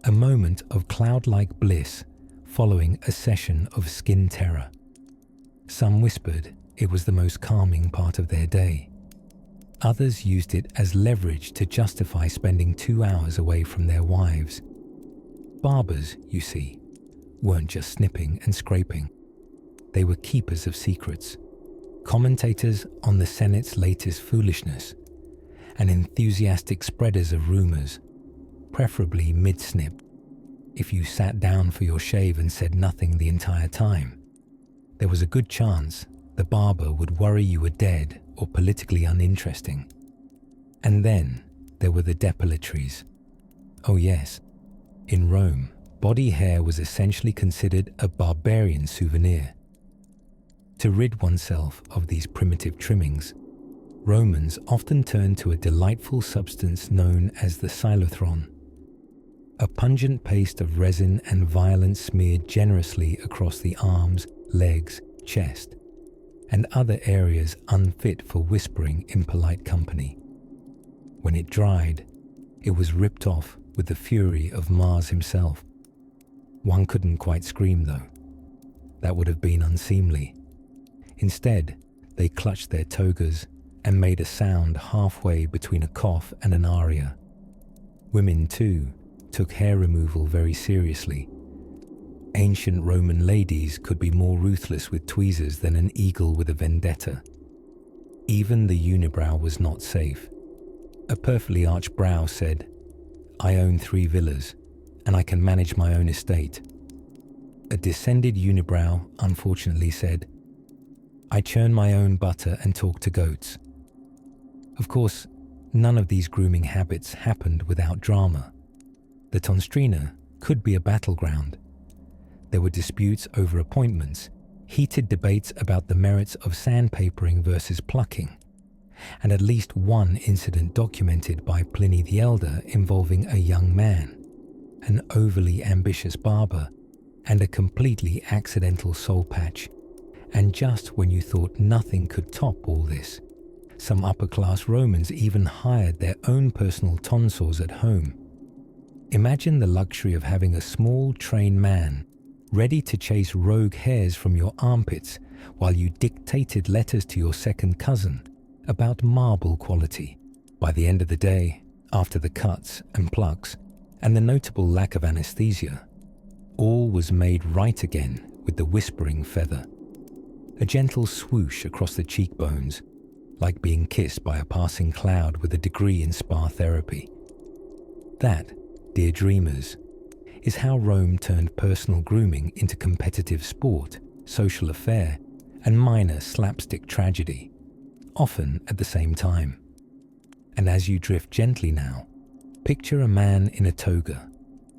a moment of cloud-like bliss following a session of skin terror. Some whispered it was the most calming part of their day. Others used it as leverage to justify spending 2 hours away from their wives. Barbers, you see, weren't just snipping and scraping. They were keepers of secrets, commentators on the Senate's latest foolishness, and enthusiastic spreaders of rumors, preferably mid-snip. If you sat down for your shave and said nothing the entire time, there was a good chance the barber would worry you were dead or politically uninteresting. And then there were the depilatories. Oh yes, in Rome, body hair was essentially considered a barbarian souvenir. To rid oneself of these primitive trimmings, Romans often turned to a delightful substance known as the xylothron, a pungent paste of resin and violence smeared generously across the arms, legs, chest, and other areas unfit for whispering in polite company. When it dried, it was ripped off with the fury of Mars himself. One couldn't quite scream, though. That would have been unseemly. Instead, they clutched their togas and made a sound halfway between a cough and an aria. Women, too, took hair removal very seriously. Ancient Roman ladies could be more ruthless with tweezers than an eagle with a vendetta. Even the unibrow was not safe. A perfectly arched brow said, "I own 3 villas, and I can manage my own estate." A descended unibrow unfortunately said, "I churn my own butter and talk to goats." Of course, none of these grooming habits happened without drama. The tonstrina could be a battleground. There were disputes over appointments, heated debates about the merits of sandpapering versus plucking, and at least one incident documented by Pliny the Elder involving a young man, an overly ambitious barber, and a completely accidental soul patch. And just when you thought nothing could top all this, some upper-class Romans even hired their own personal tonsors at home. Imagine the luxury of having a small, trained man ready to chase rogue hairs from your armpits while you dictated letters to your second cousin about marble quality. By the end of the day, after the cuts and plucks and the notable lack of anesthesia, all was made right again with the whispering feather. A gentle swoosh across the cheekbones, like being kissed by a passing cloud with a degree in spa therapy. That, dear dreamers, is how Rome turned personal grooming into competitive sport, social affair, and minor slapstick tragedy, often at the same time. And as you drift gently now, picture a man in a toga,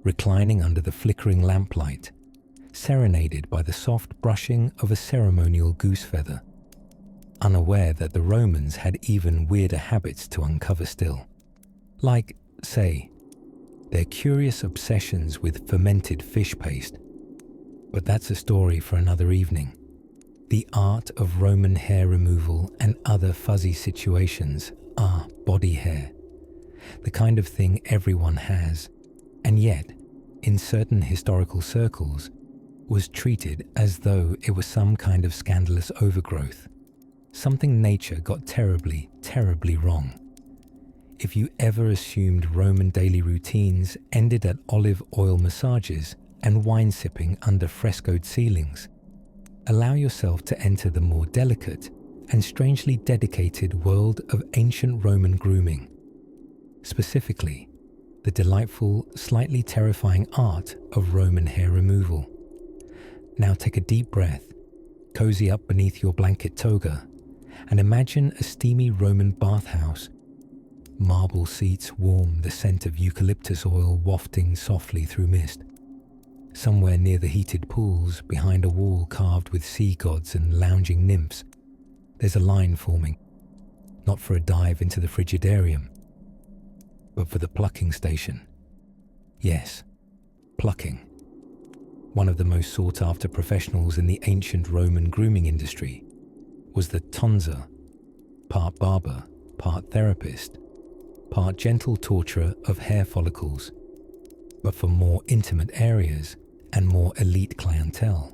reclining under the flickering lamplight, serenaded by the soft brushing of a ceremonial goose feather, unaware that the Romans had even weirder habits to uncover still. Like, say, their curious obsessions with fermented fish paste. But that's a story for another evening. The art of Roman hair removal and other fuzzy situations are body hair, the kind of thing everyone has, and yet, in certain historical circles, was treated as though it was some kind of scandalous overgrowth, something nature got terribly, terribly wrong. If you ever assumed Roman daily routines ended at olive oil massages and wine sipping under frescoed ceilings, allow yourself to enter the more delicate and strangely dedicated world of ancient Roman grooming. Specifically, the delightful, slightly terrifying art of Roman hair removal. Now take a deep breath, cozy up beneath your blanket toga, and imagine a steamy Roman bathhouse. Marble seats warm, the scent of eucalyptus oil wafting softly through mist. Somewhere near the heated pools, behind a wall carved with sea gods and lounging nymphs, there's a line forming, not for a dive into the frigidarium, but for the plucking station. Yes, plucking. One of the most sought-after professionals in the ancient Roman grooming industry was the tonsor, part barber, part therapist, part gentle torturer of hair follicles, but for more intimate areas and more elite clientele,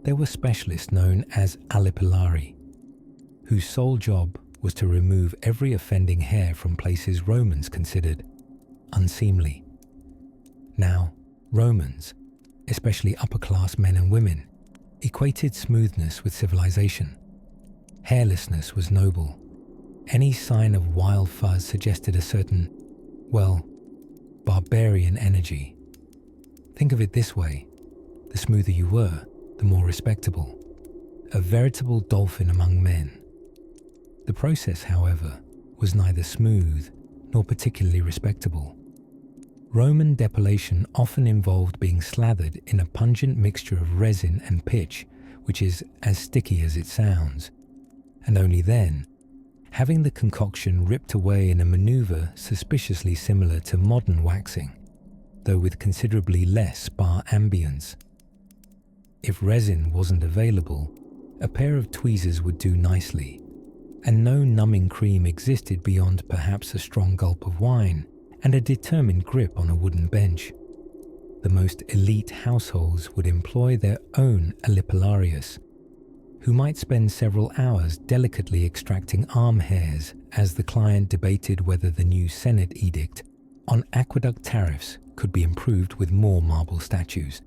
there were specialists known as alipillari, whose sole job was to remove every offending hair from places Romans considered unseemly. Now, Romans, especially upper-class men and women, equated smoothness with civilization. Hairlessness was noble. Any sign of wild fuzz suggested a certain, well, barbarian energy. Think of it this way: the smoother you were, the more respectable. A veritable dolphin among men. The process, however, was neither smooth nor particularly respectable. Roman depilation often involved being slathered in a pungent mixture of resin and pitch, which is as sticky as it sounds, and only then having the concoction ripped away in a maneuver suspiciously similar to modern waxing, though with considerably less spa ambience. If resin wasn't available, a pair of tweezers would do nicely, and no numbing cream existed beyond perhaps a strong gulp of wine and a determined grip on a wooden bench. The most elite households would employ their own alipillarius, who might spend several hours delicately extracting arm hairs as the client debated whether the new Senate edict on aqueduct tariffs could be improved with more marble statues.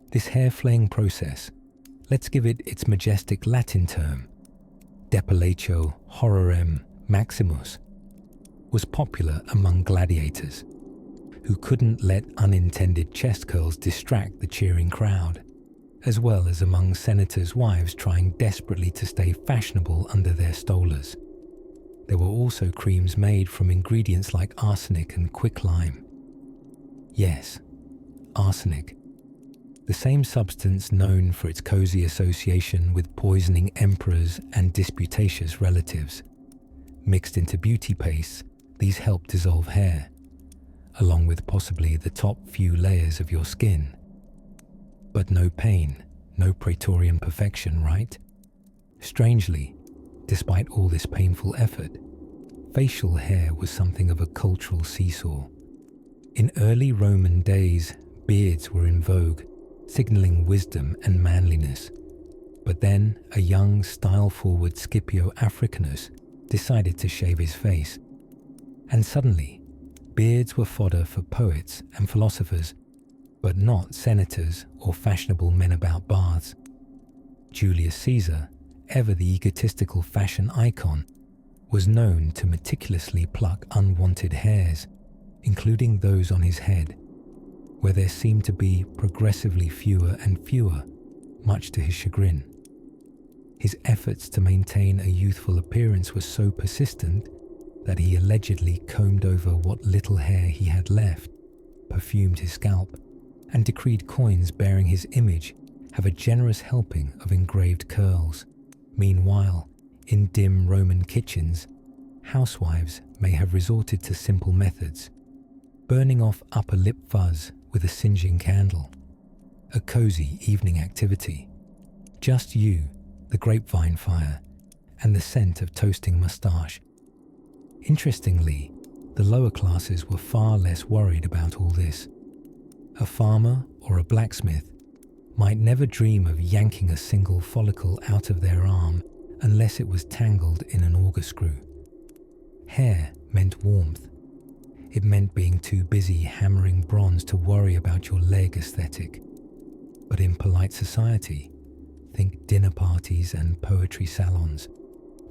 This hair-flaying process, let's give it its majestic Latin term, depilatio horrorem maximus, was popular among gladiators, who couldn't let unintended chest curls distract the cheering crowd, as well as among senators' wives trying desperately to stay fashionable under their stolas. There were also creams made from ingredients like arsenic and quicklime. Yes, arsenic. the same substance known for its cozy association with poisoning emperors and disputatious relatives. Mixed into beauty pastes, these help dissolve hair, along with possibly the top few layers of your skin. But no pain, no Praetorian perfection, right? Strangely, despite all this painful effort, facial hair was something of a cultural seesaw. In early Roman days, beards were in vogue, signaling wisdom and manliness. But then a young, style-forward Scipio Africanus decided to shave his face. And suddenly, beards were fodder for poets and philosophers, but not senators or fashionable men about baths. Julius Caesar, ever the egotistical fashion icon, was known to meticulously pluck unwanted hairs, including those on his head, where there seemed to be progressively fewer and fewer, much to his chagrin. His efforts to maintain a youthful appearance were so persistent that he allegedly combed over what little hair he had left, perfumed his scalp, and decreed coins bearing his image have a generous helping of engraved curls. Meanwhile, in dim Roman kitchens, housewives may have resorted to simple methods, burning off upper lip fuzz with a singeing candle, a cozy evening activity. Just you, the grapevine fire, and the scent of toasting moustache. Interestingly, the lower classes were far less worried about all this. A farmer or a blacksmith might never dream of yanking a single follicle out of their arm unless it was tangled in an auger screw. Hair meant warmth. It meant being too busy hammering bronze to worry about your leg aesthetic. But in polite society, think dinner parties and poetry salons,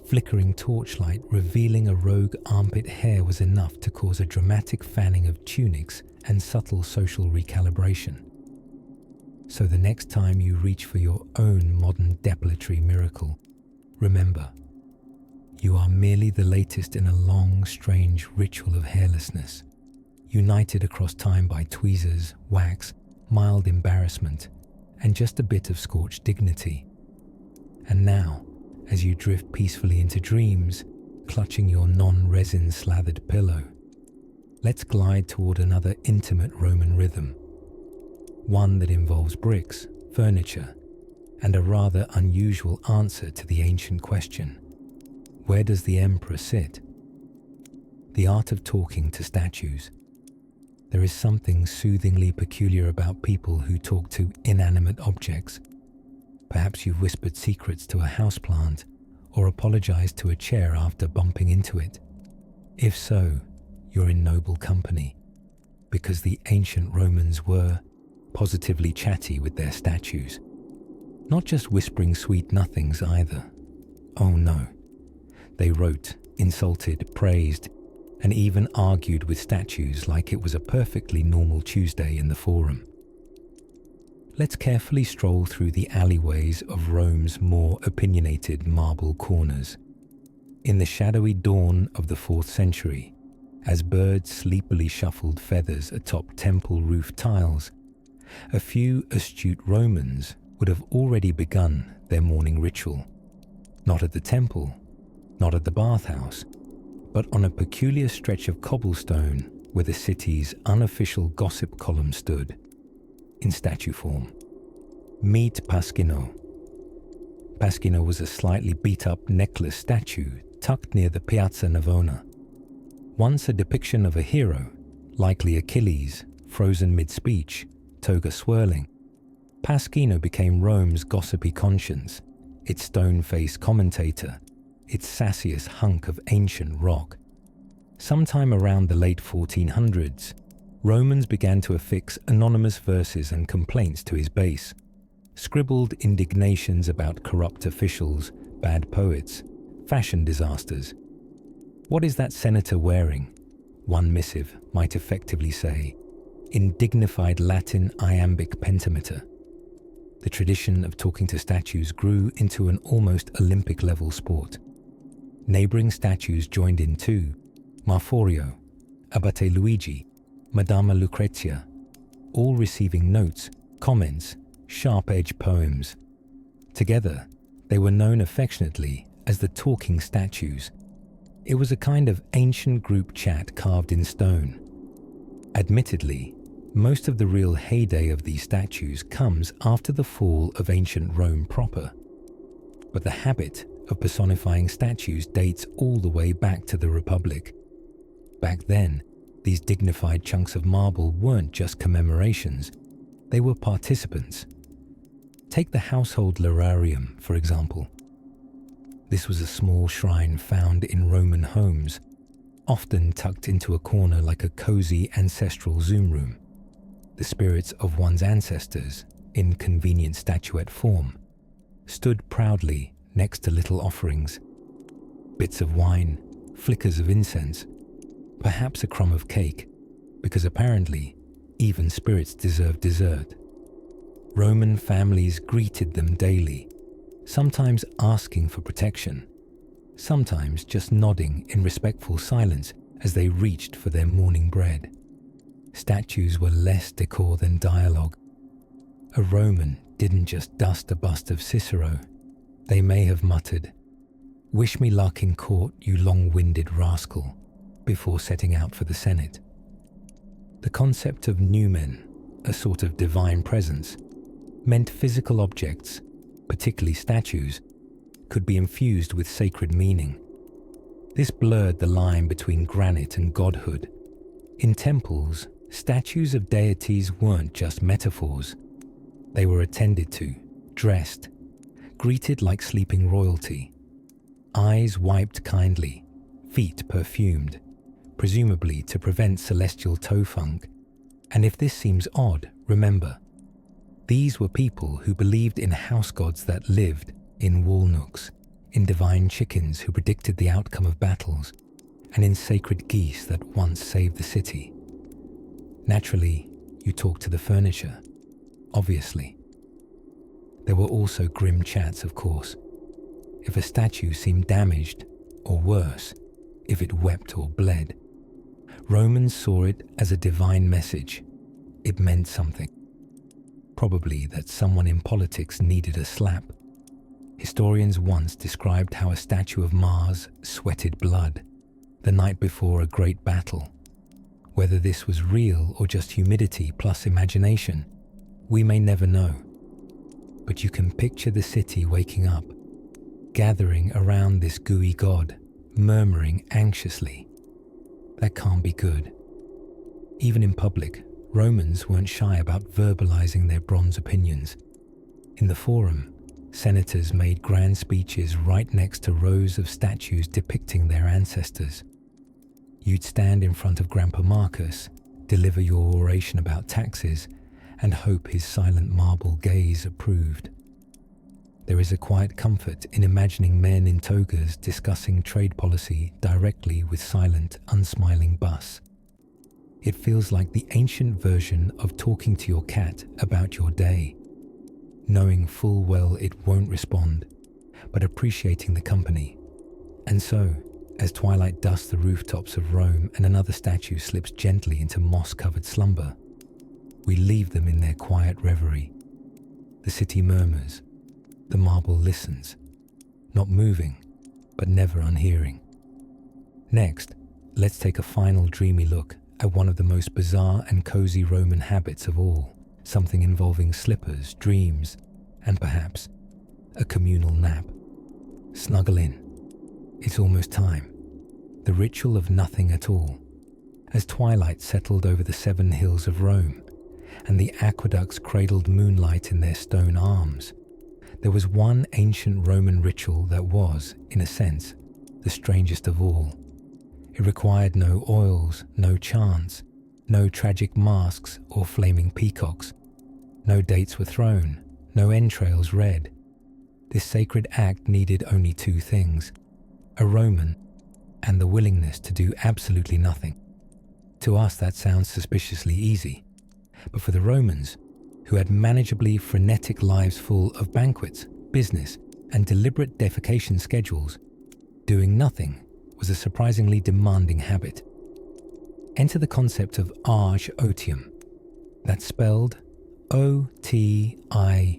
flickering torchlight revealing a rogue armpit hair was enough to cause a dramatic fanning of tunics and subtle social recalibration. So the next time you reach for your own modern depilatory miracle, remember, you are merely the latest in a long, strange ritual of hairlessness, united across time by tweezers, wax, mild embarrassment, and just a bit of scorched dignity. And now, as you drift peacefully into dreams, clutching your non-resin slathered pillow, let's glide toward another intimate Roman rhythm, one that involves bricks, furniture, and a rather unusual answer to the ancient question, where does the emperor sit? The art of talking to statues. There is something soothingly peculiar about people who talk to inanimate objects. Perhaps you've whispered secrets to a houseplant or apologized to a chair after bumping into it. If so, you're in noble company, because the ancient Romans were positively chatty with their statues. Not just whispering sweet nothings either. Oh no. They wrote, insulted, praised, and even argued with statues like it was a perfectly normal Tuesday in the Forum. Let's carefully stroll through the alleyways of Rome's more opinionated marble corners. In the shadowy dawn of the 4th century, as birds sleepily shuffled feathers atop temple roof tiles, a few astute Romans would have already begun their morning ritual. Not at the temple, not at the bathhouse, but on a peculiar stretch of cobblestone where the city's unofficial gossip column stood, in statue form. Meet Pasquino. Pasquino was a slightly beat-up necklace statue tucked near the Piazza Navona. Once a depiction of a hero, likely Achilles, frozen mid-speech, toga swirling, Pasquino became Rome's gossipy conscience, its stone-faced commentator, its sassiest hunk of ancient rock. Sometime around the late 1400s, Romans began to affix anonymous verses and complaints to his base, scribbled indignations about corrupt officials, bad poets, fashion disasters. What is that senator wearing? One missive might effectively say, in dignified Latin iambic pentameter. The tradition of talking to statues grew into an almost Olympic-level sport. Neighbouring statues joined in too, Marforio, Abate Luigi, Madama Lucrezia, all receiving notes, comments, sharp-edged poems. Together, they were known affectionately as the talking statues. It was a kind of ancient group chat carved in stone. Admittedly, most of the real heyday of these statues comes after the fall of ancient Rome proper. But the habit of personifying statues dates all the way back to the Republic. Back then, these dignified chunks of marble weren't just commemorations, they were participants. Take the household lararium, for example. This was a small shrine found in Roman homes, often tucked into a corner like a cozy ancestral Zoom room. The spirits of one's ancestors, in convenient statuette form, stood proudly next to little offerings. Bits of wine, flickers of incense, perhaps a crumb of cake, because apparently even spirits deserve dessert. Roman families greeted them daily, sometimes asking for protection, sometimes just nodding in respectful silence as they reached for their morning bread. Statues were less decor than dialogue. A Roman didn't just dust a bust of Cicero. They may have muttered, "Wish me luck in court, you long-winded rascal," before setting out for the Senate. The concept of numen, a sort of divine presence, meant physical objects, particularly statues, could be infused with sacred meaning. This blurred the line between granite and godhood. In temples, statues of deities weren't just metaphors. They were attended to, dressed, greeted like sleeping royalty. Eyes wiped kindly, feet perfumed, presumably to prevent celestial toe funk. And if this seems odd, remember, these were people who believed in house gods that lived in wall nooks, in divine chickens who predicted the outcome of battles, and in sacred geese that once saved the city. Naturally, you talk to the furniture, obviously. There were also grim chats, of course. If a statue seemed damaged, or worse, if it wept or bled, Romans saw it as a divine message. It meant something. Probably that someone in politics needed a slap. Historians once described how a statue of Mars sweated blood the night before a great battle. Whether this was real or just humidity plus imagination, we may never know. But you can picture the city waking up, gathering around this gooey god, murmuring anxiously. That can't be good. Even in public, Romans weren't shy about verbalizing their bronze opinions. In the Forum, senators made grand speeches right next to rows of statues depicting their ancestors. You'd stand in front of Grandpa Marcus, deliver your oration about taxes, and hope his silent marble gaze approved. There is a quiet comfort in imagining men in togas discussing trade policy directly with silent, unsmiling bus. It feels like the ancient version of talking to your cat about your day, knowing full well it won't respond, but appreciating the company. And so, as twilight dusts the rooftops of Rome and another statue slips gently into moss-covered slumber, we leave them in their quiet reverie. The city murmurs. The marble listens, not moving, but never unhearing. Next, let's take a final dreamy look at one of the most bizarre and cozy Roman habits of all, something involving slippers, dreams, and perhaps a communal nap. Snuggle in. It's almost time. The ritual of nothing at all. As twilight settled over the 7 hills of Rome, and the aqueducts cradled moonlight in their stone arms, there was one ancient Roman ritual that was, in a sense, the strangest of all. It required no oils, no chants, no tragic masks or flaming peacocks. No dates were thrown, no entrails read. This sacred act needed only 2 things: a Roman and the willingness to do absolutely nothing. To us that sounds suspiciously easy, but for the Romans, who had manageably frenetic lives full of banquets, business, and deliberate defecation schedules, doing nothing was a surprisingly demanding habit. Enter the concept of ars otium. That's spelled Otium,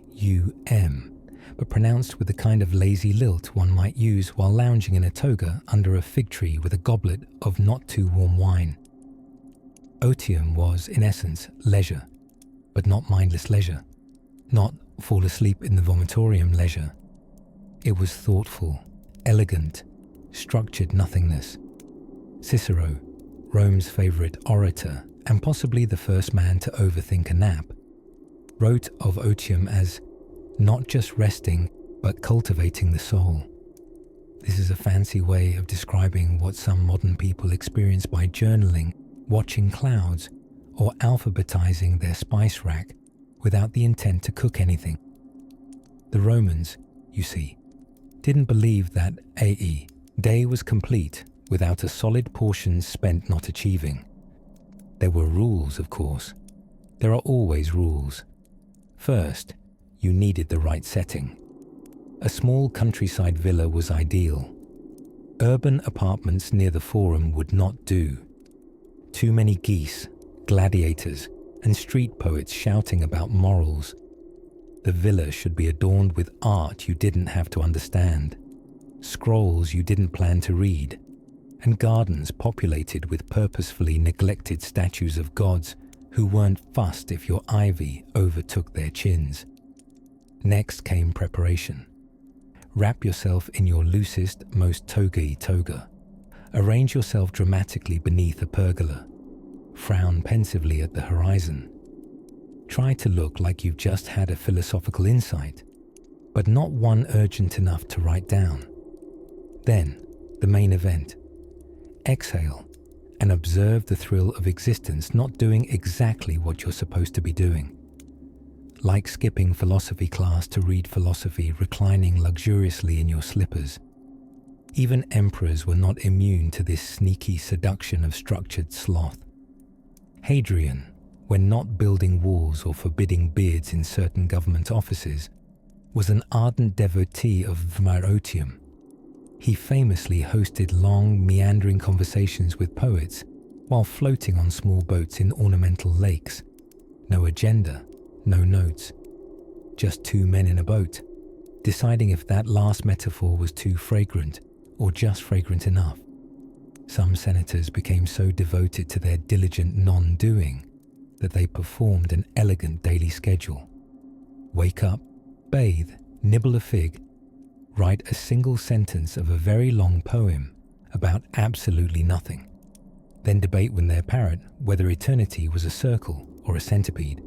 but pronounced with the kind of lazy lilt one might use while lounging in a toga under a fig tree with a goblet of not too warm wine. Otium was, in essence, leisure, but not mindless leisure, not fall asleep in the vomitorium leisure. It was thoughtful, elegant, structured nothingness. Cicero, Rome's favourite orator and possibly the first man to overthink a nap, wrote of otium as not just resting but cultivating the soul. This is a fancy way of describing what some modern people experience by journaling, watching clouds, or alphabetizing their spice rack without the intent to cook anything. The Romans, you see, didn't believe that day was complete without a solid portion spent not achieving. There were rules, of course. There are always rules. First, you needed the right setting. A small countryside villa was ideal. Urban apartments near the Forum would not do. Too many geese, gladiators, and street poets shouting about morals. The villa should be adorned with art you didn't have to understand, scrolls you didn't plan to read, and gardens populated with purposefully neglected statues of gods who weren't fussed if your ivy overtook their chins. Next came preparation. Wrap yourself in your loosest, most toga-y toga. Arrange yourself dramatically beneath a pergola. Frown pensively at the horizon. Try to look like you've just had a philosophical insight, but not one urgent enough to write down. Then, the main event. Exhale and observe the thrill of existence not doing exactly what you're supposed to be doing. Like skipping philosophy class to read philosophy reclining luxuriously in your slippers. Even emperors were not immune to this sneaky seduction of structured sloth. Hadrian, when not building walls or forbidding beards in certain government offices, was an ardent devotee of Otium. He famously hosted long, meandering conversations with poets while floating on small boats in ornamental lakes. No agenda, no notes. Just two men in a boat, deciding if that last metaphor was too fragrant or just fragrant enough. Some senators became so devoted to their diligent non-doing that they performed an elegant daily schedule. Wake up, bathe, nibble a fig, write a single sentence of a very long poem about absolutely nothing, then debate with their parrot whether eternity was a circle or a centipede.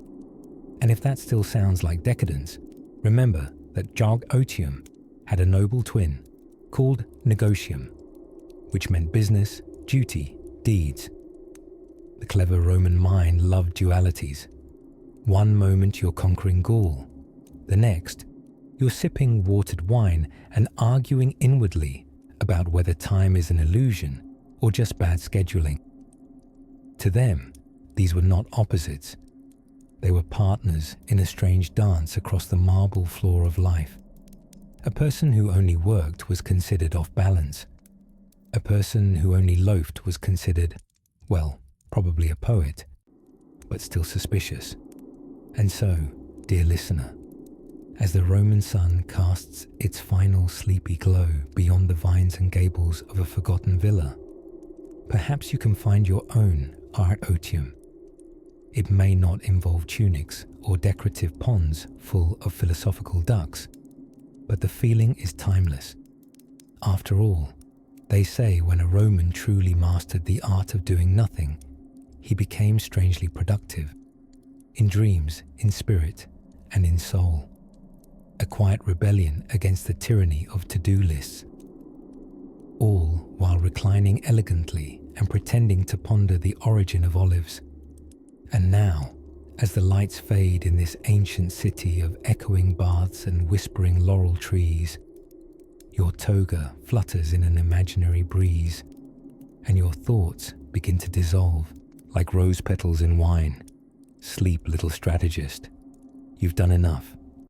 And if that still sounds like decadence, remember that Jog Otium had a noble twin called Negotium, which meant business, duty, deeds. The clever Roman mind loved dualities. One moment you're conquering Gaul, the next you're sipping watered wine and arguing inwardly about whether time is an illusion or just bad scheduling. To them, these were not opposites. They were partners in a strange dance across the marble floor of life. A person who only worked was considered off balance. A person who only loafed was considered, well, probably a poet, but still suspicious. And so, dear listener, as the Roman sun casts its final sleepy glow beyond the vines and gables of a forgotten villa, perhaps you can find your own art otium. It may not involve tunics or decorative ponds full of philosophical ducks, but the feeling is timeless. After all, they say when a Roman truly mastered the art of doing nothing, he became strangely productive, in dreams, in spirit, and in soul. A quiet rebellion against the tyranny of to-do lists. All while reclining elegantly and pretending to ponder the origin of olives. And now, as the lights fade in this ancient city of echoing baths and whispering laurel trees, your toga flutters in an imaginary breeze, and your thoughts begin to dissolve like rose petals in wine. Sleep, little strategist. You've done enough.